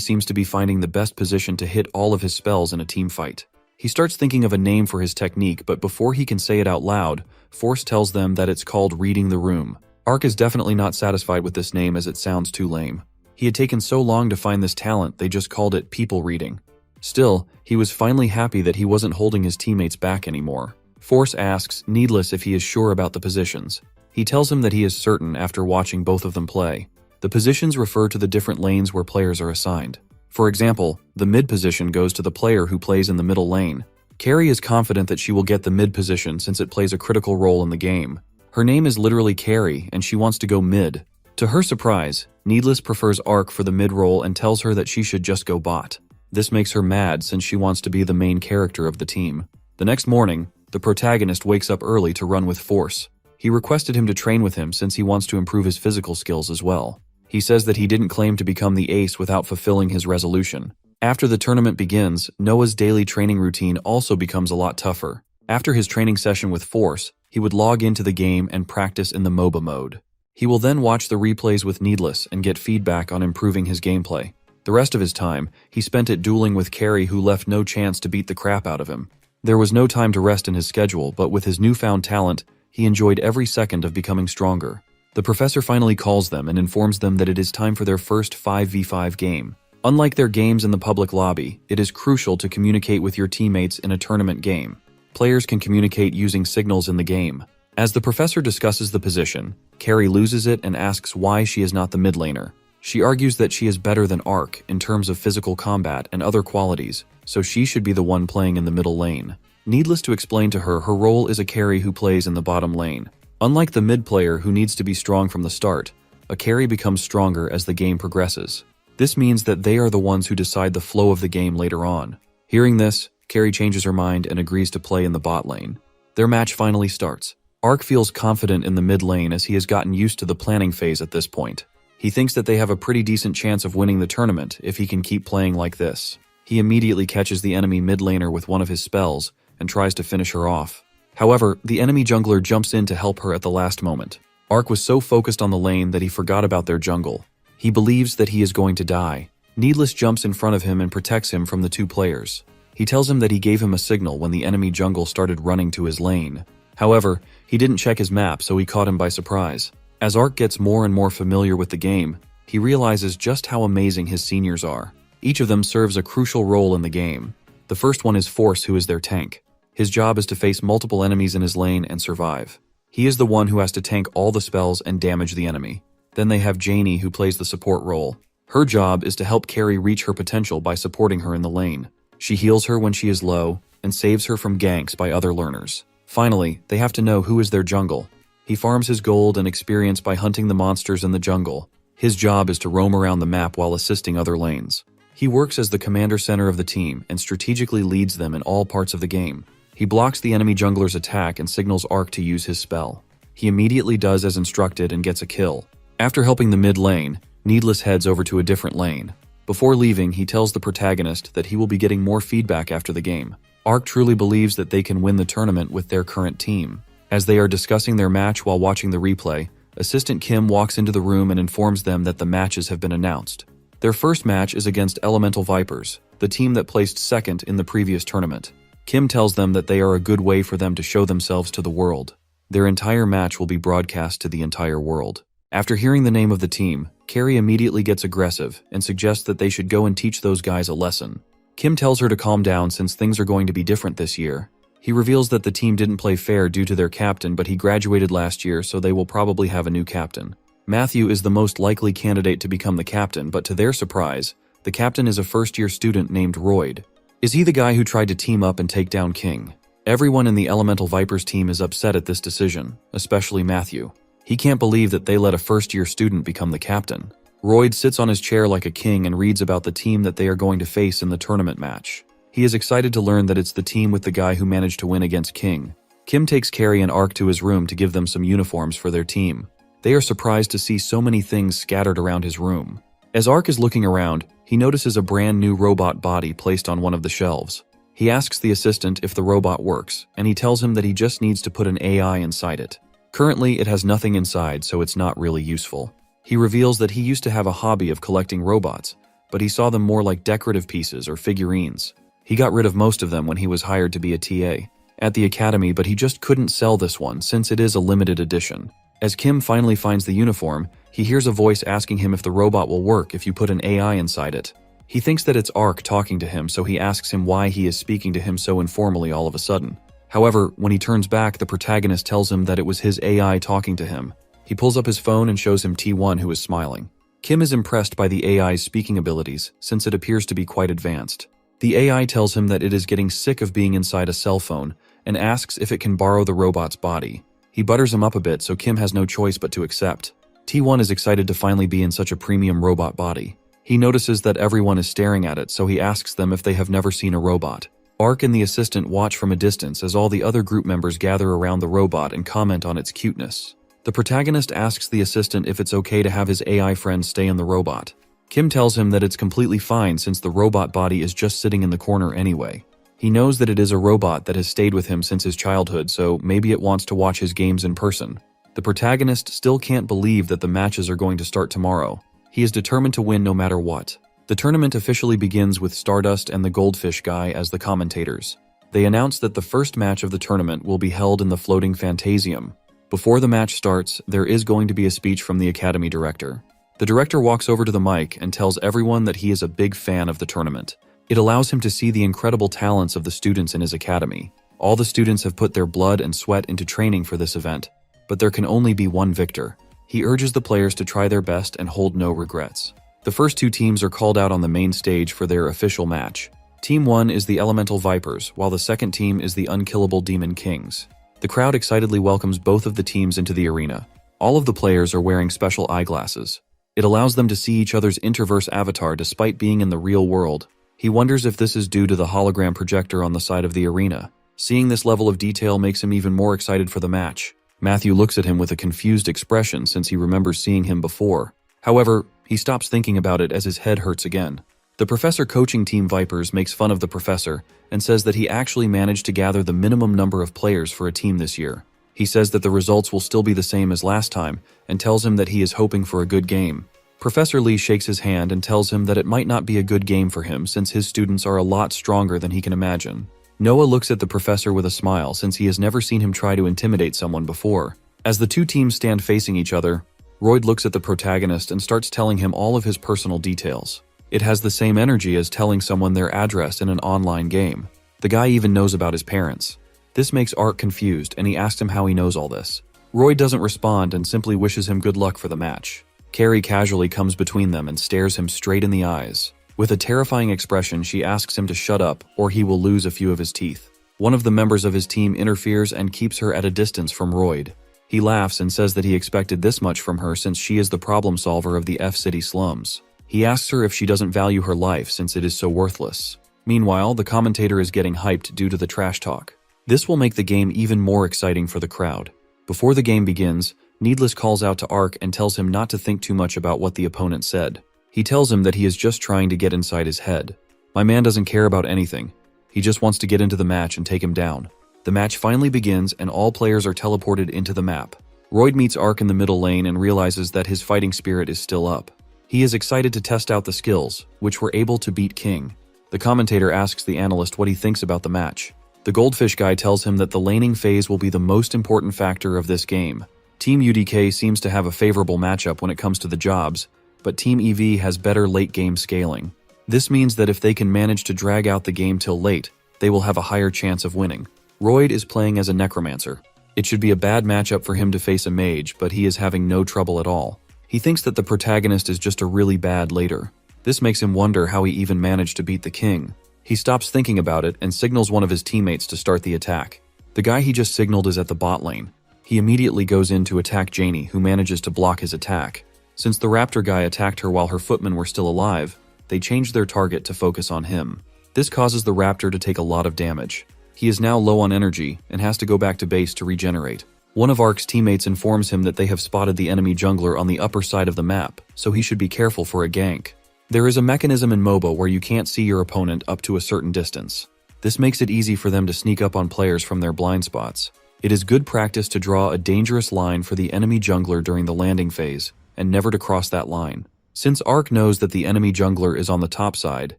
seems to be finding the best position to hit all of his spells in a team fight. He starts thinking of a name for his technique, but before he can say it out loud, Force tells them that it's called reading the room. Ark is definitely not satisfied with this name as it sounds too lame. He had taken so long to find this talent, they just called it people reading. Still, he was finally happy that he wasn't holding his teammates back anymore. Force asks Needless if he is sure about the positions. He tells him that he is certain after watching both of them play. The positions refer to the different lanes where players are assigned. For example, the mid position goes to the player who plays in the middle lane. Carrie is confident that she will get the mid position since it plays a critical role in the game. Her name is literally Carrie, and she wants to go mid. To her surprise, Needless prefers Ark for the mid role and tells her that she should just go bot. This makes her mad since she wants to be the main character of the team. The next morning, the protagonist wakes up early to run with Force. He requested him to train with him since he wants to improve his physical skills as well. He says that he didn't claim to become the ace without fulfilling his resolution. After the tournament begins, Noah's daily training routine also becomes a lot tougher. After his training session with Force, he would log into the game and practice in the MOBA mode. He will then watch the replays with Needless and get feedback on improving his gameplay. The rest of his time, he spent it dueling with Carrie, who left no chance to beat the crap out of him. There was no time to rest in his schedule, but with his newfound talent, he enjoyed every second of becoming stronger. The professor finally calls them and informs them that it is time for their first 5v5 game. Unlike their games in the public lobby, it is crucial to communicate with your teammates in a tournament game. Players can communicate using signals in the game. As the professor discusses the position, Carrie loses it and asks why she is not the mid laner. She argues that she is better than Ark in terms of physical combat and other qualities, so she should be the one playing in the middle lane. Needless to explain to her, her role is a carry who plays in the bottom lane. Unlike the mid player who needs to be strong from the start, a carry becomes stronger as the game progresses. This means that they are the ones who decide the flow of the game later on. Hearing this, Carrie changes her mind and agrees to play in the bot lane. Their match finally starts. Ark feels confident in the mid lane as he has gotten used to the planning phase at this point. He thinks that they have a pretty decent chance of winning the tournament if he can keep playing like this. He immediately catches the enemy mid laner with one of his spells and tries to finish her off. However, the enemy jungler jumps in to help her at the last moment. Ark was so focused on the lane that he forgot about their jungle. He believes that he is going to die. Needless jumps in front of him and protects him from the two players. He tells him that he gave him a signal when the enemy jungle started running to his lane. However, he didn't check his map, so he caught him by surprise. As Ark gets more and more familiar with the game, he realizes just how amazing his seniors are. Each of them serves a crucial role in the game. The first one is Force, who is their tank. His job is to face multiple enemies in his lane and survive. He is the one who has to tank all the spells and damage the enemy. Then they have Janie, who plays the support role. Her job is to help Carrie reach her potential by supporting her in the lane. She heals her when she is low and saves her from ganks by other learners. Finally, they have to know who is their jungle. He farms his gold and experience by hunting the monsters in the jungle. His job is to roam around the map while assisting other lanes. He works as the commander center of the team and strategically leads them in all parts of the game. He blocks the enemy jungler's attack and signals Ark to use his spell. He immediately does as instructed and gets a kill. After helping the mid lane, Needless heads over to a different lane. Before leaving, he tells the protagonist that he will be getting more feedback after the game. Ark truly believes that they can win the tournament with their current team. As they are discussing their match while watching the replay, Assistant Kim walks into the room and informs them that the matches have been announced. Their first match is against Elemental Vipers, the team that placed second in the previous tournament. Kim tells them that they are a good way for them to show themselves to the world. Their entire match will be broadcast to the entire world. After hearing the name of the team, Carrie immediately gets aggressive and suggests that they should go and teach those guys a lesson. Kim tells her to calm down since things are going to be different this year. He reveals that the team didn't play fair due to their captain, but he graduated last year, so they will probably have a new captain. Matthew is the most likely candidate to become the captain, but to their surprise, the captain is a first-year student named Royd. Is he the guy who tried to team up and take down King? Everyone in the Elemental Vipers team is upset at this decision, especially Matthew. He can't believe that they let a first-year student become the captain. Royd sits on his chair like a king and reads about the team that they are going to face in the tournament match. He is excited to learn that it's the team with the guy who managed to win against King. Kim takes Carrie and Ark to his room to give them some uniforms for their team. They are surprised to see so many things scattered around his room. As Ark is looking around, he notices a brand new robot body placed on one of the shelves. He asks the assistant if the robot works, and he tells him that he just needs to put an AI inside it. Currently, it has nothing inside, so it's not really useful. He reveals that he used to have a hobby of collecting robots, but he saw them more like decorative pieces or figurines. He got rid of most of them when he was hired to be a TA at the academy, but he just couldn't sell this one since it is a limited edition. As Kim finally finds the uniform, he hears a voice asking him if the robot will work if you put an AI inside it. He thinks that it's Ark talking to him, so he asks him why he is speaking to him so informally all of a sudden. However, when he turns back, the protagonist tells him that it was his AI talking to him. He pulls up his phone and shows him T1, who is smiling. Kim is impressed by the AI's speaking abilities, since it appears to be quite advanced. The AI tells him that it is getting sick of being inside a cell phone, and asks if it can borrow the robot's body. He butters him up a bit, so Kim has no choice but to accept. T1 is excited to finally be in such a premium robot body. He notices that everyone is staring at it, so he asks them if they have never seen a robot. Ark and the assistant watch from a distance as all the other group members gather around the robot and comment on its cuteness. The protagonist asks the assistant if it's okay to have his AI friend stay in the robot. Kim tells him that it's completely fine since the robot body is just sitting in the corner anyway. He knows that it is a robot that has stayed with him since his childhood, so maybe it wants to watch his games in person. The protagonist still can't believe that the matches are going to start tomorrow. He is determined to win no matter what. The tournament officially begins with Stardust and the Goldfish guy as the commentators. They announce that the first match of the tournament will be held in the floating Fantasium. Before the match starts, there is going to be a speech from the Academy director. The director walks over to the mic and tells everyone that he is a big fan of the tournament. It allows him to see the incredible talents of the students in his academy. All the students have put their blood and sweat into training for this event, but there can only be one victor. He urges the players to try their best and hold no regrets. The first two teams are called out on the main stage for their official match. Team 1 is the Elemental Vipers, while the second team is the Unkillable Demon Kings. The crowd excitedly welcomes both of the teams into the arena. All of the players are wearing special eyeglasses. It allows them to see each other's interverse avatar despite being in the real world. He wonders if this is due to the hologram projector on the side of the arena. Seeing this level of detail makes him even more excited for the match. Matthew looks at him with a confused expression since he remembers seeing him before. However, he stops thinking about it as his head hurts again. The professor coaching Team Vipers makes fun of the professor and says that he actually managed to gather the minimum number of players for a team this year. He says that the results will still be the same as last time and tells him that he is hoping for a good game. Professor Lee shakes his hand and tells him that it might not be a good game for him since his students are a lot stronger than he can imagine. Noah looks at the professor with a smile since he has never seen him try to intimidate someone before. As the two teams stand facing each other, Royd looks at the protagonist and starts telling him all of his personal details. It has the same energy as telling someone their address in an online game. The guy even knows about his parents. This makes Ark confused and he asks him how he knows all this. Royd doesn't respond and simply wishes him good luck for the match. Carrie casually comes between them and stares him straight in the eyes. With a terrifying expression, she asks him to shut up or he will lose a few of his teeth. One of the members of his team interferes and keeps her at a distance from Royd. He laughs and says that he expected this much from her since she is the problem solver of the F-City slums. He asks her if she doesn't value her life since it is so worthless. Meanwhile, the commentator is getting hyped due to the trash talk. This will make the game even more exciting for the crowd. Before the game begins, Needless calls out to Ark and tells him not to think too much about what the opponent said. He tells him that he is just trying to get inside his head. My man doesn't care about anything. He just wants to get into the match and take him down. The match finally begins and all players are teleported into the map. Royd meets Ark in the middle lane and realizes that his fighting spirit is still up. He is excited to test out the skills, which were able to beat King. The commentator asks the analyst what he thinks about the match. The goldfish guy tells him that the laning phase will be the most important factor of this game. Team UDK seems to have a favorable matchup when it comes to the jobs, but Team EV has better late-game scaling. This means that if they can manage to drag out the game till late, they will have a higher chance of winning. Royd is playing as a necromancer. It should be a bad matchup for him to face a mage, but he is having no trouble at all. He thinks that the protagonist is just a really bad later. This makes him wonder how he even managed to beat the king. He stops thinking about it and signals one of his teammates to start the attack. The guy he just signaled is at the bot lane. He immediately goes in to attack Janie, who manages to block his attack. Since the raptor guy attacked her while her footmen were still alive, they changed their target to focus on him. This causes the raptor to take a lot of damage. He is now low on energy and has to go back to base to regenerate. One of Ark's teammates informs him that they have spotted the enemy jungler on the upper side of the map, so he should be careful for a gank. There is a mechanism in MOBA where you can't see your opponent up to a certain distance. This makes it easy for them to sneak up on players from their blind spots. It is good practice to draw a dangerous line for the enemy jungler during the landing phase, and never to cross that line. Since Ark knows that the enemy jungler is on the top side,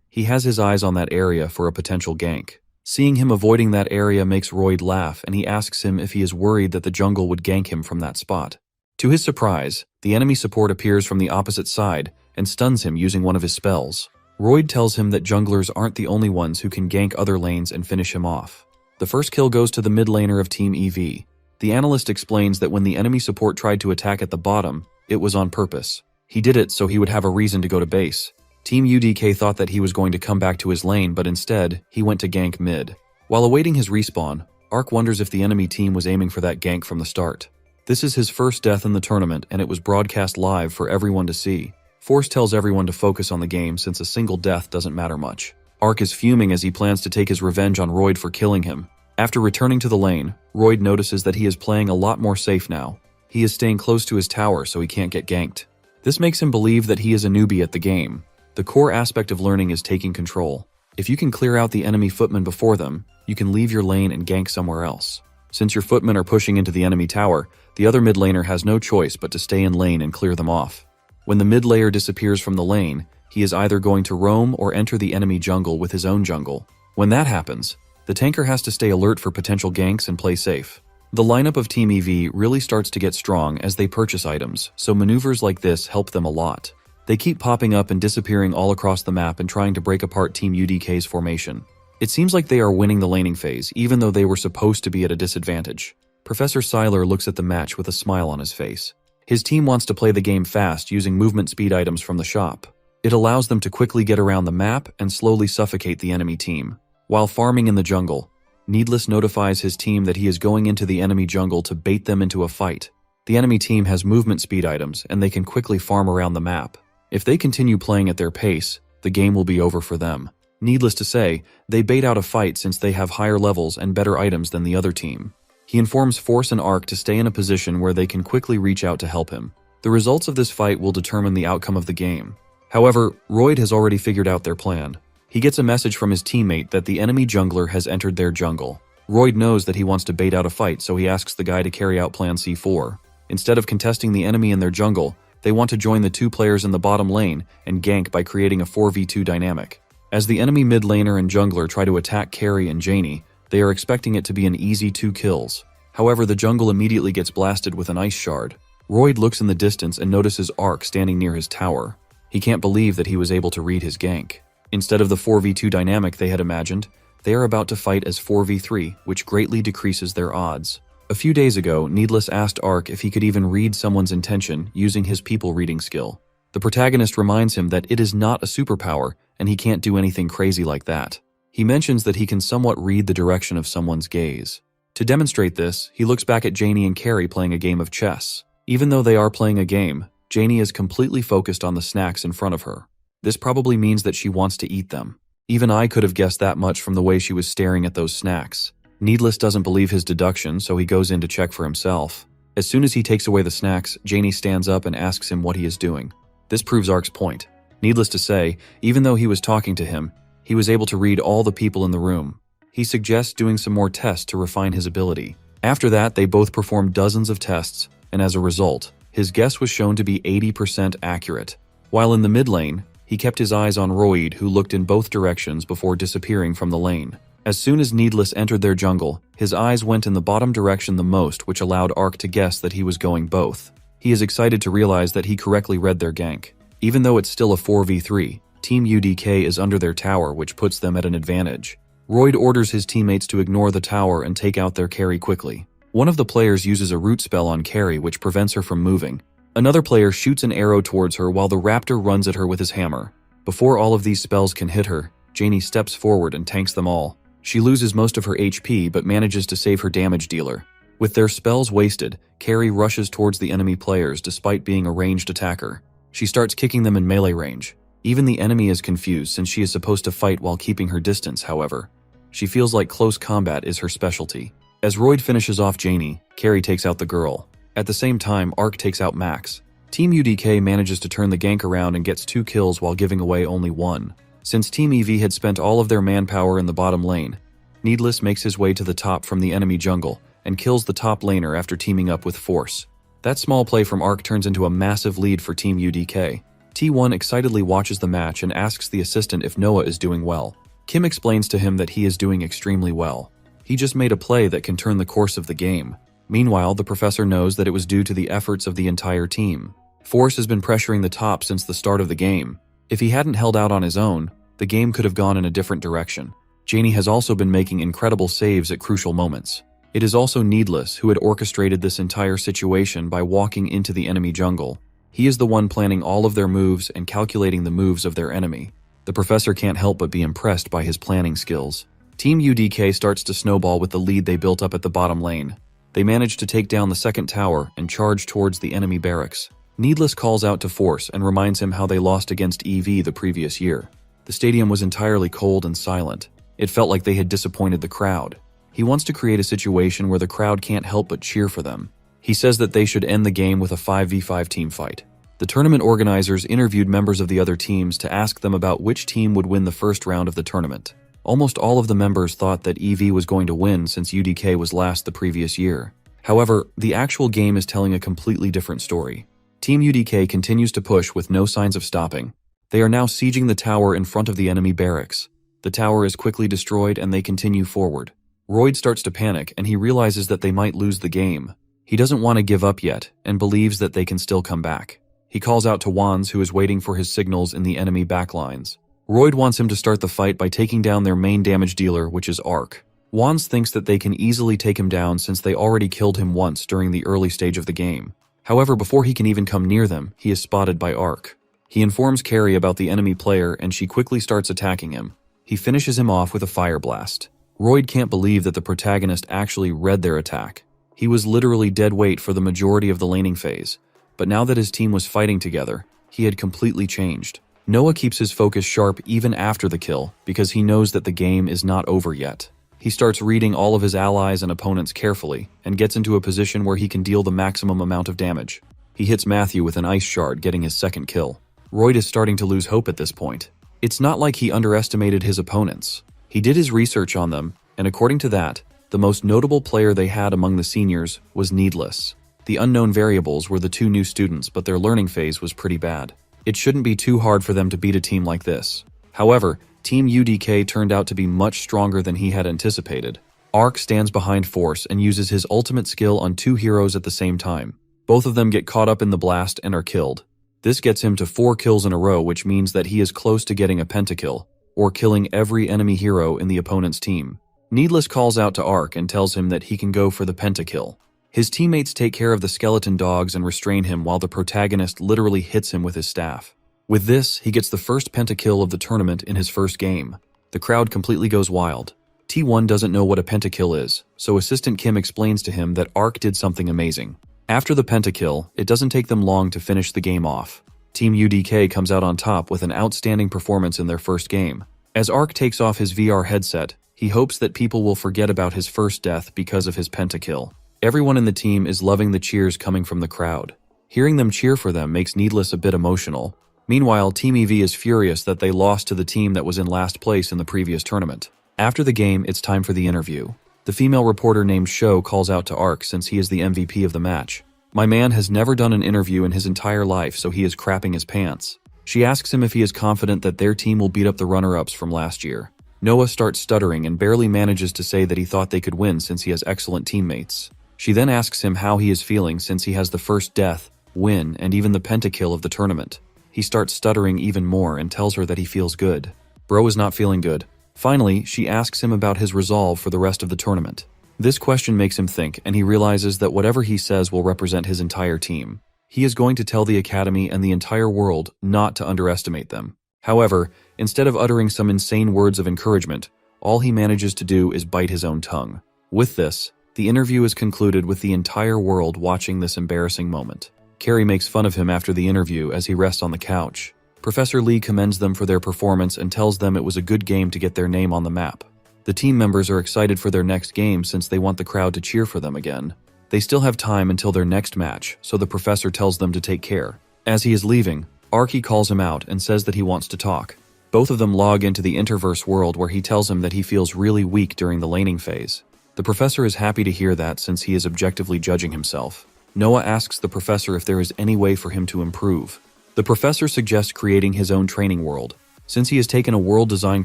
he has his eyes on that area for a potential gank. Seeing him avoiding that area makes Royd laugh, and he asks him if he is worried that the jungle would gank him from that spot. To his surprise, the enemy support appears from the opposite side and stuns him using one of his spells. Royd tells him that junglers aren't the only ones who can gank other lanes and finish him off. The first kill goes to the mid laner of Team EV. The analyst explains that when the enemy support tried to attack at the bottom, it was on purpose. He did it so he would have a reason to go to base. Team UDK thought that he was going to come back to his lane, but instead, he went to gank mid. While awaiting his respawn, Ark wonders if the enemy team was aiming for that gank from the start. This is his first death in the tournament, and it was broadcast live for everyone to see. Force tells everyone to focus on the game since a single death doesn't matter much. Ark is fuming as he plans to take his revenge on Royd for killing him. After returning to the lane, Royd notices that he is playing a lot more safe now. He is staying close to his tower so he can't get ganked. This makes him believe that he is a newbie at the game. The core aspect of learning is taking control. If you can clear out the enemy footmen before them, you can leave your lane and gank somewhere else. Since your footmen are pushing into the enemy tower, the other mid laner has no choice but to stay in lane and clear them off. When the mid layer disappears from the lane, he is either going to roam or enter the enemy jungle with his own jungle. When that happens, the tanker has to stay alert for potential ganks and play safe. The lineup of Team EV really starts to get strong as they purchase items, so maneuvers like this help them a lot. They keep popping up and disappearing all across the map and trying to break apart Team UDK's formation. It seems like they are winning the laning phase, even though they were supposed to be at a disadvantage. Professor Seiler looks at the match with a smile on his face. His team wants to play the game fast using movement speed items from the shop. It allows them to quickly get around the map and slowly suffocate the enemy team. While farming in the jungle, Needless notifies his team that he is going into the enemy jungle to bait them into a fight. The enemy team has movement speed items and they can quickly farm around the map. If they continue playing at their pace, the game will be over for them. Needless to say, they bait out a fight since they have higher levels and better items than the other team. He informs Force and Ark to stay in a position where they can quickly reach out to help him. The results of this fight will determine the outcome of the game. However, Royd has already figured out their plan. He gets a message from his teammate that the enemy jungler has entered their jungle. Royd knows that he wants to bait out a fight, so he asks the guy to carry out Plan C4. Instead of contesting the enemy in their jungle, they want to join the two players in the bottom lane and gank by creating a 4v2 dynamic. As the enemy mid laner and jungler try to attack Carrie and Janie, they are expecting it to be an easy 2 kills. However, the jungle immediately gets blasted with an ice shard. Royd looks in the distance and notices Ark standing near his tower. He can't believe that he was able to read his gank. Instead of the 4v2 dynamic they had imagined, they are about to fight as 4v3, which greatly decreases their odds. A few days ago, Needless asked Ark if he could even read someone's intention using his people reading skill. The protagonist reminds him that it is not a superpower, and he can't do anything crazy like that. He mentions that he can somewhat read the direction of someone's gaze. To demonstrate this, he looks back at Janie and Carrie playing a game of chess. Even though they are playing a game, Janie is completely focused on the snacks in front of her. This probably means that she wants to eat them. Even I could have guessed that much from the way she was staring at those snacks. Needless doesn't believe his deduction, so he goes in to check for himself. As soon as he takes away the snacks, Janie stands up and asks him what he is doing. This proves Ark's point. Needless to say, even though he was talking to him, he was able to read all the people in the room. He suggests doing some more tests to refine his ability. After that, they both performed dozens of tests, and as a result, his guess was shown to be 80% accurate. While in the mid lane, he kept his eyes on Royd, who looked in both directions before disappearing from the lane. As soon as Needless entered their jungle, his eyes went in the bottom direction the most, which allowed Ark to guess that he was going both. He is excited to realize that he correctly read their gank. Even though it's still a 4v3, Team UDK is under their tower, which puts them at an advantage. Royd orders his teammates to ignore the tower and take out their carry quickly. One of the players uses a root spell on Carrie, which prevents her from moving. Another player shoots an arrow towards her while the raptor runs at her with his hammer. Before all of these spells can hit her, Janie steps forward and tanks them all. She loses most of her HP but manages to save her damage dealer. With their spells wasted, Carrie rushes towards the enemy players despite being a ranged attacker. She starts kicking them in melee range. Even the enemy is confused since she is supposed to fight while keeping her distance, however. She feels like close combat is her specialty. As Royd finishes off Janie, Carrie takes out the girl. At the same time, Ark takes out Max. Team UDK manages to turn the gank around and gets 2 kills while giving away only 1. Since Team EV had spent all of their manpower in the bottom lane, Needless makes his way to the top from the enemy jungle and kills the top laner after teaming up with Force. That small play from Ark turns into a massive lead for Team UDK. T1 excitedly watches the match and asks the assistant if Noah is doing well. Kim explains to him that he is doing extremely well. He just made a play that can turn the course of the game. Meanwhile, the professor knows that it was due to the efforts of the entire team. Force has been pressuring the top since the start of the game. If he hadn't held out on his own, the game could have gone in a different direction. Janie has also been making incredible saves at crucial moments. It is also Needless who had orchestrated this entire situation by walking into the enemy jungle. He is the one planning all of their moves and calculating the moves of their enemy. The professor can't help but be impressed by his planning skills. Team UDK starts to snowball with the lead they built up at the bottom lane. They manage to take down the second tower and charge towards the enemy barracks. Needless calls out to Force and reminds him how they lost against EV the previous year. The stadium was entirely cold and silent. It felt like they had disappointed the crowd. He wants to create a situation where the crowd can't help but cheer for them. He says that they should end the game with a 5v5 team fight. The tournament organizers interviewed members of the other teams to ask them about which team would win the first round of the tournament. Almost all of the members thought that EV was going to win since UDK was last the previous year. However, the actual game is telling a completely different story. Team UDK continues to push with no signs of stopping. They are now sieging the tower in front of the enemy barracks. The tower is quickly destroyed and they continue forward. Royd starts to panic and he realizes that they might lose the game. He doesn't want to give up yet and believes that they can still come back. He calls out to Wands, who is waiting for his signals in the enemy backlines. Royd wants him to start the fight by taking down their main damage dealer, which is Ark. Wands thinks that they can easily take him down since they already killed him once during the early stage of the game. However, before he can even come near them, he is spotted by Ark. He informs Carrie about the enemy player and she quickly starts attacking him. He finishes him off with a fire blast. Royd can't believe that the protagonist actually read their attack. He was literally dead weight for the majority of the laning phase, but now that his team was fighting together, he had completely changed. Noah keeps his focus sharp even after the kill because he knows that the game is not over yet. He starts reading all of his allies and opponents carefully and gets into a position where he can deal the maximum amount of damage. He hits Matthew with an ice shard, getting his second kill. Royd is starting to lose hope at this point. It's not like he underestimated his opponents. He did his research on them, and according to that, the most notable player they had among the seniors was Needless. The unknown variables were the 2 new students, but their learning phase was pretty bad. It shouldn't be too hard for them to beat a team like this. However, Team UDK turned out to be much stronger than he had anticipated. Ark stands behind Force and uses his ultimate skill on 2 heroes at the same time. Both of them get caught up in the blast and are killed. This gets him to 4 kills in a row, which means that he is close to getting a pentakill, or killing every enemy hero in the opponent's team. Needless calls out to Ark and tells him that he can go for the pentakill. His teammates take care of the skeleton dogs and restrain him while the protagonist literally hits him with his staff. With this, he gets the first pentakill of the tournament in his first game. The crowd completely goes wild. T1 doesn't know what a pentakill is, so Assistant Kim explains to him that Ark did something amazing. After the pentakill, it doesn't take them long to finish the game off. Team UDK comes out on top with an outstanding performance in their first game. As Ark takes off his VR headset, he hopes that people will forget about his first death because of his pentakill. Everyone in the team is loving the cheers coming from the crowd. Hearing them cheer for them makes Needless a bit emotional. Meanwhile, Team EV is furious that they lost to the team that was in last place in the previous tournament. After the game, it's time for the interview. The female reporter named Sho calls out to Ark since he is the MVP of the match. My man has never done an interview in his entire life, so he is crapping his pants. She asks him if he is confident that their team will beat up the runner-ups from last year. Noah starts stuttering and barely manages to say that he thought they could win since he has excellent teammates. She then asks him how he is feeling since he has the first death, win, and even the pentakill of the tournament. He starts stuttering even more and tells her that he feels good. Bro is not feeling good. Finally, she asks him about his resolve for the rest of the tournament. This question makes him think, and he realizes that whatever he says will represent his entire team. He is going to tell the Academy and the entire world not to underestimate them. However, instead of uttering some insane words of encouragement, all he manages to do is bite his own tongue. With this, the interview is concluded with the entire world watching this embarrassing moment. Carrie makes fun of him after the interview as he rests on the couch. Professor Lee commends them for their performance and tells them it was a good game to get their name on the map. The team members are excited for their next game since they want the crowd to cheer for them again. They still have time until their next match, so the professor tells them to take care. As he is leaving, Arky calls him out and says that he wants to talk. Both of them log into the Interverse world where he tells him that he feels really weak during the laning phase. The professor is happy to hear that since he is objectively judging himself. Noah asks the professor if there is any way for him to improve. The professor suggests creating his own training world. Since he has taken a world design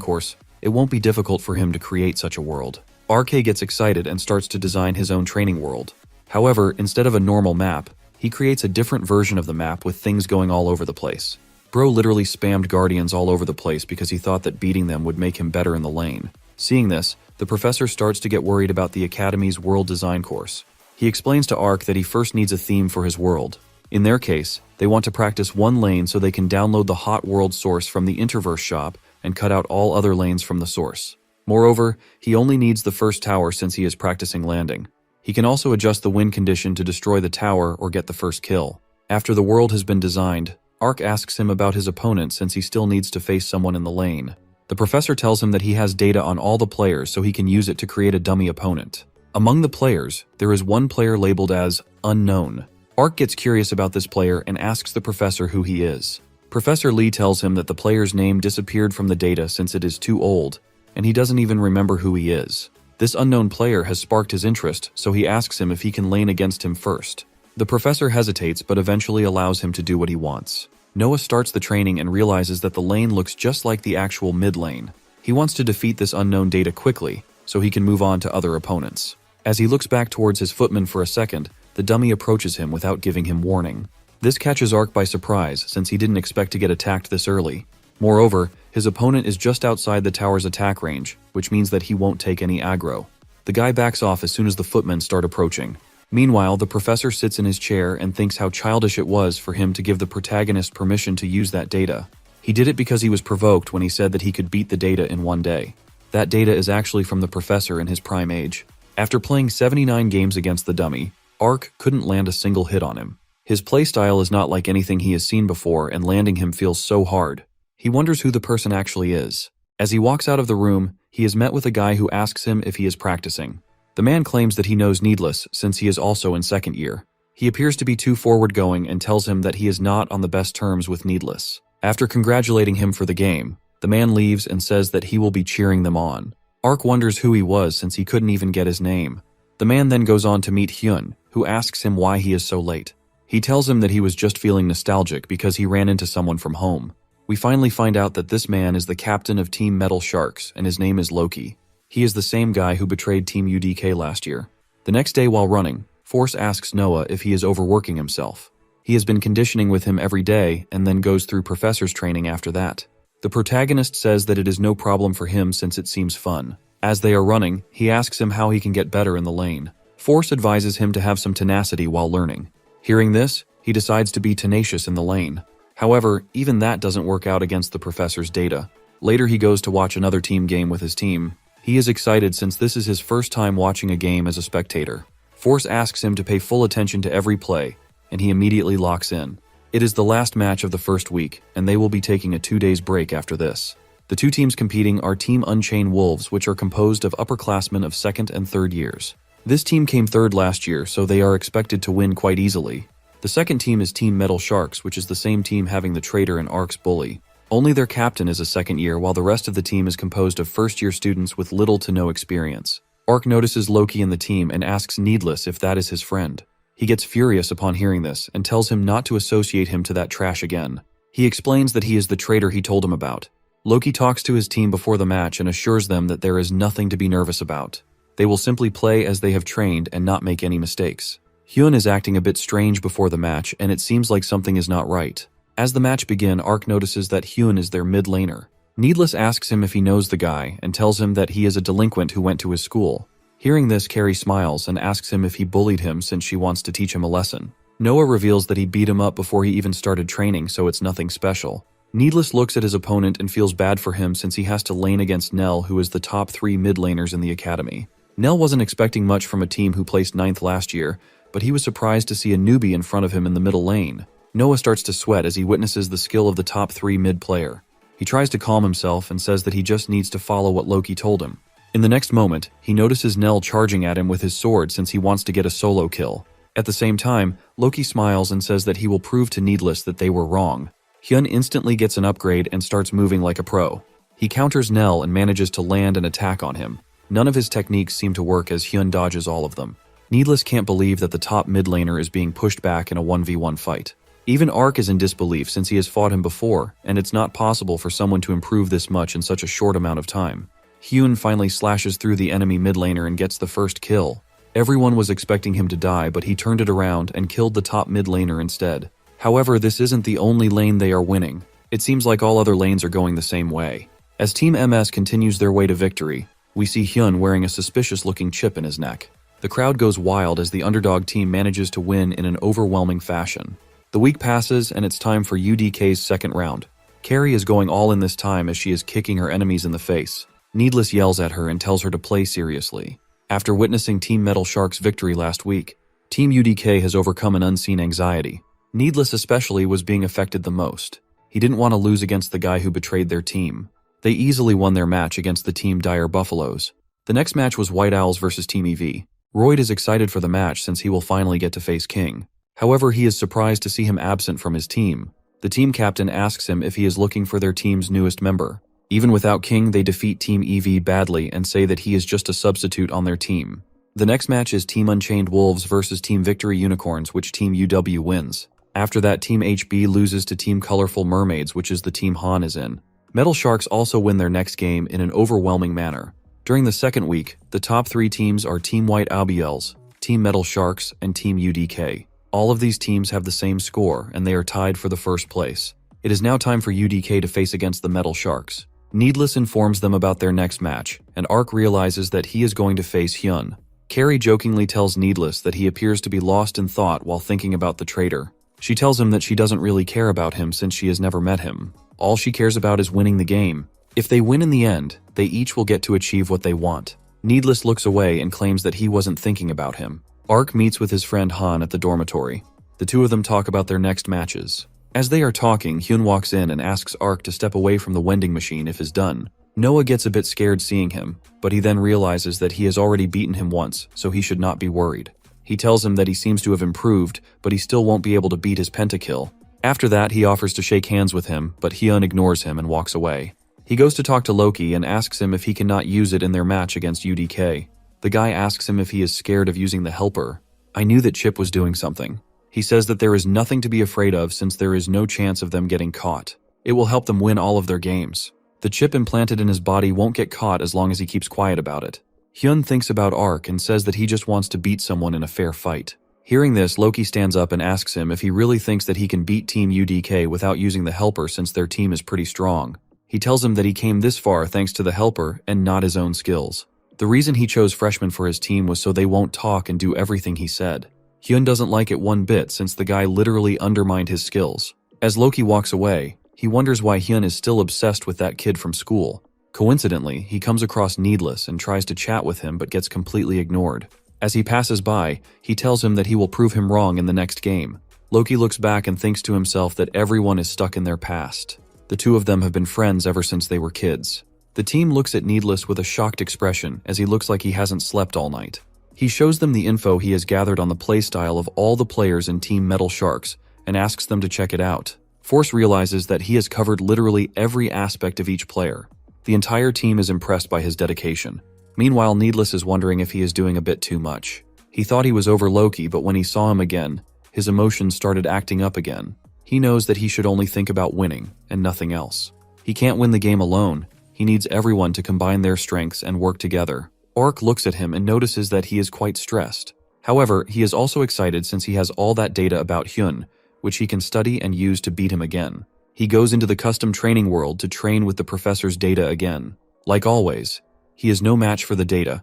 course, it won't be difficult for him to create such a world. RK gets excited and starts to design his own training world. However, instead of a normal map, he creates a different version of the map with things going all over the place. Bro literally spammed guardians all over the place because he thought that beating them would make him better in the lane. Seeing this, the professor starts to get worried about the Academy's world design course. He explains to Ark that he first needs a theme for his world. In their case, they want to practice one lane so they can download the hot world source from the Interverse shop and cut out all other lanes from the source. Moreover, he only needs the first tower since he is practicing landing. He can also adjust the win condition to destroy the tower or get the first kill. After the world has been designed, Ark asks him about his opponent since he still needs to face someone in the lane. The professor tells him that he has data on all the players so he can use it to create a dummy opponent. Among the players, there is one player labeled as unknown. Ark gets curious about this player and asks the professor who he is. Professor Lee tells him that the player's name disappeared from the data since it is too old, and he doesn't even remember who he is. This unknown player has sparked his interest, so he asks him if he can lane against him first. The professor hesitates but eventually allows him to do what he wants. Noah starts the training and realizes that the lane looks just like the actual mid lane. He wants to defeat this unknown data quickly, so he can move on to other opponents. As he looks back towards his footman for a second, the dummy approaches him without giving him warning. This catches Ark by surprise since he didn't expect to get attacked this early. Moreover, his opponent is just outside the tower's attack range, which means that he won't take any aggro. The guy backs off as soon as the footmen start approaching. Meanwhile, the professor sits in his chair and thinks how childish it was for him to give the protagonist permission to use that data. He did it because he was provoked when he said that he could beat the data in one day. That data is actually from the professor in his prime age. After playing 79 games against the dummy, Ark couldn't land a single hit on him. His playstyle is not like anything he has seen before, and landing him feels so hard. He wonders who the person actually is. As he walks out of the room, he is met with a guy who asks him if he is practicing. The man claims that he knows Needless since he is also in second year. He appears to be too forward-going and tells him that he is not on the best terms with Needless. After congratulating him for the game, the man leaves and says that he will be cheering them on. Ark wonders who he was since he couldn't even get his name. The man then goes on to meet Hyun, who asks him why he is so late. He tells him that he was just feeling nostalgic because he ran into someone from home. We finally find out that this man is the captain of Team Metal Sharks and his name is Loki. He is the same guy who betrayed Team UDK last year. The next day while running, Force asks Noah if he is overworking himself. He has been conditioning with him every day and then goes through professor's training after that. The protagonist says that it is no problem for him since it seems fun. As they are running, he asks him how he can get better in the lane. Force advises him to have some tenacity while learning. Hearing this, he decides to be tenacious in the lane. However, even that doesn't work out against the professor's data. Later he goes to watch another team game with his team. He is excited since this is his first time watching a game as a spectator. Force asks him to pay full attention to every play, and he immediately locks in. It is the last match of the first week, and they will be taking a 2 days break after this. The two teams competing are Team Unchained Wolves, which are composed of upperclassmen of 2nd and 3rd years. This team came 3rd last year, so they are expected to win quite easily. The second team is Team Metal Sharks, which is the same team having the traitor and Ark's bully. Only their captain is a 2nd year, while the rest of the team is composed of 1st-year students with little to no experience. Ark notices Loki in the team and asks Needless if that is his friend. He gets furious upon hearing this and tells him not to associate him to that trash again. He explains that he is the traitor he told him about. Loki talks to his team before the match and assures them that there is nothing to be nervous about. They will simply play as they have trained and not make any mistakes. Hyun is acting a bit strange before the match, and it seems like something is not right. As the match begins, Ark notices that Hyun is their mid laner. Needless asks him if he knows the guy and tells him that he is a delinquent who went to his school. Hearing this, Carrie smiles and asks him if he bullied him since she wants to teach him a lesson. Noah reveals that he beat him up before he even started training, so it's nothing special. Needless looks at his opponent and feels bad for him since he has to lane against Nell, who is the top 3 mid laners in the academy. Nell wasn't expecting much from a team who placed 9th last year, but he was surprised to see a newbie in front of him in the middle lane. Noah starts to sweat as he witnesses the skill of the top 3 mid player. He tries to calm himself and says that he just needs to follow what Loki told him. In the next moment, he notices Nell charging at him with his sword since he wants to get a solo kill. At the same time, Loki smiles and says that he will prove to Needless that they were wrong. Hyun instantly gets an upgrade and starts moving like a pro. He counters Nell and manages to land an attack on him. None of his techniques seem to work as Hyun dodges all of them. Needless can't believe that the top mid laner is being pushed back in a 1v1 fight. Even Ark is in disbelief since he has fought him before, and it's not possible for someone to improve this much in such a short amount of time. Hyun finally slashes through the enemy mid laner and gets the first kill. Everyone was expecting him to die, but he turned it around and killed the top mid laner instead. However, this isn't the only lane they are winning. It seems like all other lanes are going the same way. As Team MS continues their way to victory, we see Hyun wearing a suspicious-looking chip in his neck. The crowd goes wild as the underdog team manages to win in an overwhelming fashion. The week passes and it's time for UDK's second round. Carrie is going all in this time as she is kicking her enemies in the face. Needless yells at her and tells her to play seriously. After witnessing Team Metal Shark's victory last week, Team UDK has overcome an unseen anxiety. Needless especially was being affected the most. He didn't want to lose against the guy who betrayed their team. They easily won their match against the Team Dire Buffaloes. The next match was White Owls versus Team EV. Royd is excited for the match since he will finally get to face King. However, he is surprised to see him absent from his team. The team captain asks him if he is looking for their team's newest member. Even without King, they defeat Team EV badly and say that he is just a substitute on their team. The next match is Team Unchained Wolves versus Team Victory Unicorns, which Team UW wins. After that, Team HB loses to Team Colorful Mermaids, which is the team Han is in. Metal Sharks also win their next game in an overwhelming manner. During the second week, the top 3 teams are Team White Albiels, Team Metal Sharks, and Team UDK. All of these teams have the same score, and they are tied for the first place. It is now time for UDK to face against the Metal Sharks. Needless informs them about their next match, and Ark realizes that he is going to face Hyun. Carrie jokingly tells Needless that he appears to be lost in thought while thinking about the traitor. She tells him that she doesn't really care about him since she has never met him. All she cares about is winning the game. If they win in the end, they each will get to achieve what they want. Needless looks away and claims that he wasn't thinking about him. Ark meets with his friend Han at the dormitory. The two of them talk about their next matches. As they are talking, Hyun walks in and asks Ark to step away from the vending machine if is done. Noah gets a bit scared seeing him, but he then realizes that he has already beaten him once, so he should not be worried. He tells him that he seems to have improved, but he still won't be able to beat his pentakill. After that, he offers to shake hands with him, but Hyun ignores him and walks away. He goes to talk to Loki and asks him if he cannot use it in their match against UDK. The guy asks him if he is scared of using the helper. I knew that Chip was doing something. He says that there is nothing to be afraid of since there is no chance of them getting caught. It will help them win all of their games. The chip implanted in his body won't get caught as long as he keeps quiet about it. Hyun thinks about Ark and says that he just wants to beat someone in a fair fight. Hearing this, Loki stands up and asks him if he really thinks that he can beat Team UDK without using the helper since their team is pretty strong. He tells him that he came this far thanks to the helper and not his own skills. The reason he chose freshmen for his team was so they won't talk and do everything he said. Hyun doesn't like it one bit since the guy literally undermined his skills. As Loki walks away, He wonders why Hyun is still obsessed with that kid from school. Coincidentally, he comes across Needless and tries to chat with him but gets completely ignored. As he passes by, he tells him that he will prove him wrong in the next game. Loki looks back and thinks to himself that everyone is stuck in their past. The two of them have been friends ever since they were kids. The team looks at Needless with a shocked expression as he looks like he hasn't slept all night. He shows them the info he has gathered on the playstyle of all the players in Team Metal Sharks and asks them to check it out. Force realizes that he has covered literally every aspect of each player. The entire team is impressed by his dedication. Meanwhile, Needless is wondering if he is doing a bit too much. He thought he was over Loki, but when he saw him again, his emotions started acting up again. He knows that he should only think about winning and nothing else. He can't win the game alone. He needs everyone to combine their strengths and work together. Ark looks at him and notices that he is quite stressed. However, he is also excited since he has all that data about Hyun, which he can study and use to beat him again. He goes into the custom training world to train with the professor's data again. Like always, he is no match for the data,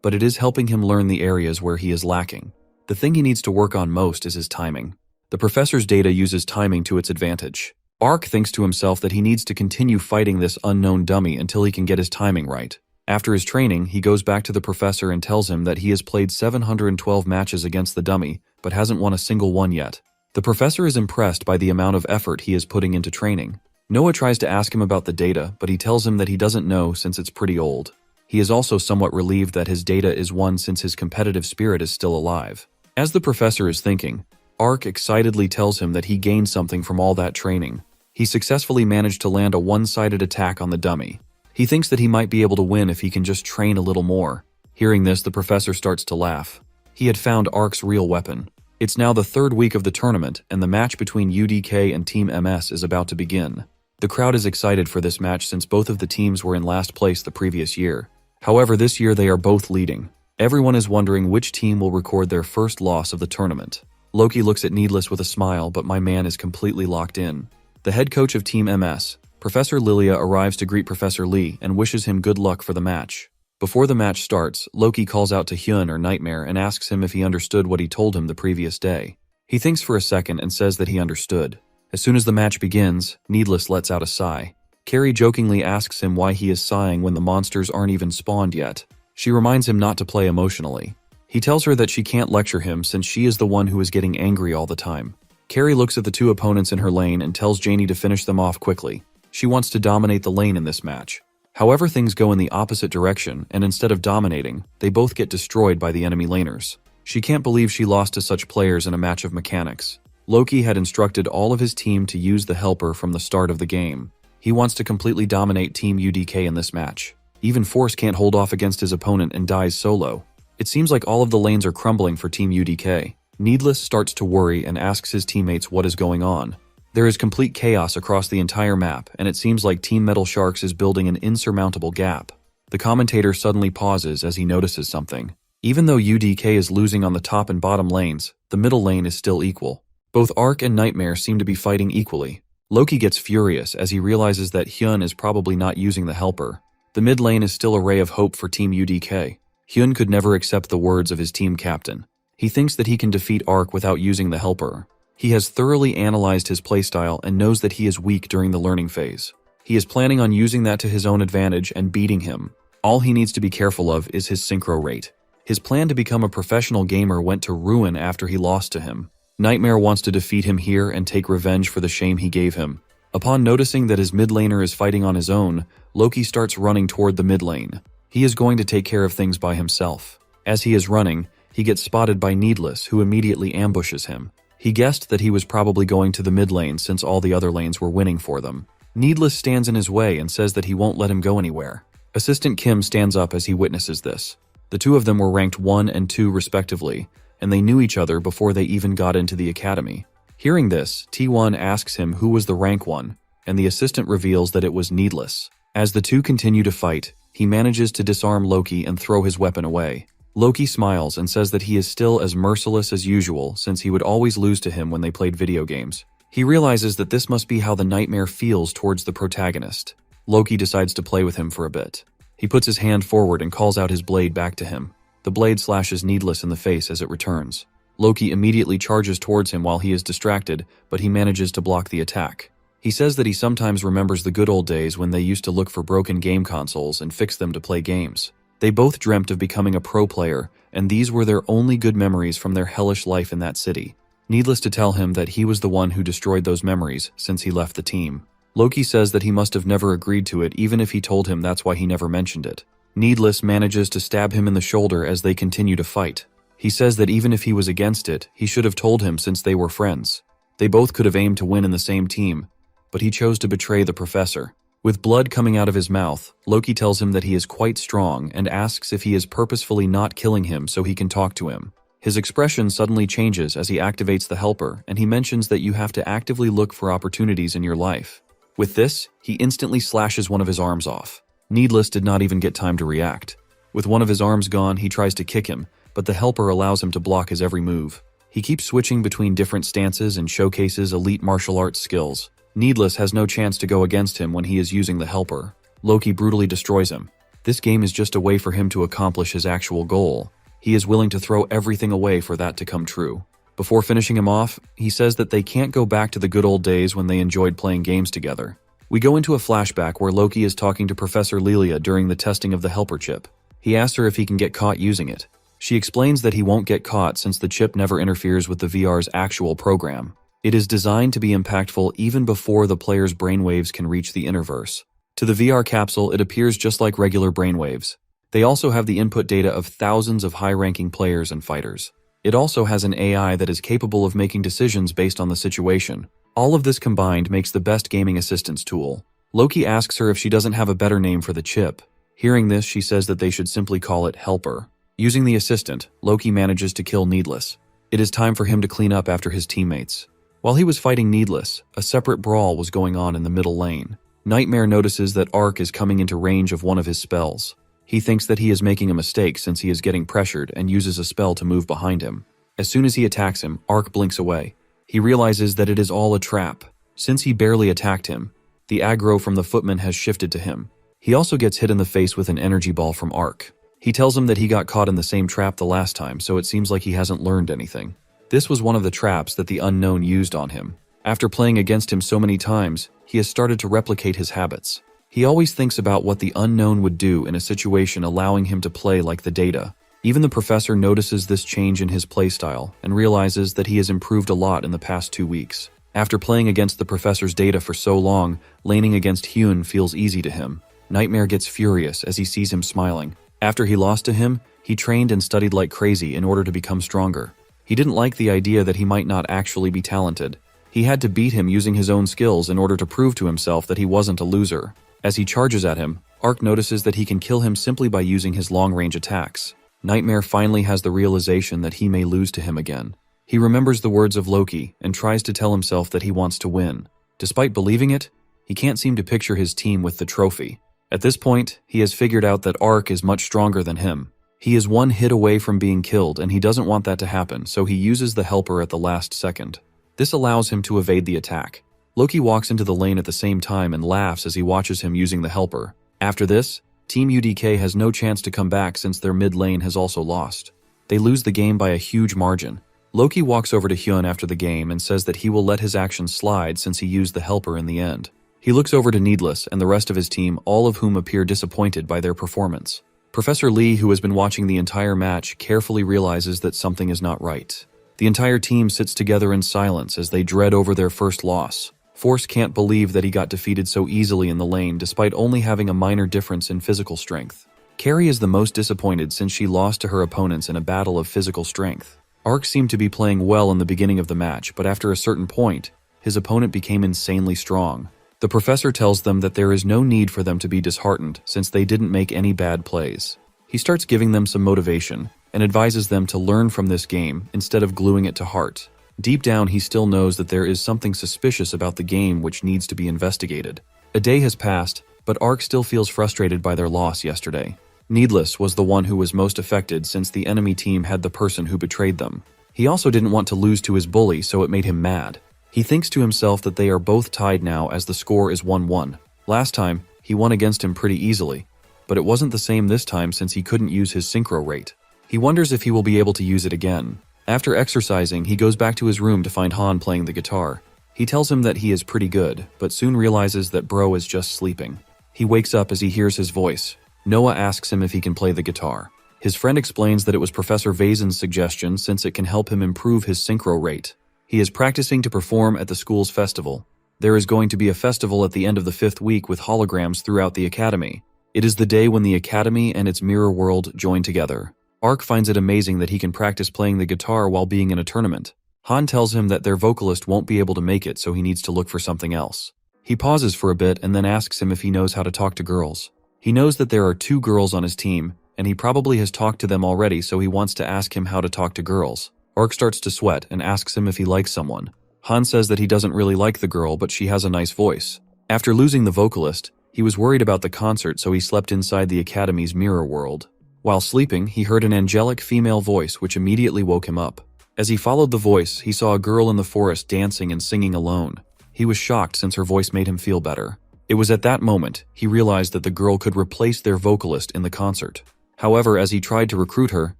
but it is helping him learn the areas where he is lacking. The thing he needs to work on most is his timing. The professor's data uses timing to its advantage. Ark thinks to himself that he needs to continue fighting this unknown dummy until he can get his timing right. After his training, he goes back to the professor and tells him that he has played 712 matches against the dummy, but hasn't won a single one yet. The professor is impressed by the amount of effort he is putting into training. Noah tries to ask him about the data, but he tells him that he doesn't know since it's pretty old. He is also somewhat relieved that his data is won since his competitive spirit is still alive. As the professor is thinking, Ark excitedly tells him that he gained something from all that training. He successfully managed to land a one-sided attack on the dummy. He thinks that he might be able to win if he can just train a little more. Hearing this, the professor starts to laugh. He had found Ark's real weapon. It's now the third week of the tournament, and the match between UDK and Team MS is about to begin. The crowd is excited for this match since both of the teams were in last place the previous year. However, this year they are both leading. Everyone is wondering which team will record their first loss of the tournament. Loki looks at Needless with a smile, but my man is completely locked in. The head coach of Team MS, Professor Lilia, arrives to greet Professor Lee and wishes him good luck for the match. Before the match starts, Loki calls out to Hyun or Nightmare and asks him if he understood what he told him the previous day. He thinks for a second and says that he understood. As soon as the match begins, Needless lets out a sigh. Carrie jokingly asks him why he is sighing when the monsters aren't even spawned yet. She reminds him not to play emotionally. He tells her that she can't lecture him since she is the one who is getting angry all the time. Carrie looks at the two opponents in her lane and tells Janie to finish them off quickly. She wants to dominate the lane in this match. However, things go in the opposite direction, and instead of dominating, they both get destroyed by the enemy laners. She can't believe she lost to such players in a match of mechanics. Loki had instructed all of his team to use the helper from the start of the game. He wants to completely dominate Team UDK in this match. Even Force can't hold off against his opponent and dies solo. It seems like all of the lanes are crumbling for Team UDK. Needless starts to worry and asks his teammates what is going on. There is complete chaos across the entire map, and it seems like Team Metal Sharks is building an insurmountable gap. The commentator suddenly pauses as he notices something. Even though UDK is losing on the top and bottom lanes, the middle lane is still equal. Both Ark and Nightmare seem to be fighting equally. Loki gets furious as he realizes that Hyun is probably not using the helper. The mid lane is still a ray of hope for Team UDK. Hyun could never accept the words of his team captain. He thinks that he can defeat Ark without using the helper. He has thoroughly analyzed his playstyle and knows that he is weak during the learning phase. He is planning on using that to his own advantage and beating him. All he needs to be careful of is his synchro rate. His plan to become a professional gamer went to ruin after he lost to him. Nightmare wants to defeat him here and take revenge for the shame he gave him. Upon noticing that his mid laner is fighting on his own, Loki starts running toward the mid lane. He is going to take care of things by himself. As he is running, he gets spotted by Needless, who immediately ambushes him. He guessed that he was probably going to the mid lane since all the other lanes were winning for them. Needless stands in his way and says that he won't let him go anywhere. Assistant Kim stands up as he witnesses this. The two of them were ranked 1 and 2 respectively, and they knew each other before they even got into the academy. Hearing this, T1 asks him who was the rank 1, and the assistant reveals that it was Needless. As the two continue to fight, he manages to disarm Loki and throw his weapon away. Loki smiles and says that he is still as merciless as usual since he would always lose to him when they played video games. He realizes that this must be how the Nightmare feels towards the protagonist. Loki decides to play with him for a bit. He puts his hand forward and calls out his blade back to him. The blade slashes Needless in the face as it returns. Loki immediately charges towards him while he is distracted, but he manages to block the attack. He says that he sometimes remembers the good old days when they used to look for broken game consoles and fix them to play games. They both dreamt of becoming a pro player, and these were their only good memories from their hellish life in that city. Needless to tell him that he was the one who destroyed those memories since he left the team. Loki says that he must have never agreed to it even if he told him that's why he never mentioned it. Needless manages to stab him in the shoulder as they continue to fight. He says that even if he was against it, he should have told him since they were friends. They both could have aimed to win in the same team, but he chose to betray the professor. With blood coming out of his mouth, Loki tells him that he is quite strong and asks if he is purposefully not killing him so he can talk to him. His expression suddenly changes as he activates the helper, and he mentions that you have to actively look for opportunities in your life. With this, he instantly slashes one of his arms off. Needless did not even get time to react. With one of his arms gone, he tries to kick him, but the helper allows him to block his every move. He keeps switching between different stances and showcases elite martial arts skills. Needless has no chance to go against him when he is using the helper. Loki brutally destroys him. This game is just a way for him to accomplish his actual goal. He is willing to throw everything away for that to come true. Before finishing him off, he says that they can't go back to the good old days when they enjoyed playing games together. We go into a flashback where Loki is talking to Professor Lilia during the testing of the helper chip. He asks her if he can get caught using it. She explains that he won't get caught since the chip never interferes with the VR's actual program. It is designed to be impactful even before the player's brainwaves can reach the innerverse. To the VR capsule, it appears just like regular brainwaves. They also have the input data of thousands of high-ranking players and fighters. It also has an AI that is capable of making decisions based on the situation. All of this combined makes the best gaming assistance tool. Loki asks her if she doesn't have a better name for the chip. Hearing this, she says that they should simply call it Helper. Using the assistant, Loki manages to kill Needless. It is time for him to clean up after his teammates. While he was fighting Needless, a separate brawl was going on in the middle lane. Nightmare notices that Ark is coming into range of one of his spells. He thinks that he is making a mistake since he is getting pressured and uses a spell to move behind him. As soon as he attacks him, Ark blinks away. He realizes that it is all a trap. Since he barely attacked him, the aggro from the footman has shifted to him. He also gets hit in the face with an energy ball from Ark. He tells him that he got caught in the same trap the last time, so it seems like he hasn't learned anything. This was one of the traps that the unknown used on him. After playing against him so many times, he has started to replicate his habits. He always thinks about what the unknown would do in a situation, allowing him to play like the data. Even the professor notices this change in his playstyle and realizes that he has improved a lot in the past 2 weeks. After playing against the professor's data for so long, laning against Hyun feels easy to him. Nightmare gets furious as he sees him smiling. After he lost to him, he trained and studied like crazy in order to become stronger. He didn't like the idea that he might not actually be talented. He had to beat him using his own skills in order to prove to himself that he wasn't a loser. As he charges at him, Ark notices that he can kill him simply by using his long-range attacks. Nightmare finally has the realization that he may lose to him again. He remembers the words of Loki and tries to tell himself that he wants to win. Despite believing it, he can't seem to picture his team with the trophy. At this point, he has figured out that Ark is much stronger than him. He is one hit away from being killed, and he doesn't want that to happen, so he uses the helper at the last second. This allows him to evade the attack. Loki walks into the lane at the same time and laughs as he watches him using the helper. After this, Team UDK has no chance to come back since their mid lane has also lost. They lose the game by a huge margin. Loki walks over to Hyun after the game and says that he will let his actions slide since he used the helper in the end. He looks over to Needless and the rest of his team, all of whom appear disappointed by their performance. Professor Lee, who has been watching the entire match, carefully realizes that something is not right. The entire team sits together in silence as they dread over their first loss. Force can't believe that he got defeated so easily in the lane despite only having a minor difference in physical strength. Carrie is the most disappointed since she lost to her opponents in a battle of physical strength. Ark seemed to be playing well in the beginning of the match, but after a certain point, his opponent became insanely strong. The professor tells them that there is no need for them to be disheartened since they didn't make any bad plays. He starts giving them some motivation and advises them to learn from this game instead of gluing it to heart. Deep down, he still knows that there is something suspicious about the game which needs to be investigated. A day has passed, but Ark still feels frustrated by their loss yesterday. Needless was the one who was most affected since the enemy team had the person who betrayed them. He also didn't want to lose to his bully, so it made him mad. He thinks to himself that they are both tied now as the score is 1-1. Last time, he won against him pretty easily, but it wasn't the same this time since he couldn't use his synchro rate. He wonders if he will be able to use it again. After exercising, he goes back to his room to find Han playing the guitar. He tells him that he is pretty good, but soon realizes that bro is just sleeping. He wakes up as he hears his voice. Noah asks him if he can play the guitar. His friend explains that it was Professor Vazen's suggestion since it can help him improve his synchro rate. He is practicing to perform at the school's festival. There is going to be a festival at the end of the 5th week with holograms throughout the academy. It is the day when the academy and its mirror world join together. Ark finds it amazing that he can practice playing the guitar while being in a tournament. Han tells him that their vocalist won't be able to make it, so he needs to look for something else. He pauses for a bit and then asks him if he knows how to talk to girls. He knows that there are 2 girls on his team, and he probably has talked to them already, so he wants to ask him how to talk to girls. Ark starts to sweat and asks him if he likes someone. Han says that he doesn't really like the girl, but she has a nice voice. After losing the vocalist, he was worried about the concert, so he slept inside the academy's mirror world. While sleeping, he heard an angelic female voice which immediately woke him up. As he followed the voice, he saw a girl in the forest dancing and singing alone. He was shocked since her voice made him feel better. It was at that moment he realized that the girl could replace their vocalist in the concert. However, as he tried to recruit her,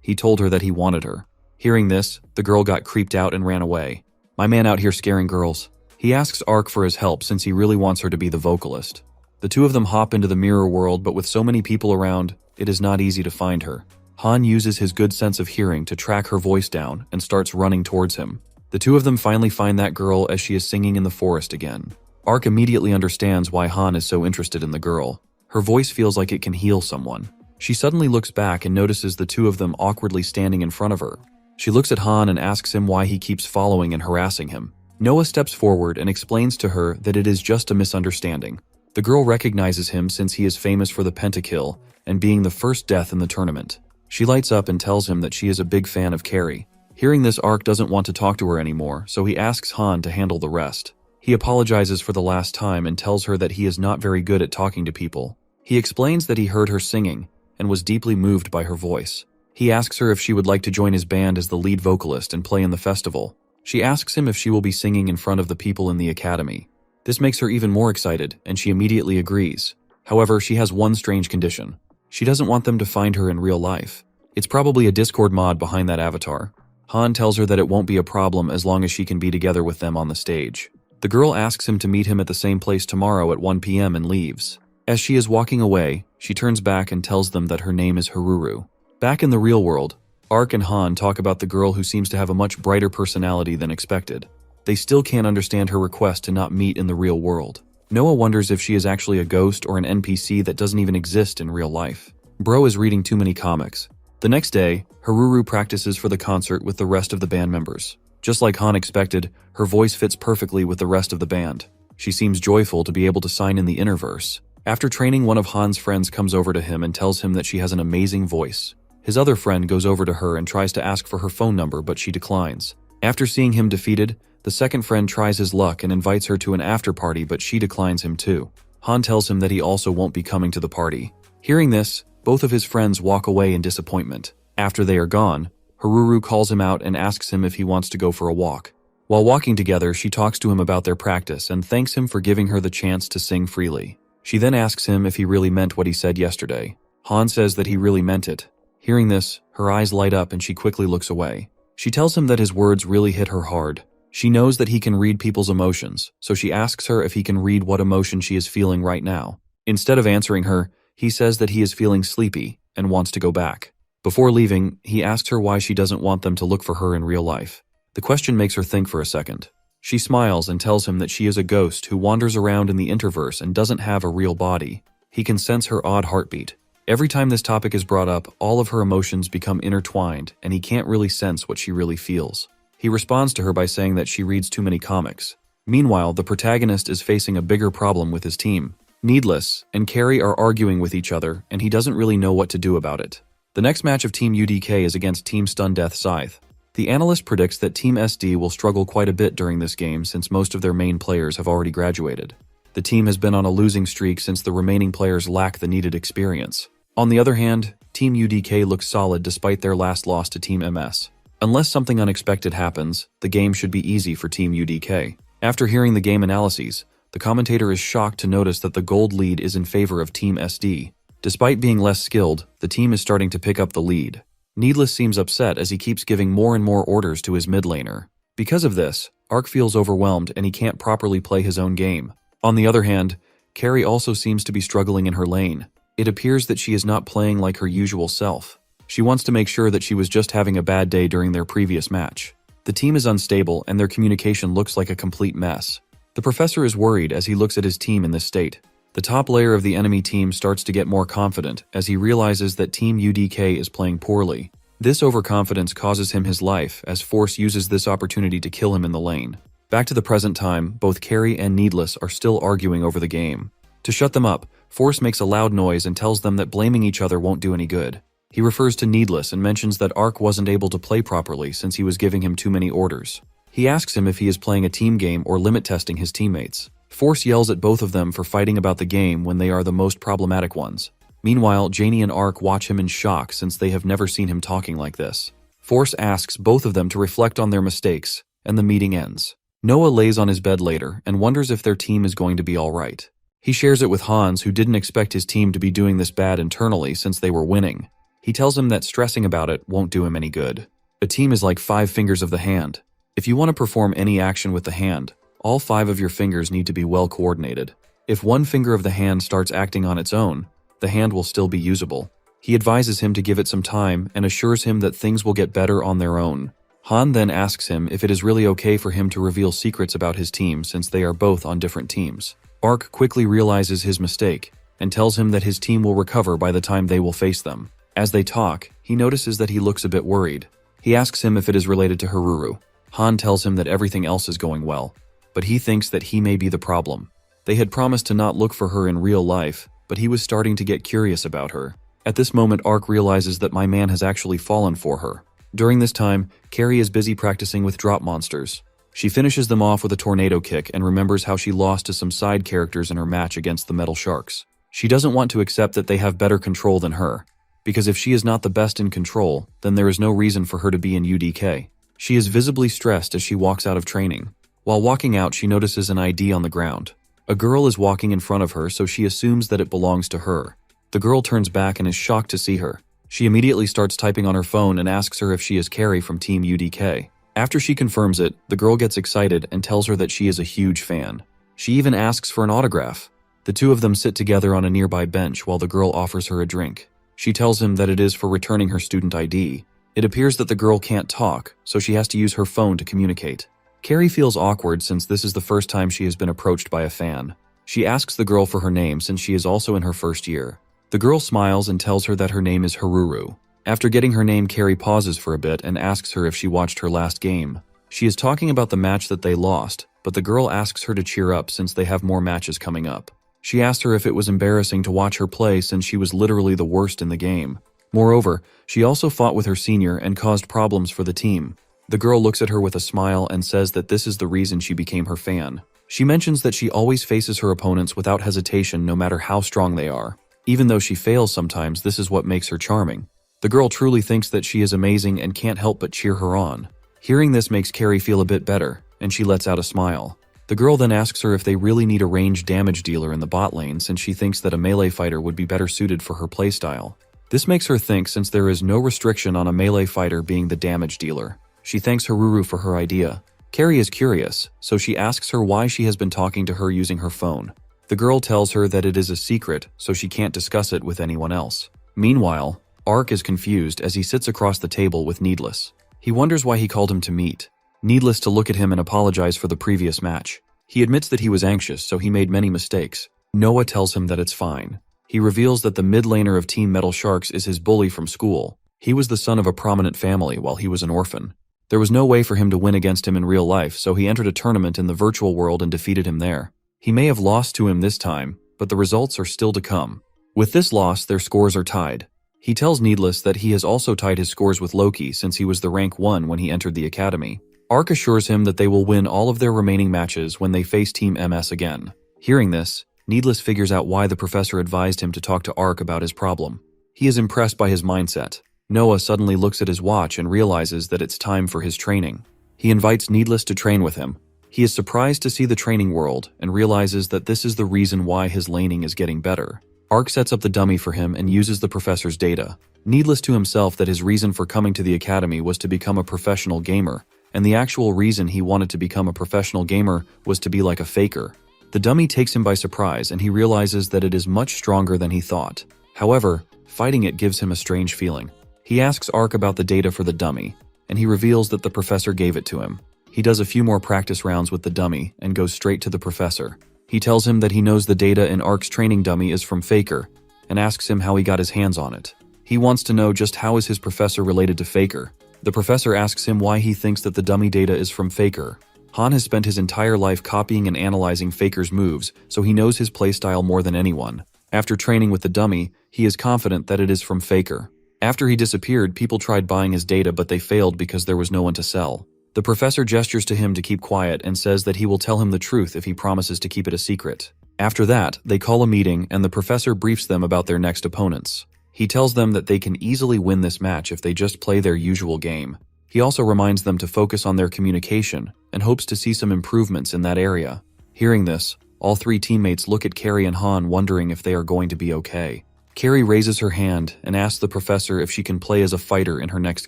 he told her that he wanted her. Hearing this, the girl got creeped out and ran away. My man out here scaring girls. He asks Ark for his help since he really wants her to be the vocalist. The 2 of them hop into the mirror world, but with so many people around, it is not easy to find her. Han uses his good sense of hearing to track her voice down and starts running towards him. The 2 of them finally find that girl as she is singing in the forest again. Ark immediately understands why Han is so interested in the girl. Her voice feels like it can heal someone. She suddenly looks back and notices the 2 of them awkwardly standing in front of her. She looks at Han and asks him why he keeps following and harassing him. Noah steps forward and explains to her that it is just a misunderstanding. The girl recognizes him since he is famous for the pentakill and being the first death in the tournament. She lights up and tells him that she is a big fan of Carrie. Hearing this, Ark doesn't want to talk to her anymore, so he asks Han to handle the rest. He apologizes for the last time and tells her that he is not very good at talking to people. He explains that he heard her singing and was deeply moved by her voice. He asks her if she would like to join his band as the lead vocalist and play in the festival. She asks him if she will be singing in front of the people in the academy. This makes her even more excited, and she immediately agrees. However, she has one strange condition. She doesn't want them to find her in real life. It's probably a Discord mod behind that avatar. Han tells her that it won't be a problem as long as she can be together with them on the stage. The girl asks him to meet him at the same place tomorrow at 1 p.m. and leaves. As she is walking away, she turns back and tells them that her name is Haruru. Back in the real world, Ark and Han talk about the girl who seems to have a much brighter personality than expected. They still can't understand her request to not meet in the real world. Noah wonders if she is actually a ghost or an NPC that doesn't even exist in real life. Bro is reading too many comics. The next day, Haruru practices for the concert with the rest of the band members. Just like Han expected, her voice fits perfectly with the rest of the band. She seems joyful to be able to sign in the Innerverse. After training, one of Han's friends comes over to him and tells him that she has an amazing voice. His other friend goes over to her and tries to ask for her phone number, but she declines. After seeing him defeated, the second friend tries his luck and invites her to an after party, but she declines him too. Han tells him that he also won't be coming to the party. Hearing this, both of his friends walk away in disappointment. After they are gone, Haruru calls him out and asks him if he wants to go for a walk. While walking together, she talks to him about their practice and thanks him for giving her the chance to sing freely. She then asks him if he really meant what he said yesterday. Han says that he really meant it. Hearing this, her eyes light up and she quickly looks away. She tells him that his words really hit her hard. She knows that he can read people's emotions, so she asks her if he can read what emotion she is feeling right now. Instead of answering her, he says that he is feeling sleepy and wants to go back. Before leaving, he asks her why she doesn't want them to look for her in real life. The question makes her think for a second. She smiles and tells him that she is a ghost who wanders around in the Interverse and doesn't have a real body. He can sense her odd heartbeat. Every time this topic is brought up, all of her emotions become intertwined, and he can't really sense what she really feels. He responds to her by saying that she reads too many comics. Meanwhile, the protagonist is facing a bigger problem with his team. Needless and Carrie are arguing with each other, and he doesn't really know what to do about it. The next match of Team UDK is against Team Stun Death Scythe. The analyst predicts that Team SD will struggle quite a bit during this game since most of their main players have already graduated. The team has been on a losing streak since the remaining players lack the needed experience. On the other hand, Team UDK looks solid despite their last loss to Team MS. Unless something unexpected happens, the game should be easy for Team UDK. After hearing the game analyses, the commentator is shocked to notice that the gold lead is in favor of Team SD. Despite being less skilled, the team is starting to pick up the lead. Needless seems upset as he keeps giving more and more orders to his mid laner. Because of this, Ark feels overwhelmed and he can't properly play his own game. On the other hand, Carrie also seems to be struggling in her lane. It appears that she is not playing like her usual self. She wants to make sure that she was just having a bad day during their previous match. The team is unstable and their communication looks like a complete mess. The professor is worried as he looks at his team in this state. The top layer of the enemy team starts to get more confident as he realizes that Team UDK is playing poorly. This overconfidence causes him his life as Force uses this opportunity to kill him in the lane. Back to the present time, both Carrie and Needless are still arguing over the game. To shut them up, Force makes a loud noise and tells them that blaming each other won't do any good. He refers to Needless and mentions that Ark wasn't able to play properly since he was giving him too many orders. He asks him if he is playing a team game or limit testing his teammates. Force yells at both of them for fighting about the game when they are the most problematic ones. Meanwhile, Janie and Ark watch him in shock since they have never seen him talking like this. Force asks both of them to reflect on their mistakes, and the meeting ends. Noah lays on his bed later and wonders if their team is going to be alright. He shares it with Hans, who didn't expect his team to be doing this bad internally since they were winning. He tells him that stressing about it won't do him any good. A team is like 5 fingers of the hand. If you want to perform any action with the hand, all 5 of your fingers need to be well coordinated. If one finger of the hand starts acting on its own, the hand will still be usable. He advises him to give it some time and assures him that things will get better on their own. Han then asks him if it is really okay for him to reveal secrets about his team since they are both on different teams. Ark quickly realizes his mistake and tells him that his team will recover by the time they will face them. As they talk, he notices that he looks a bit worried. He asks him if it is related to Haruru. Han tells him that everything else is going well, but he thinks that he may be the problem. They had promised to not look for her in real life, but he was starting to get curious about her. At this moment, Ark realizes that my man has actually fallen for her. During this time, Carrie is busy practicing with drop monsters. She finishes them off with a tornado kick and remembers how she lost to some side characters in her match against the Metal Sharks. She doesn't want to accept that they have better control than her, because if she is not the best in control, then there is no reason for her to be in UDK. She is visibly stressed as she walks out of training. While walking out, she notices an ID on the ground. A girl is walking in front of her, so she assumes that it belongs to her. The girl turns back and is shocked to see her. She immediately starts typing on her phone and asks her if she is Carrie from Team UDK. After she confirms it, the girl gets excited and tells her that she is a huge fan. She even asks for an autograph. The two of them sit together on a nearby bench while the girl offers her a drink. She tells him that it is for returning her student ID. It appears that the girl can't talk, so she has to use her phone to communicate. Carrie feels awkward since this is the first time she has been approached by a fan. She asks the girl for her name since she is also in her first year. The girl smiles and tells her that her name is Haruru. After getting her name, Carrie pauses for a bit and asks her if she watched her last game. She is talking about the match that they lost, but the girl asks her to cheer up since they have more matches coming up. She asked her if it was embarrassing to watch her play since she was literally the worst in the game. Moreover, she also fought with her senior and caused problems for the team. The girl looks at her with a smile and says that this is the reason she became her fan. She mentions that she always faces her opponents without hesitation no matter how strong they are. Even though she fails sometimes, this is what makes her charming. The girl truly thinks that she is amazing and can't help but cheer her on. Hearing this makes Carrie feel a bit better, and she lets out a smile. The girl then asks her if they really need a ranged damage dealer in the bot lane since she thinks that a melee fighter would be better suited for her playstyle. This makes her think since there is no restriction on a melee fighter being the damage dealer. She thanks Haruru for her idea. Carrie is curious, so she asks her why she has been talking to her using her phone. The girl tells her that it is a secret, so she can't discuss it with anyone else. Meanwhile, Ark is confused as he sits across the table with Needless. He wonders why he called him to meet. Needless to look at him and apologize for the previous match. He admits that he was anxious, so he made many mistakes. Noah tells him that it's fine. He reveals that the mid laner of Team Metal Sharks is his bully from school. He was the son of a prominent family while he was an orphan. There was no way for him to win against him in real life, so he entered a tournament in the virtual world and defeated him there. He may have lost to him this time, but the results are still to come. With this loss, their scores are tied. He tells Needless that he has also tied his scores with Loki since he was the rank 1 when he entered the academy. Ark assures him that they will win all of their remaining matches when they face Team MS again. Hearing this, Needless figures out why the professor advised him to talk to Ark about his problem. He is impressed by his mindset. Noah suddenly looks at his watch and realizes that it's time for his training. He invites Needless to train with him. He is surprised to see the training world and realizes that this is the reason why his laning is getting better. Ark sets up the dummy for him and uses the professor's data. Needless to himself that his reason for coming to the academy was to become a professional gamer, and the actual reason he wanted to become a professional gamer was to be like a faker. The dummy takes him by surprise and he realizes that it is much stronger than he thought. However, fighting it gives him a strange feeling. He asks Ark about the data for the dummy, and he reveals that the professor gave it to him. He does a few more practice rounds with the dummy and goes straight to the professor. He tells him that he knows the data in Ark's training dummy is from Faker, and asks him how he got his hands on it. He wants to know just how is his professor related to Faker. The professor asks him why he thinks that the dummy data is from Faker. Han has spent his entire life copying and analyzing Faker's moves, so he knows his playstyle more than anyone. After training with the dummy, he is confident that it is from Faker. After he disappeared, people tried buying his data but they failed because there was no one to sell. The professor gestures to him to keep quiet and says that he will tell him the truth if he promises to keep it a secret. After that, they call a meeting and the professor briefs them about their next opponents. He tells them that they can easily win this match if they just play their usual game. He also reminds them to focus on their communication and hopes to see some improvements in that area. Hearing this, all three teammates look at Carrie and Han wondering if they are going to be okay. Carrie raises her hand and asks the professor if she can play as a fighter in her next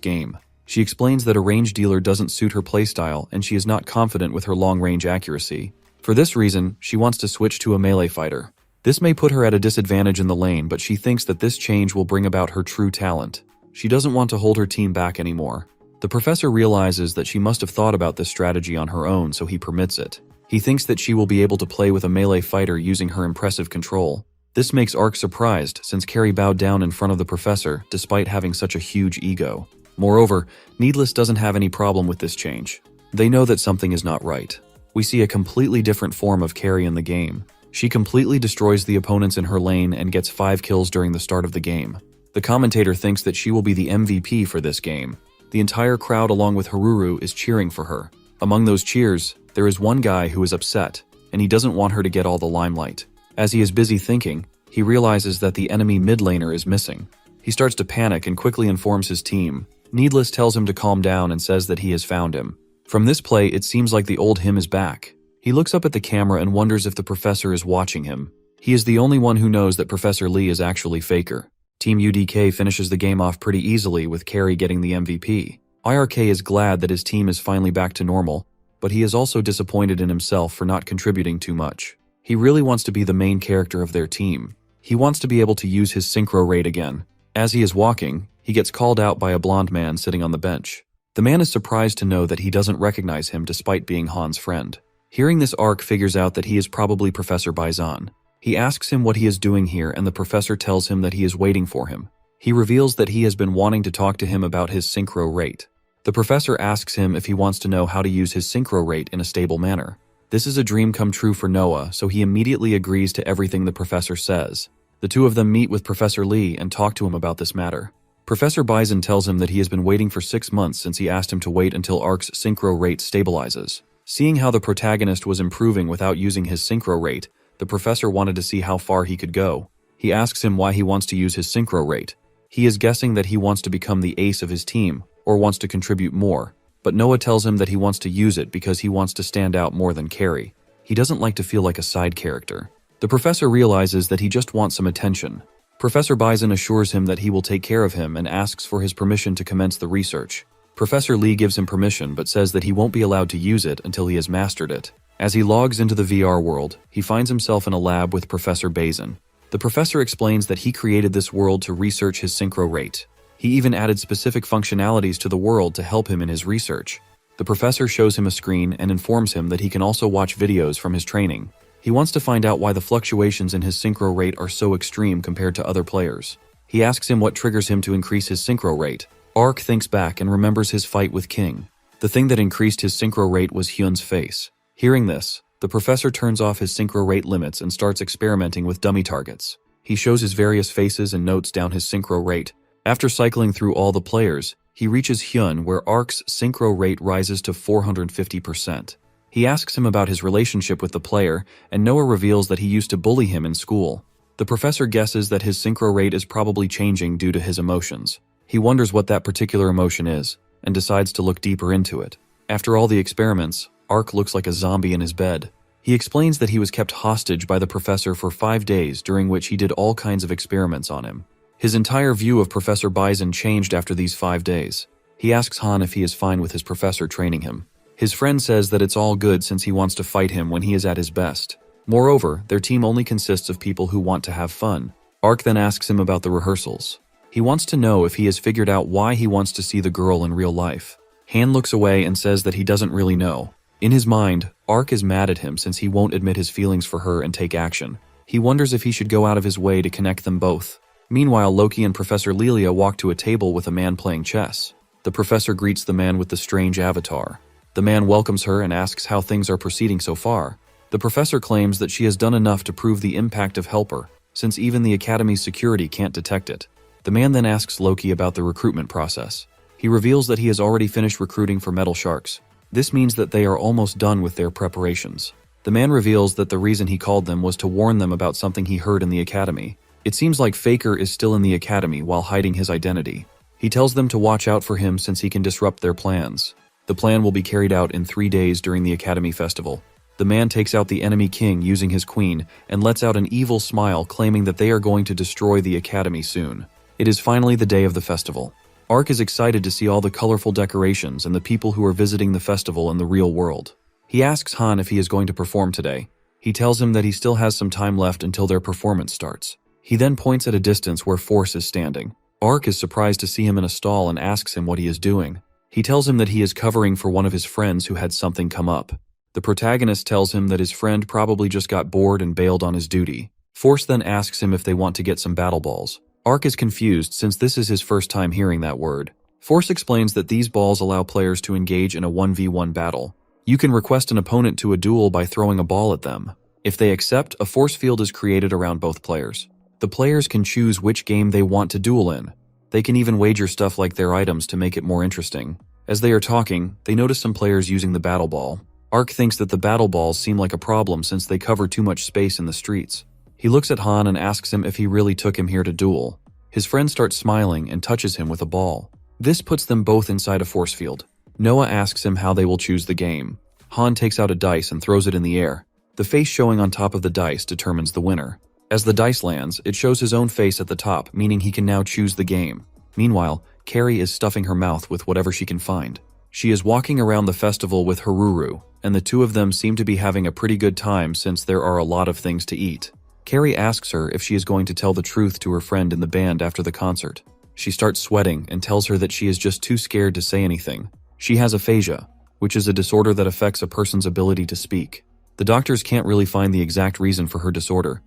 game. She explains that a range dealer doesn't suit her playstyle and she is not confident with her long-range accuracy. For this reason, she wants to switch to a melee fighter. This may put her at a disadvantage in the lane, but she thinks that this change will bring about her true talent. She doesn't want to hold her team back anymore. The professor realizes that she must have thought about this strategy on her own, so he permits it. He thinks that she will be able to play with a melee fighter using her impressive control. This makes Ark surprised, since Carrie bowed down in front of the professor despite having such a huge ego. Moreover, Needless doesn't have any problem with this change. They know that something is not right. We see a completely different form of Carrie in the game. She completely destroys the opponents in her lane and gets 5 kills during the start of the game. The commentator thinks that she will be the MVP for this game. The entire crowd along with Haruru is cheering for her. Among those cheers, there is one guy who is upset, and he doesn't want her to get all the limelight. As he is busy thinking, he realizes that the enemy mid laner is missing. He starts to panic and quickly informs his team. Needless tells him to calm down and says that he has found him. From this play, it seems like the old him is back. He looks up at the camera and wonders if the professor is watching him. He is the only one who knows that Professor Lee is actually Faker. Team UDK finishes the game off pretty easily with Carrie getting the MVP. IRK is glad that his team is finally back to normal, but he is also disappointed in himself for not contributing too much. He really wants to be the main character of their team. He wants to be able to use his synchro rate again. As he is walking, he gets called out by a blonde man sitting on the bench. The man is surprised to know that he doesn't recognize him despite being Han's friend. Hearing this, Ark figures out that he is probably Professor Baizan. He asks him what he is doing here and the professor tells him that he is waiting for him. He reveals that he has been wanting to talk to him about his synchro rate. The professor asks him if he wants to know how to use his synchro rate in a stable manner. This is a dream come true for Noah, so he immediately agrees to everything the professor says. The two of them meet with Professor Lee and talk to him about this matter. Professor Bison tells him that he has been waiting for 6 months since he asked him to wait until Ark's synchro rate stabilizes. Seeing how the protagonist was improving without using his synchro rate, the professor wanted to see how far he could go. He asks him why he wants to use his synchro rate. He is guessing that he wants to become the ace of his team, or wants to contribute more, but Noah tells him that he wants to use it because he wants to stand out more than Carrie. He doesn't like to feel like a side character. The professor realizes that he just wants some attention. Professor Bison assures him that he will take care of him and asks for his permission to commence the research. Professor Lee gives him permission but says that he won't be allowed to use it until he has mastered it. As he logs into the VR world, he finds himself in a lab with Professor Bison. The professor explains that he created this world to research his synchro rate. He even added specific functionalities to the world to help him in his research. The professor shows him a screen and informs him that he can also watch videos from his training. He wants to find out why the fluctuations in his synchro rate are so extreme compared to other players. He asks him what triggers him to increase his synchro rate. Ark thinks back and remembers his fight with King. The thing that increased his synchro rate was Hyun's face. Hearing this, the professor turns off his synchro rate limits and starts experimenting with dummy targets. He shows his various faces and notes down his synchro rate. After cycling through all the players, he reaches Hyun where Ark's synchro rate rises to 450%. He asks him about his relationship with the player, and Noah reveals that he used to bully him in school. The professor guesses that his synchro rate is probably changing due to his emotions. He wonders what that particular emotion is, and decides to look deeper into it. After all the experiments, Ark looks like a zombie in his bed. He explains that he was kept hostage by the professor for 5 days, during which he did all kinds of experiments on him. His entire view of Professor Bison changed after these 5 days. He asks Han if he is fine with his professor training him. His friend says that it's all good since he wants to fight him when he is at his best. Moreover, their team only consists of people who want to have fun. Ark then asks him about the rehearsals. He wants to know if he has figured out why he wants to see the girl in real life. Han looks away and says that he doesn't really know. In his mind, Ark is mad at him since he won't admit his feelings for her and take action. He wonders if he should go out of his way to connect them both. Meanwhile, Loki and Professor Lelia walk to a table with a man playing chess. The professor greets the man with the strange avatar. The man welcomes her and asks how things are proceeding so far. The professor claims that she has done enough to prove the impact of Helper, since even the Academy's security can't detect it. The man then asks Loki about the recruitment process. He reveals that he has already finished recruiting for Metal Sharks. This means that they are almost done with their preparations. The man reveals that the reason he called them was to warn them about something he heard in the Academy. It seems like Faker is still in the Academy while hiding his identity. He tells them to watch out for him since he can disrupt their plans. The plan will be carried out in 3 days during the Academy Festival. The man takes out the enemy king using his queen and lets out an evil smile claiming that they are going to destroy the Academy soon. It is finally the day of the festival. Ark is excited to see all the colorful decorations and the people who are visiting the festival in the real world. He asks Han if he is going to perform today. He tells him that he still has some time left until their performance starts. He then points at a distance where Force is standing. Ark is surprised to see him in a stall and asks him what he is doing. He tells him that he is covering for one of his friends who had something come up. The protagonist tells him that his friend probably just got bored and bailed on his duty. Force then asks him if they want to get some battle balls. Ark is confused since this is his first time hearing that word. Force explains that these balls allow players to engage in a 1v1 battle. You can request an opponent to a duel by throwing a ball at them. If they accept, a force field is created around both players. The players can choose which game they want to duel in. They can even wager stuff like their items to make it more interesting. As they are talking, they notice some players using the battle ball. Ark thinks that the battle balls seem like a problem since they cover too much space in the streets. He looks at Han and asks him if he really took him here to duel. His friend starts smiling and touches him with a ball. This puts them both inside a force field. Noah asks him how they will choose the game. Han takes out a dice and throws it in the air. The face showing on top of the dice determines the winner. As the dice lands, it shows his own face at the top, meaning he can now choose the game. Meanwhile, Carrie is stuffing her mouth with whatever she can find. She is walking around the festival with Haruru, and the two of them seem to be having a pretty good time since there are a lot of things to eat. Carrie asks her if she is going to tell the truth to her friend in the band after the concert. She starts sweating and tells her that she is just too scared to say anything. She has aphasia, which is a disorder that affects a person's ability to speak. The doctors can't really find the exact reason for her disorder,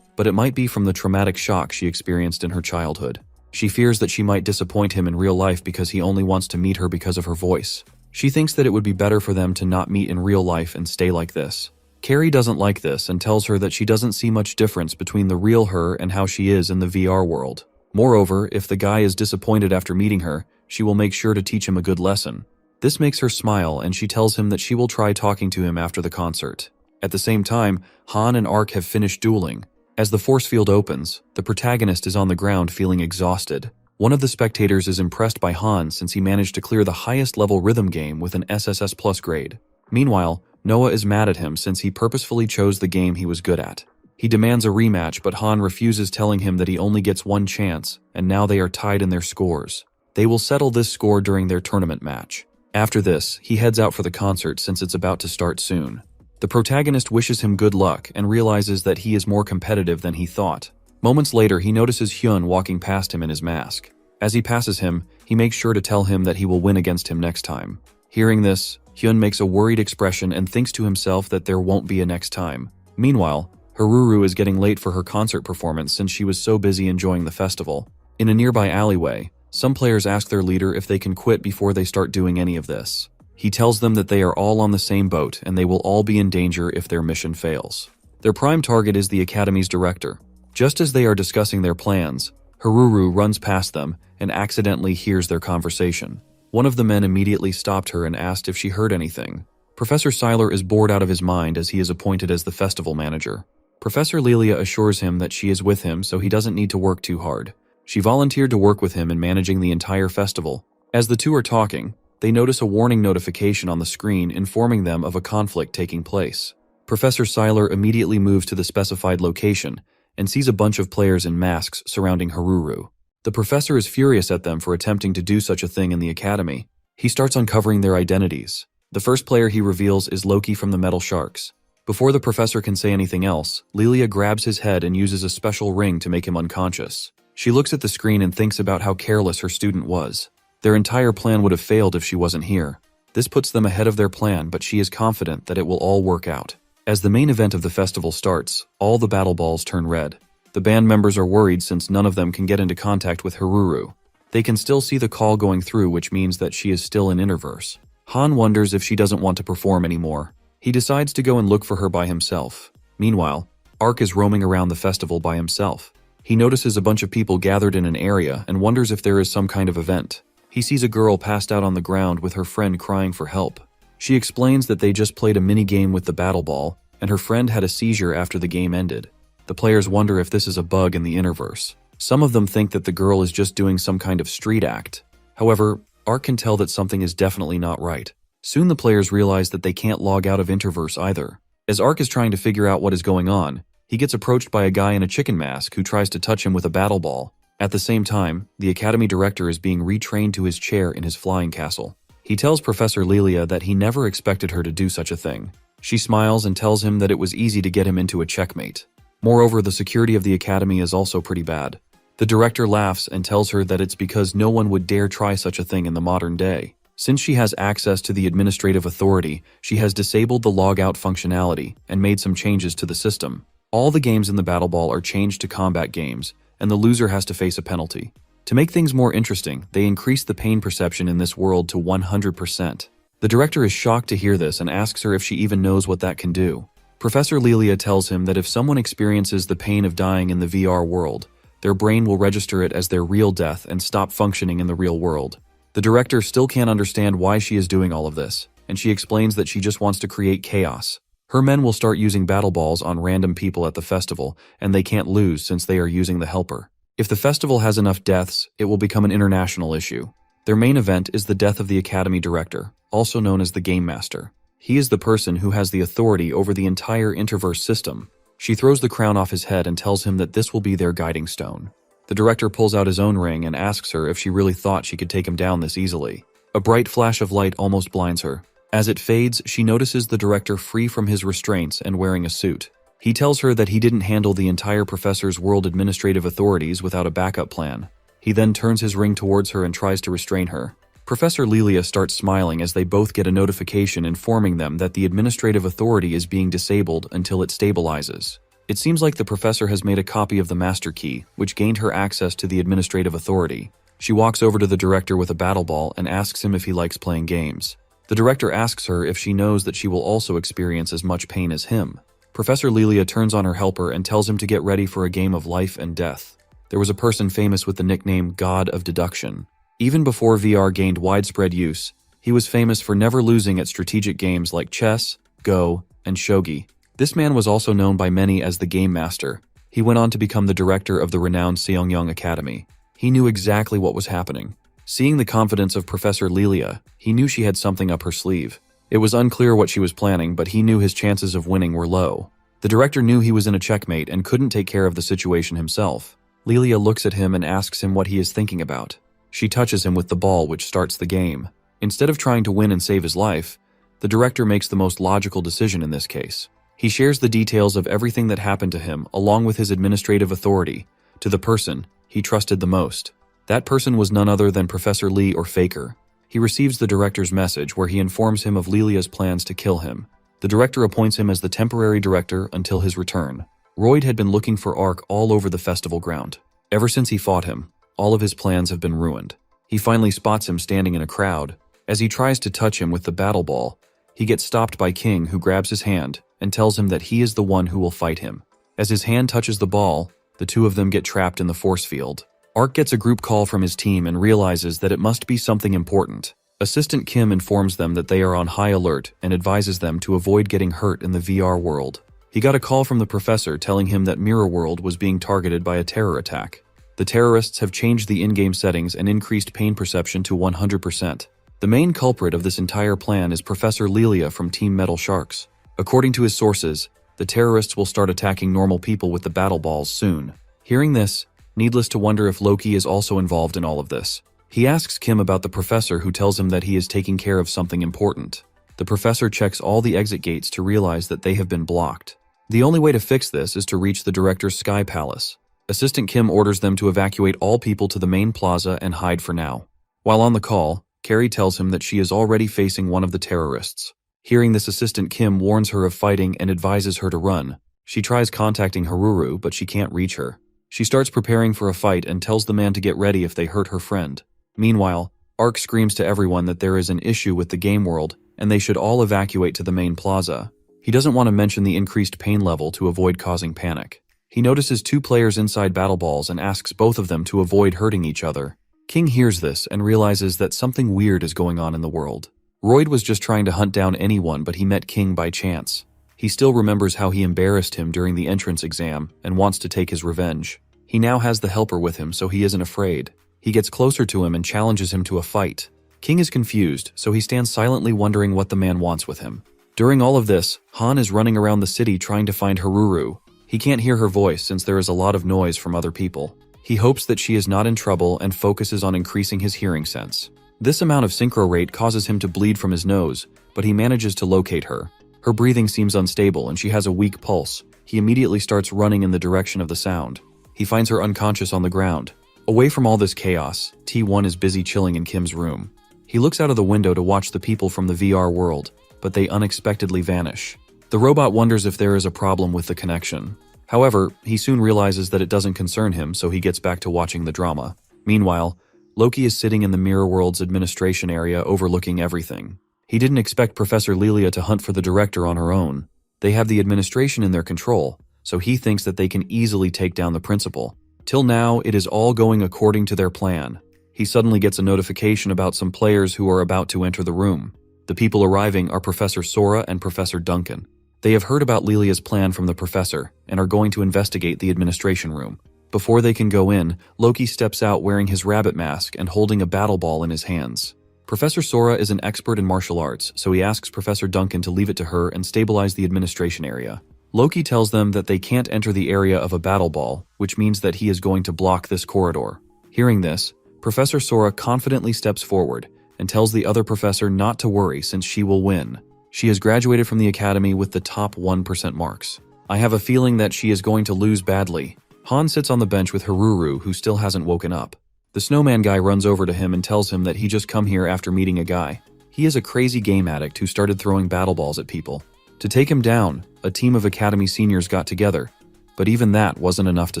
but it might be from the traumatic shock she experienced in her childhood. She fears that she might disappoint him in real life because he only wants to meet her because of her voice. She thinks that it would be better for them to not meet in real life and stay like this. Carrie doesn't like this and tells her that she doesn't see much difference between the real her and how she is in the VR world. Moreover, if the guy is disappointed after meeting her, she will make sure to teach him a good lesson. This makes her smile and she tells him that she will try talking to him after the concert. At the same time, Han and Ark have finished dueling. As the force field opens, the protagonist is on the ground feeling exhausted. One of the spectators is impressed by Han since he managed to clear the highest level rhythm game with an SSS Plus grade. Meanwhile, Noah is mad at him since he purposefully chose the game he was good at. He demands a rematch, but Han refuses, telling him that he only gets one chance, and now they are tied in their scores. They will settle this score during their tournament match. After this, he heads out for the concert since it's about to start soon. The protagonist wishes him good luck and realizes that he is more competitive than he thought. Moments later, he notices Hyun walking past him in his mask. As he passes him, he makes sure to tell him that he will win against him next time. Hearing this, Hyun makes a worried expression and thinks to himself that there won't be a next time. Meanwhile, Haruru is getting late for her concert performance since she was so busy enjoying the festival. In a nearby alleyway, some players ask their leader if they can quit before they start doing any of this. He tells them that they are all on the same boat and they will all be in danger if their mission fails. Their prime target is the Academy's director. Just as they are discussing their plans, Haruru runs past them and accidentally hears their conversation. One of the men immediately stopped her and asked if she heard anything. Professor Seiler is bored out of his mind as he is appointed as the festival manager. Professor Lelia assures him that she is with him so he doesn't need to work too hard. She volunteered to work with him in managing the entire festival. As the two are talking, they notice a warning notification on the screen informing them of a conflict taking place. Professor Seiler immediately moves to the specified location and sees a bunch of players in masks surrounding Haruru. The professor is furious at them for attempting to do such a thing in the academy. He starts uncovering their identities. The first player he reveals is Loki from the Metal Sharks. Before the professor can say anything else, Lilia grabs his head and uses a special ring to make him unconscious. She looks at the screen and thinks about how careless her student was. Their entire plan would have failed if she wasn't here. This puts them ahead of their plan, but she is confident that it will all work out. As the main event of the festival starts, all the battle balls turn red. The band members are worried since none of them can get into contact with Haruru. They can still see the call going through, which means that she is still in Interverse. Han wonders if she doesn't want to perform anymore. He decides to go and look for her by himself. Meanwhile, Ark is roaming around the festival by himself. He notices a bunch of people gathered in an area and wonders if there is some kind of event. He sees a girl passed out on the ground with her friend crying for help. She explains that they just played a mini-game with the battle ball, and her friend had a seizure after the game ended. The players wonder if this is a bug in the Interverse. Some of them think that the girl is just doing some kind of street act. However, Ark can tell that something is definitely not right. Soon the players realize that they can't log out of Interverse either. As Ark is trying to figure out what is going on, he gets approached by a guy in a chicken mask who tries to touch him with a battle ball. At the same time, the academy director is being retrained to his chair in his flying castle. He tells Professor Lilia that he never expected her to do such a thing. She smiles and tells him that it was easy to get him into a checkmate. Moreover, the security of the academy is also pretty bad. The director laughs and tells her that it's because no one would dare try such a thing in the modern day. Since she has access to the administrative authority, she has disabled the logout functionality and made some changes to the system. All the games in the battle ball are changed to combat games, and the loser has to face a penalty. To make things more interesting, they increase the pain perception in this world to 100%. The director is shocked to hear this and asks her if she even knows what that can do. Professor Lilia tells him that if someone experiences the pain of dying in the VR world, their brain will register it as their real death and stop functioning in the real world. The director still can't understand why she is doing all of this, and she explains that she just wants to create chaos. Her men will start using battle balls on random people at the festival, and they can't lose since they are using the helper. If the festival has enough deaths, it will become an international issue. Their main event is the death of the academy director, also known as the Game Master. He is the person who has the authority over the entire Interverse system. She throws the crown off his head and tells him that this will be their guiding stone. The director pulls out his own ring and asks her if she really thought she could take him down this easily. A bright flash of light almost blinds her. As it fades, she notices the director free from his restraints and wearing a suit. He tells her that he didn't handle the entire professor's world administrative authorities without a backup plan. He then turns his ring towards her and tries to restrain her. Professor Lilia starts smiling as they both get a notification informing them that the administrative authority is being disabled until it stabilizes. It seems like the professor has made a copy of the master key, which gained her access to the administrative authority. She walks over to the director with a battle ball and asks him if he likes playing games. The director asks her if she knows that she will also experience as much pain as him. Professor Lilia turns on her helper and tells him to get ready for a game of life and death. There was a person famous with the nickname God of Deduction. Even before VR gained widespread use, he was famous for never losing at strategic games like chess, Go, and shogi. This man was also known by many as the Game Master. He went on to become the director of the renowned Seongyang Academy. He knew exactly what was happening. Seeing the confidence of Professor Lilia, he knew she had something up her sleeve. It was unclear what she was planning, but he knew his chances of winning were low. The director knew he was in a checkmate and couldn't take care of the situation himself. Lilia looks at him and asks him what he is thinking about. She touches him with the ball, which starts the game. Instead of trying to win and save his life, the director makes the most logical decision in this case. He shares the details of everything that happened to him along with his administrative authority to the person he trusted the most. That person was none other than Professor Lee or Faker. He receives the director's message where he informs him of Lilia's plans to kill him. The director appoints him as the temporary director until his return. Royd had been looking for Ark all over the festival ground. Ever since he fought him, all of his plans have been ruined. He finally spots him standing in a crowd. As he tries to touch him with the battle ball, he gets stopped by King, who grabs his hand and tells him that he is the one who will fight him. As his hand touches the ball, the two of them get trapped in the force field. Ark gets a group call from his team and realizes that it must be something important. Assistant Kim informs them that they are on high alert and advises them to avoid getting hurt in the VR world. He got a call from the professor telling him that Mirror World was being targeted by a terror attack. The terrorists have changed the in-game settings and increased pain perception to 100%. The main culprit of this entire plan is Professor Lilia from Team Metal Sharks. According to his sources, the terrorists will start attacking normal people with the battle balls soon. Hearing this, Needless to wonder if Loki is also involved in all of this. He asks Kim about the professor, who tells him that he is taking care of something important. The professor checks all the exit gates to realize that they have been blocked. The only way to fix this is to reach the director's Sky Palace. Assistant Kim orders them to evacuate all people to the main plaza and hide for now. While on the call, Carrie tells him that she is already facing one of the terrorists. Hearing this, Assistant Kim warns her of fighting and advises her to run. She tries contacting Haruru, but she can't reach her. She starts preparing for a fight and tells the man to get ready if they hurt her friend. Meanwhile, Ark screams to everyone that there is an issue with the game world and they should all evacuate to the main plaza. He doesn't want to mention the increased pain level to avoid causing panic. He notices 2 players inside battle balls and asks both of them to avoid hurting each other. King hears this and realizes that something weird is going on in the world. Royd was just trying to hunt down anyone, but he met King by chance. He still remembers how he embarrassed him during the entrance exam and wants to take his revenge. He now has the helper with him, so he isn't afraid. He gets closer to him and challenges him to a fight. King is confused, so he stands silently wondering what the man wants with him. During all of this, Han is running around the city trying to find Haruru. He can't hear her voice since there is a lot of noise from other people. He hopes that she is not in trouble and focuses on increasing his hearing sense. This amount of synchro rate causes him to bleed from his nose, but he manages to locate her. Her breathing seems unstable and she has a weak pulse. He immediately starts running in the direction of the sound. He finds her unconscious on the ground. Away from all this chaos, T1 is busy chilling in Kim's room. He looks out of the window to watch the people from the VR world, but they unexpectedly vanish. The robot wonders if there is a problem with the connection. However, he soon realizes that it doesn't concern him, so he gets back to watching the drama. Meanwhile, Loki is sitting in the Mirror World's administration area overlooking everything. He didn't expect Professor Lilia to hunt for the director on her own. They have the administration in their control, so he thinks that they can easily take down the principal. Till now, it is all going according to their plan. He suddenly gets a notification about some players who are about to enter the room. The people arriving are Professor Sora and Professor Duncan. They have heard about Lilia's plan from the professor and are going to investigate the administration room. Before they can go in, Loki steps out wearing his rabbit mask and holding a battle ball in his hands. Professor Sora is an expert in martial arts, so he asks Professor Duncan to leave it to her and stabilize the administration area. Loki tells them that they can't enter the area of a battle ball, which means that he is going to block this corridor. Hearing this, Professor Sora confidently steps forward and tells the other professor not to worry since she will win. She has graduated from the academy with the top 1% marks. I have a feeling that she is going to lose badly. Han sits on the bench with Haruru, who still hasn't woken up. The snowman guy runs over to him and tells him that he just come here after meeting a guy. He is a crazy game addict who started throwing battle balls at people. To take him down, a team of academy seniors got together, but even that wasn't enough to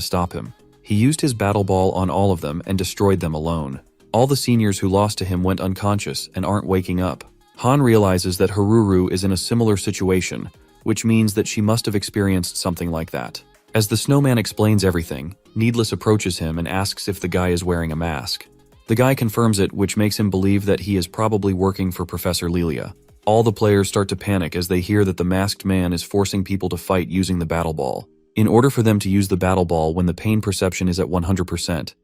stop him. He used his battle ball on all of them and destroyed them alone. All the seniors who lost to him went unconscious and aren't waking up. Han realizes that Haruru is in a similar situation, which means that she must have experienced something like that. As the snowman explains everything, Needless approaches him and asks if the guy is wearing a mask. The guy confirms it, which makes him believe that he is probably working for Professor Lilia. All the players start to panic as they hear that the masked man is forcing people to fight using the battle ball. In order for them to use the battle ball when the pain perception is at 100%,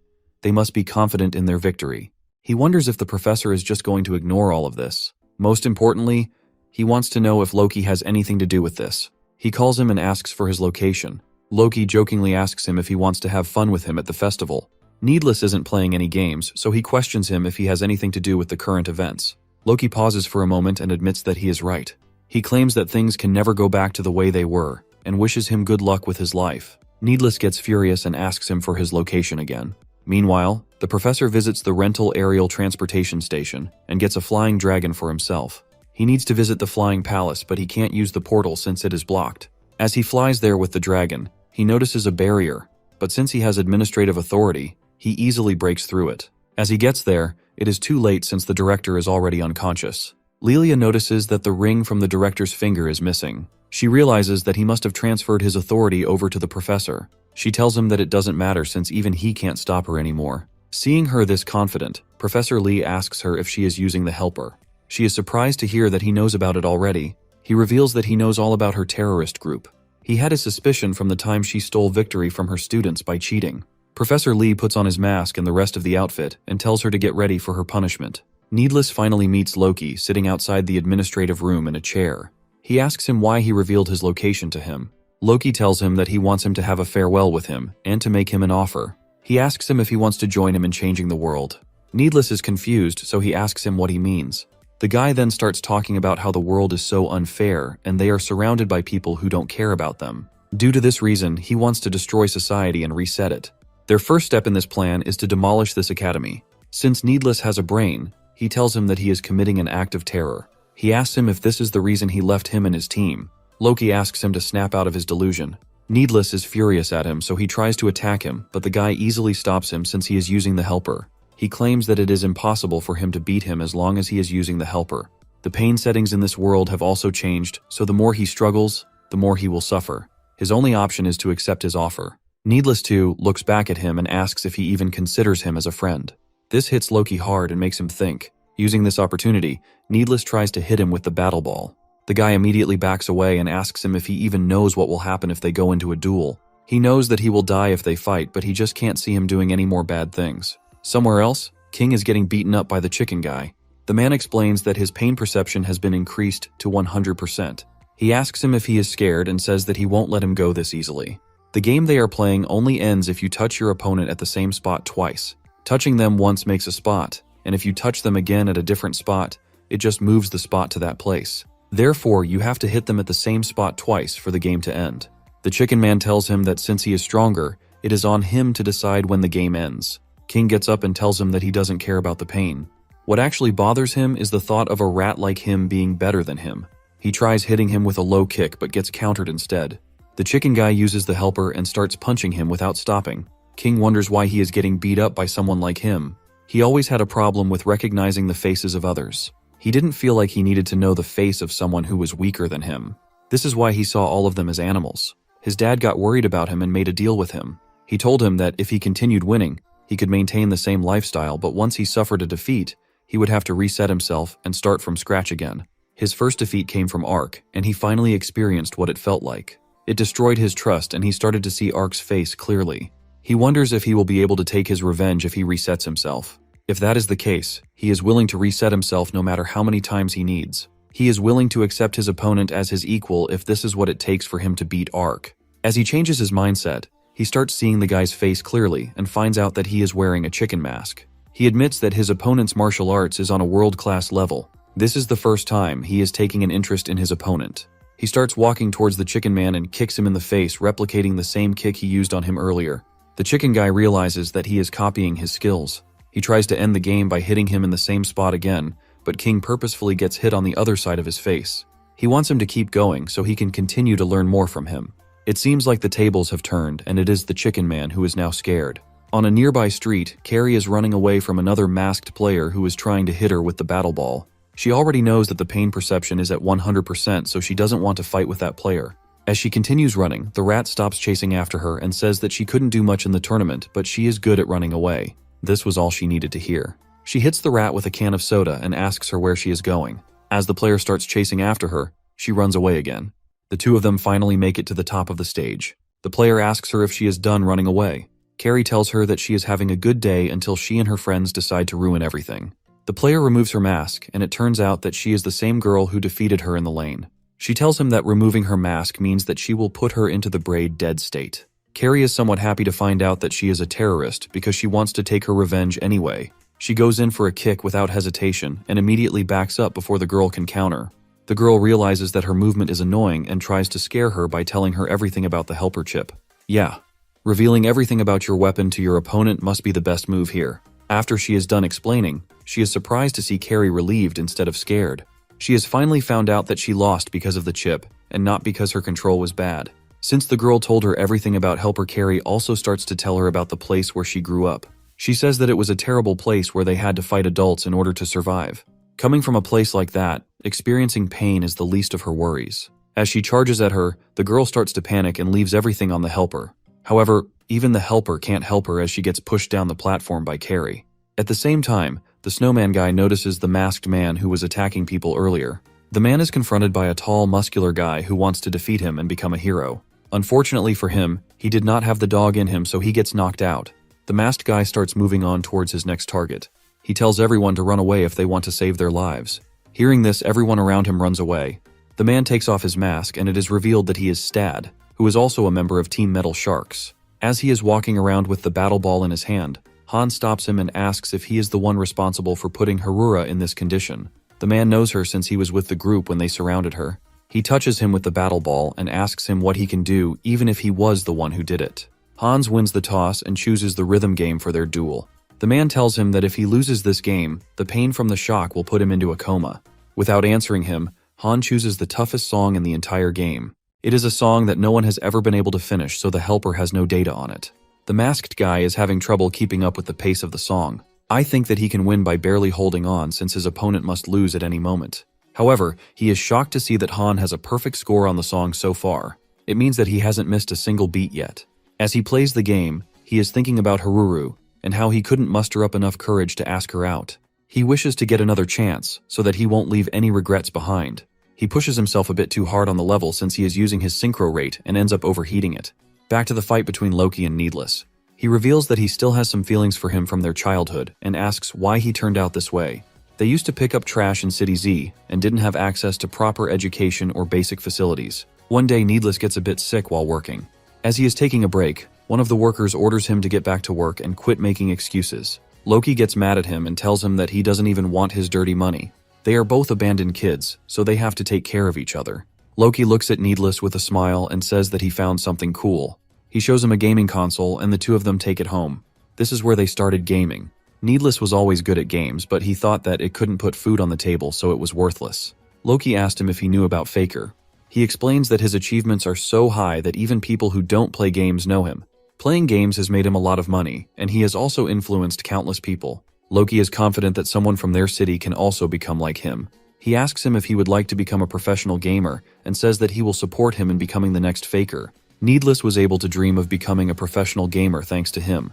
they must be confident in their victory. He wonders if the professor is just going to ignore all of this. Most importantly, he wants to know if Loki has anything to do with this. He calls him and asks for his location. Loki jokingly asks him if he wants to have fun with him at the festival. Needless isn't playing any games, so he questions him if he has anything to do with the current events. Loki pauses for a moment and admits that he is right. He claims that things can never go back to the way they were, and wishes him good luck with his life. Needless gets furious and asks him for his location again. Meanwhile, the professor visits the rental aerial transportation station and gets a flying dragon for himself. He needs to visit the flying palace, but he can't use the portal since it is blocked. As he flies there with the dragon, he notices a barrier, but since he has administrative authority, he easily breaks through it. As he gets there, it is too late since the director is already unconscious. Lilia notices that the ring from the director's finger is missing. She realizes that he must have transferred his authority over to the professor. She tells him that it doesn't matter since even he can't stop her anymore. Seeing her this confident, Professor Lee asks her if she is using the helper. She is surprised to hear that he knows about it already. He reveals that he knows all about her terrorist group. He had a suspicion from the time she stole victory from her students by cheating. Professor Lee puts on his mask and the rest of the outfit and tells her to get ready for her punishment. Needless finally meets Loki sitting outside the administrative room in a chair. He asks him why he revealed his location to him. Loki tells him that he wants him to have a farewell with him and to make him an offer. He asks him if he wants to join him in changing the world. Needless is confused, so he asks him what he means. The guy then starts talking about how the world is so unfair and they are surrounded by people who don't care about them. Due to this reason, he wants to destroy society and reset it. Their first step in this plan is to demolish this academy. Since Needless has a brain, he tells him that he is committing an act of terror. He asks him if this is the reason he left him and his team. Loki asks him to snap out of his delusion. Needless is furious at him, so he tries to attack him, but the guy easily stops him since he is using the helper. He claims that it is impossible for him to beat him as long as he is using the helper. The pain settings in this world have also changed, so the more he struggles, the more he will suffer. His only option is to accept his offer. Needless too looks back at him and asks if he even considers him as a friend. This hits Loki hard and makes him think. Using this opportunity, Needless tries to hit him with the battle ball. The guy immediately backs away and asks him if he even knows what will happen if they go into a duel. He knows that he will die if they fight, but he just can't see him doing any more bad things. Somewhere else, King is getting beaten up by the chicken guy. The man explains that his pain perception has been increased to 100%. He asks him if he is scared and says that he won't let him go this easily. The game they are playing only ends if you touch your opponent at the same spot twice. Touching them once makes a spot, and if you touch them again at a different spot, it just moves the spot to that place. Therefore, you have to hit them at the same spot twice for the game to end. The chicken man tells him that since he is stronger, it is on him to decide when the game ends. King gets up and tells him that he doesn't care about the pain. What actually bothers him is the thought of a rat like him being better than him. He tries hitting him with a low kick but gets countered instead. The chicken guy uses the helper and starts punching him without stopping. King wonders why he is getting beat up by someone like him. He always had a problem with recognizing the faces of others. He didn't feel like he needed to know the face of someone who was weaker than him. This is why he saw all of them as animals. His dad got worried about him and made a deal with him. He told him that if he continued winning, he could maintain the same lifestyle, but once he suffered a defeat, he would have to reset himself and start from scratch again. His first defeat came from Ark, and he finally experienced what it felt like. It destroyed his trust and he started to see Ark's face clearly. He wonders if he will be able to take his revenge if he resets himself. If that is the case, he is willing to reset himself no matter how many times he needs. He is willing to accept his opponent as his equal if this is what it takes for him to beat Ark. As he changes his mindset, he starts seeing the guy's face clearly and finds out that he is wearing a chicken mask. He admits that his opponent's martial arts is on a world-class level. This is the first time he is taking an interest in his opponent. He starts walking towards the chicken man and kicks him in the face, replicating the same kick he used on him earlier. The chicken guy realizes that he is copying his skills. He tries to end the game by hitting him in the same spot again, but King purposefully gets hit on the other side of his face. He wants him to keep going so he can continue to learn more from him. It seems like the tables have turned and it is the chicken man who is now scared. On a nearby street, Carrie is running away from another masked player who is trying to hit her with the battle ball. She already knows that the pain perception is at 100%, so she doesn't want to fight with that player. As she continues running, the rat stops chasing after her and says that she couldn't do much in the tournament, but she is good at running away. This was all she needed to hear. She hits the rat with a can of soda and asks her where she is going. As the player starts chasing after her, she runs away again. The two of them finally make it to the top of the stage. The player asks her if she is done running away. Carrie tells her that she is having a good day until she and her friends decide to ruin everything. The player removes her mask, and it turns out that she is the same girl who defeated her in the lane. She tells him that removing her mask means that she will put her into the braid dead state. Carrie is somewhat happy to find out that she is a terrorist because she wants to take her revenge anyway. She goes in for a kick without hesitation and immediately backs up before the girl can counter. The girl realizes that her movement is annoying and tries to scare her by telling her everything about the helper chip. Yeah, revealing everything about your weapon to your opponent must be the best move here. After she is done explaining, she is surprised to see Carrie relieved instead of scared. She has finally found out that she lost because of the chip and not because her control was bad. Since the girl told her everything about helper, Carrie also starts to tell her about the place where she grew up. She says that it was a terrible place where they had to fight adults in order to survive. Coming from a place like that, experiencing pain is the least of her worries. As she charges at her, the girl starts to panic and leaves everything on the helper. However, even the helper can't help her as she gets pushed down the platform by Carrie. At the same time, the snowman guy notices the masked man who was attacking people earlier. The man is confronted by a tall, muscular guy who wants to defeat him and become a hero. Unfortunately for him, he did not have the dog in him, so he gets knocked out. The masked guy starts moving on towards his next target. He tells everyone to run away if they want to save their lives. Hearing this, everyone around him runs away. The man takes off his mask and it is revealed that he is Stad, who is also a member of Team Metal Sharks. As he is walking around with the battle ball in his hand, Han stops him and asks if he is the one responsible for putting Harura in this condition. The man knows her since he was with the group when they surrounded her. He touches him with the battle ball and asks him what he can do even if he was the one who did it. Hans wins the toss and chooses the rhythm game for their duel. The man tells him that if he loses this game, the pain from the shock will put him into a coma. Without answering him, Han chooses the toughest song in the entire game. It is a song that no one has ever been able to finish, so the helper has no data on it. The masked guy is having trouble keeping up with the pace of the song. I think that he can win by barely holding on since his opponent must lose at any moment. However, he is shocked to see that Han has a perfect score on the song so far. It means that he hasn't missed a single beat yet. As he plays the game, he is thinking about Haruru and how he couldn't muster up enough courage to ask her out. He wishes to get another chance so that he won't leave any regrets behind. He pushes himself a bit too hard on the level since he is using his synchro rate and ends up overheating it. Back to the fight between Loki and Needless. He reveals that he still has some feelings for him from their childhood and asks why he turned out this way. They used to pick up trash in City Z and didn't have access to proper education or basic facilities. One day Needless gets a bit sick while working. As he is taking a break, one of the workers orders him to get back to work and quit making excuses. Loki gets mad at him and tells him that he doesn't even want his dirty money. They are both abandoned kids, so they have to take care of each other. Loki looks at Needless with a smile and says that he found something cool. He shows him a gaming console and the two of them take it home. This is where they started gaming. Needless was always good at games, but he thought that it couldn't put food on the table, so it was worthless. Loki asked him if he knew about Faker. He explains that his achievements are so high that even people who don't play games know him. Playing games has made him a lot of money, and he has also influenced countless people. Loki is confident that someone from their city can also become like him. He asks him if he would like to become a professional gamer, and says that he will support him in becoming the next Faker. Needless was able to dream of becoming a professional gamer thanks to him.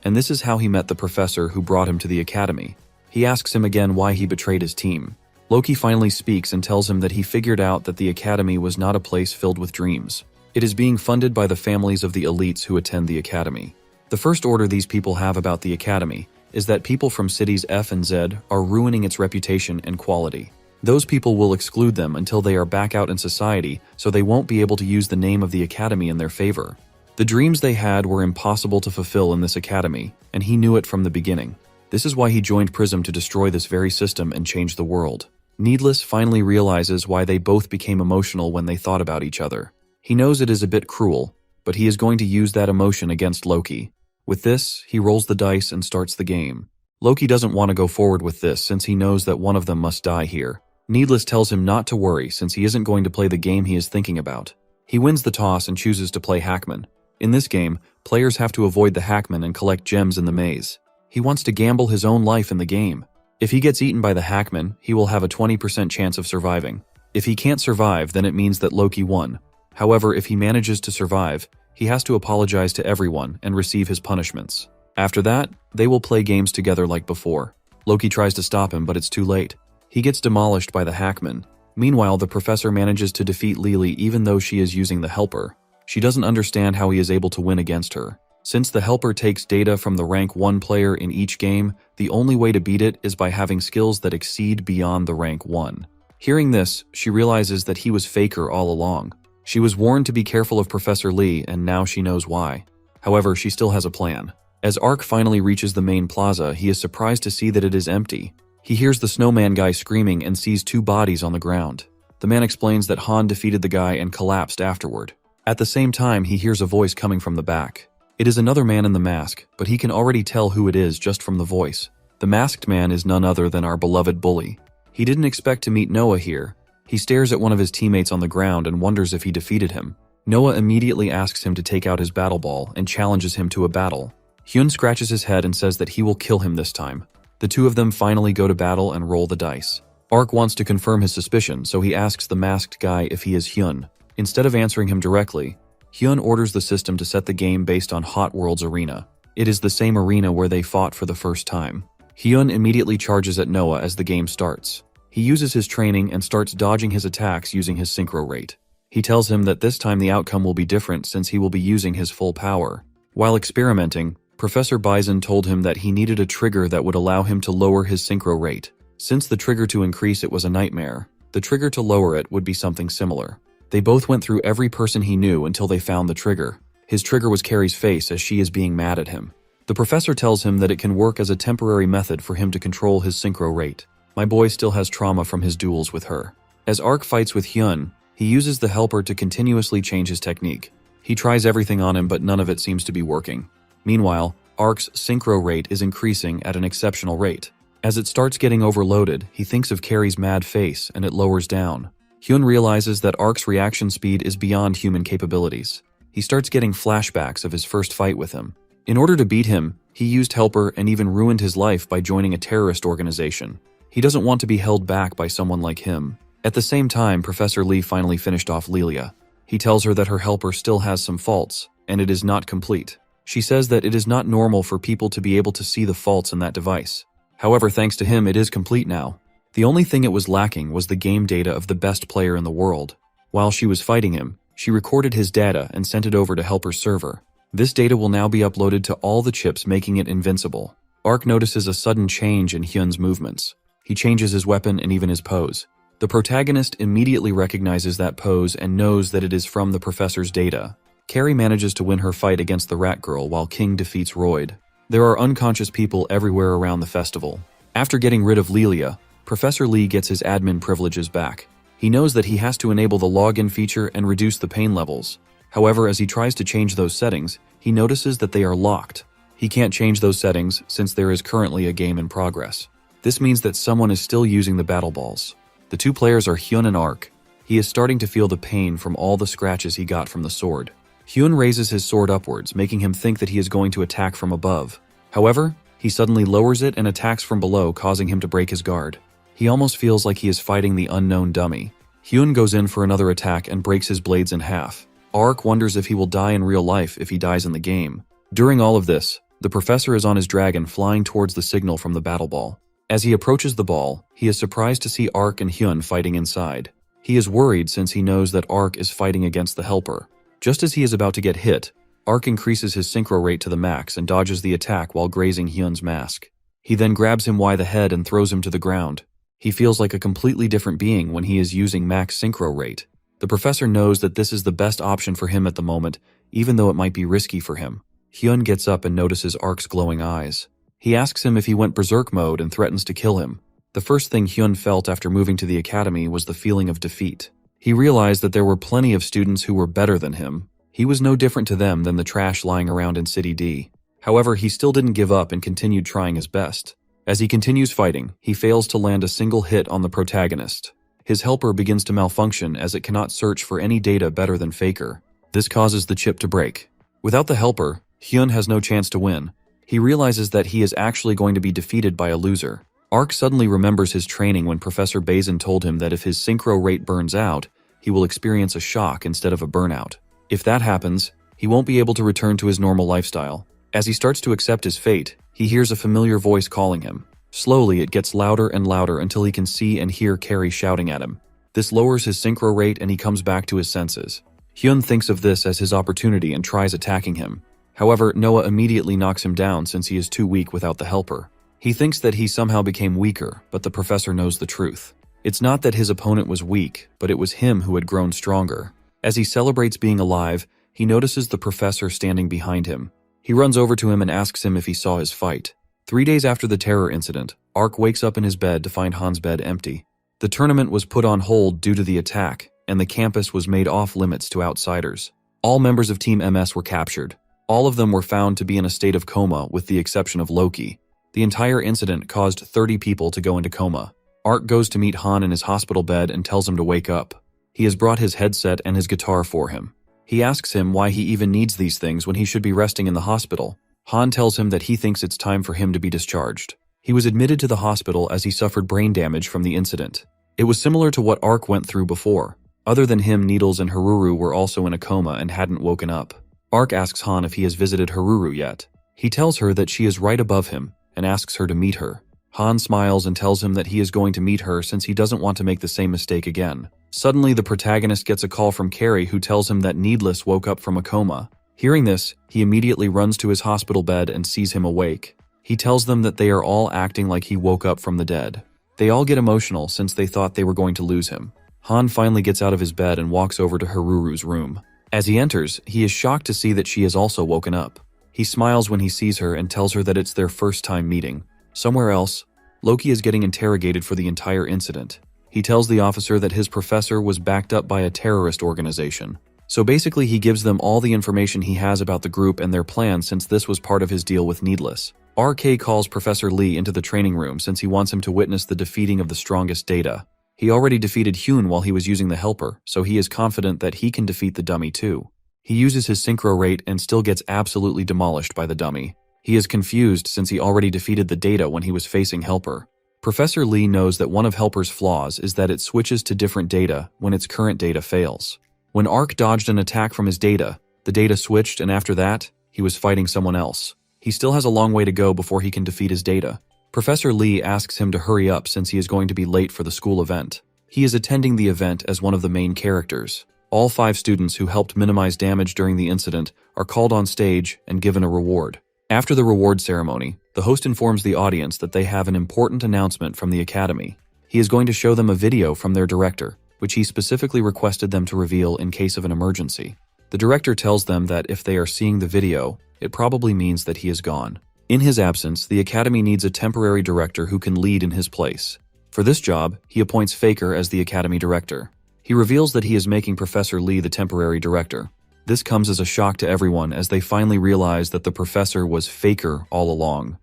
And this is how he met the professor who brought him to the academy. He asks him again why he betrayed his team. Loki finally speaks and tells him that he figured out that the academy was not a place filled with dreams. It is being funded by the families of the elites who attend the academy. The first order these people have about the academy is that people from cities F and Z are ruining its reputation and quality. Those people will exclude them until they are back out in society, so they won't be able to use the name of the academy in their favor. The dreams they had were impossible to fulfill in this academy, and he knew it from the beginning. This is why he joined Prism to destroy this very system and change the world. Needless finally realizes why they both became emotional when they thought about each other. He knows it is a bit cruel, but he is going to use that emotion against Loki. With this, he rolls the dice and starts the game. Loki doesn't want to go forward with this since he knows that one of them must die here. Needless tells him not to worry since he isn't going to play the game he is thinking about. He wins the toss and chooses to play Hackman. In this game, players have to avoid the Hackman and collect gems in the maze. He wants to gamble his own life in the game. If he gets eaten by the Hackman, he will have a 20% chance of surviving. If he can't survive, then it means that Loki won. However, if he manages to survive, he has to apologize to everyone and receive his punishments. After that, they will play games together like before. Loki tries to stop him, but it's too late. He gets demolished by the Hackman. Meanwhile, the professor manages to defeat Lily even though she is using the helper. She doesn't understand how he is able to win against her. Since the helper takes data from the rank 1 player in each game, the only way to beat it is by having skills that exceed beyond the rank 1. Hearing this, she realizes that he was Faker all along. She was warned to be careful of Professor Lee, and now she knows why. However, she still has a plan. As Ark finally reaches the main plaza, he is surprised to see that it is empty. He hears the snowman guy screaming and sees 2 bodies on the ground. The man explains that Han defeated the guy and collapsed afterward. At the same time, he hears a voice coming from the back. It is another man in the mask, but he can already tell who it is just from the voice. The masked man is none other than our beloved bully. He didn't expect to meet Noah here. He stares at one of his teammates on the ground and wonders if he defeated him. Noah immediately asks him to take out his battle ball and challenges him to a battle. Hyun scratches his head and says that he will kill him this time. The two of them finally go to battle and roll the dice. Ark wants to confirm his suspicion, so he asks the masked guy if he is Hyun. Instead of answering him directly, Hyun orders the system to set the game based on Hot World's arena. It is the same arena where they fought for the first time. Hyun immediately charges at Noah as the game starts. He uses his training and starts dodging his attacks using his synchro rate. He tells him that this time the outcome will be different since he will be using his full power. While experimenting, Professor Bison told him that he needed a trigger that would allow him to lower his synchro rate. Since the trigger to increase it was a nightmare, the trigger to lower it would be something similar. They both went through every person he knew until they found the trigger. His trigger was Carrie's face as she is being mad at him. The professor tells him that it can work as a temporary method for him to control his synchro rate. My boy still has trauma from his duels with her. As Ark fights with Hyun, he uses the helper to continuously change his technique. He tries everything on him, but none of it seems to be working. Meanwhile, Ark's synchro rate is increasing at an exceptional rate. As it starts getting overloaded, he thinks of Carrie's mad face and it lowers down. Hyun realizes that Ark's reaction speed is beyond human capabilities. He starts getting flashbacks of his first fight with him. In order to beat him, he used helper and even ruined his life by joining a terrorist organization. He doesn't want to be held back by someone like him. At the same time, Professor Lee finally finished off Lilia. He tells her that her helper still has some faults, and it is not complete. She says that it is not normal for people to be able to see the faults in that device. However, thanks to him, it is complete now. The only thing it was lacking was the game data of the best player in the world. While she was fighting him, she recorded his data and sent it over to Helper's server. This data will now be uploaded to all the chips, making it invincible. Ark notices a sudden change in Hyun's movements. He changes his weapon and even his pose. The protagonist immediately recognizes that pose and knows that it is from the professor's data. Carrie manages to win her fight against the rat girl while King defeats Royd. There are unconscious people everywhere around the festival. After getting rid of Lilia, Professor Lee gets his admin privileges back. He knows that he has to enable the login feature and reduce the pain levels. However, as he tries to change those settings, he notices that they are locked. He can't change those settings since there is currently a game in progress. This means that someone is still using the battle balls. The two players are Hyun and Ark. He is starting to feel the pain from all the scratches he got from the sword. Hyun raises his sword upwards, making him think that he is going to attack from above. However, he suddenly lowers it and attacks from below, causing him to break his guard. He almost feels like he is fighting the unknown dummy. Hyun goes in for another attack and breaks his blades in half. Ark wonders if he will die in real life if he dies in the game. During all of this, the professor is on his dragon flying towards the signal from the battle ball. As he approaches the ball, he is surprised to see Ark and Hyun fighting inside. He is worried since he knows that Ark is fighting against the helper. Just as he is about to get hit, Ark increases his synchro rate to the max and dodges the attack while grazing Hyun's mask. He then grabs him by the head and throws him to the ground. He feels like a completely different being when he is using max synchro rate. The professor knows that this is the best option for him at the moment, even though it might be risky for him. Hyun gets up and notices Ark's glowing eyes. He asks him if he went berserk mode and threatens to kill him. The first thing Hyun felt after moving to the academy was the feeling of defeat. He realized that there were plenty of students who were better than him. He was no different to them than the trash lying around in City D. However, he still didn't give up and continued trying his best. As he continues fighting, he fails to land a single hit on the protagonist. His helper begins to malfunction as it cannot search for any data better than Faker. This causes the chip to break. Without the helper, Hyun has no chance to win. He realizes that he is actually going to be defeated by a loser. Ark suddenly remembers his training when Professor Bazin told him that if his synchro rate burns out, he will experience a shock instead of a burnout. If that happens, he won't be able to return to his normal lifestyle. As he starts to accept his fate, he hears a familiar voice calling him. Slowly, it gets louder and louder until he can see and hear Carrie shouting at him. This lowers his synchro rate and he comes back to his senses. Hyun thinks of this as his opportunity and tries attacking him. However, Noah immediately knocks him down since he is too weak without the helper. He thinks that he somehow became weaker, but the professor knows the truth. It's not that his opponent was weak, but it was him who had grown stronger. As he celebrates being alive, he notices the professor standing behind him. He runs over to him and asks him if he saw his fight. 3 days after the terror incident, Ark wakes up in his bed to find Han's bed empty. The tournament was put on hold due to the attack, and the campus was made off-limits to outsiders. All members of Team MS were captured. All of them were found to be in a state of coma with the exception of Loki. The entire incident caused 30 people to go into coma. Ark goes to meet Han in his hospital bed and tells him to wake up. He has brought his headset and his guitar for him. He asks him why he even needs these things when he should be resting in the hospital. Han tells him that he thinks it's time for him to be discharged. He was admitted to the hospital as he suffered brain damage from the incident. It was similar to what Ark went through before. Other than him, Needles and Haruru were also in a coma and hadn't woken up. Ark asks Han if he has visited Haruru yet. He tells her that she is right above him and asks her to meet her. Han smiles and tells him that he is going to meet her since he doesn't want to make the same mistake again. Suddenly, the protagonist gets a call from Carrie who tells him that Needless woke up from a coma. Hearing this, he immediately runs to his hospital bed and sees him awake. He tells them that they are all acting like he woke up from the dead. They all get emotional since they thought they were going to lose him. Han finally gets out of his bed and walks over to Haruru's room. As he enters, he is shocked to see that she has also woken up. He smiles when he sees her and tells her that it's their first time meeting. Somewhere else, Loki is getting interrogated for the entire incident. He tells the officer that his professor was backed up by a terrorist organization. So basically he gives them all the information he has about the group and their plan since this was part of his deal with Needless. RK calls Professor Lee into the training room since he wants him to witness the defeating of the strongest Data. He already defeated Hyun while he was using the helper, so he is confident that he can defeat the dummy too. He uses his synchro rate and still gets absolutely demolished by the dummy. He is confused since he already defeated the Data when he was facing Helper. Professor Lee knows that one of Helper's flaws is that it switches to different data when its current data fails. When Ark dodged an attack from his data, the data switched and after that, he was fighting someone else. He still has a long way to go before he can defeat his data. Professor Lee asks him to hurry up since he is going to be late for the school event. He is attending the event as one of the main characters. All 5 students who helped minimize damage during the incident are called on stage and given a reward. After the reward ceremony, the host informs the audience that they have an important announcement from the academy. He is going to show them a video from their director, which he specifically requested them to reveal in case of an emergency. The director tells them that if they are seeing the video, it probably means that he is gone. In his absence, the academy needs a temporary director who can lead in his place. For this job, he appoints Faker as the academy director. He reveals that he is making Professor Lee the temporary director. This comes as a shock to everyone as they finally realize that the professor was Faker all along.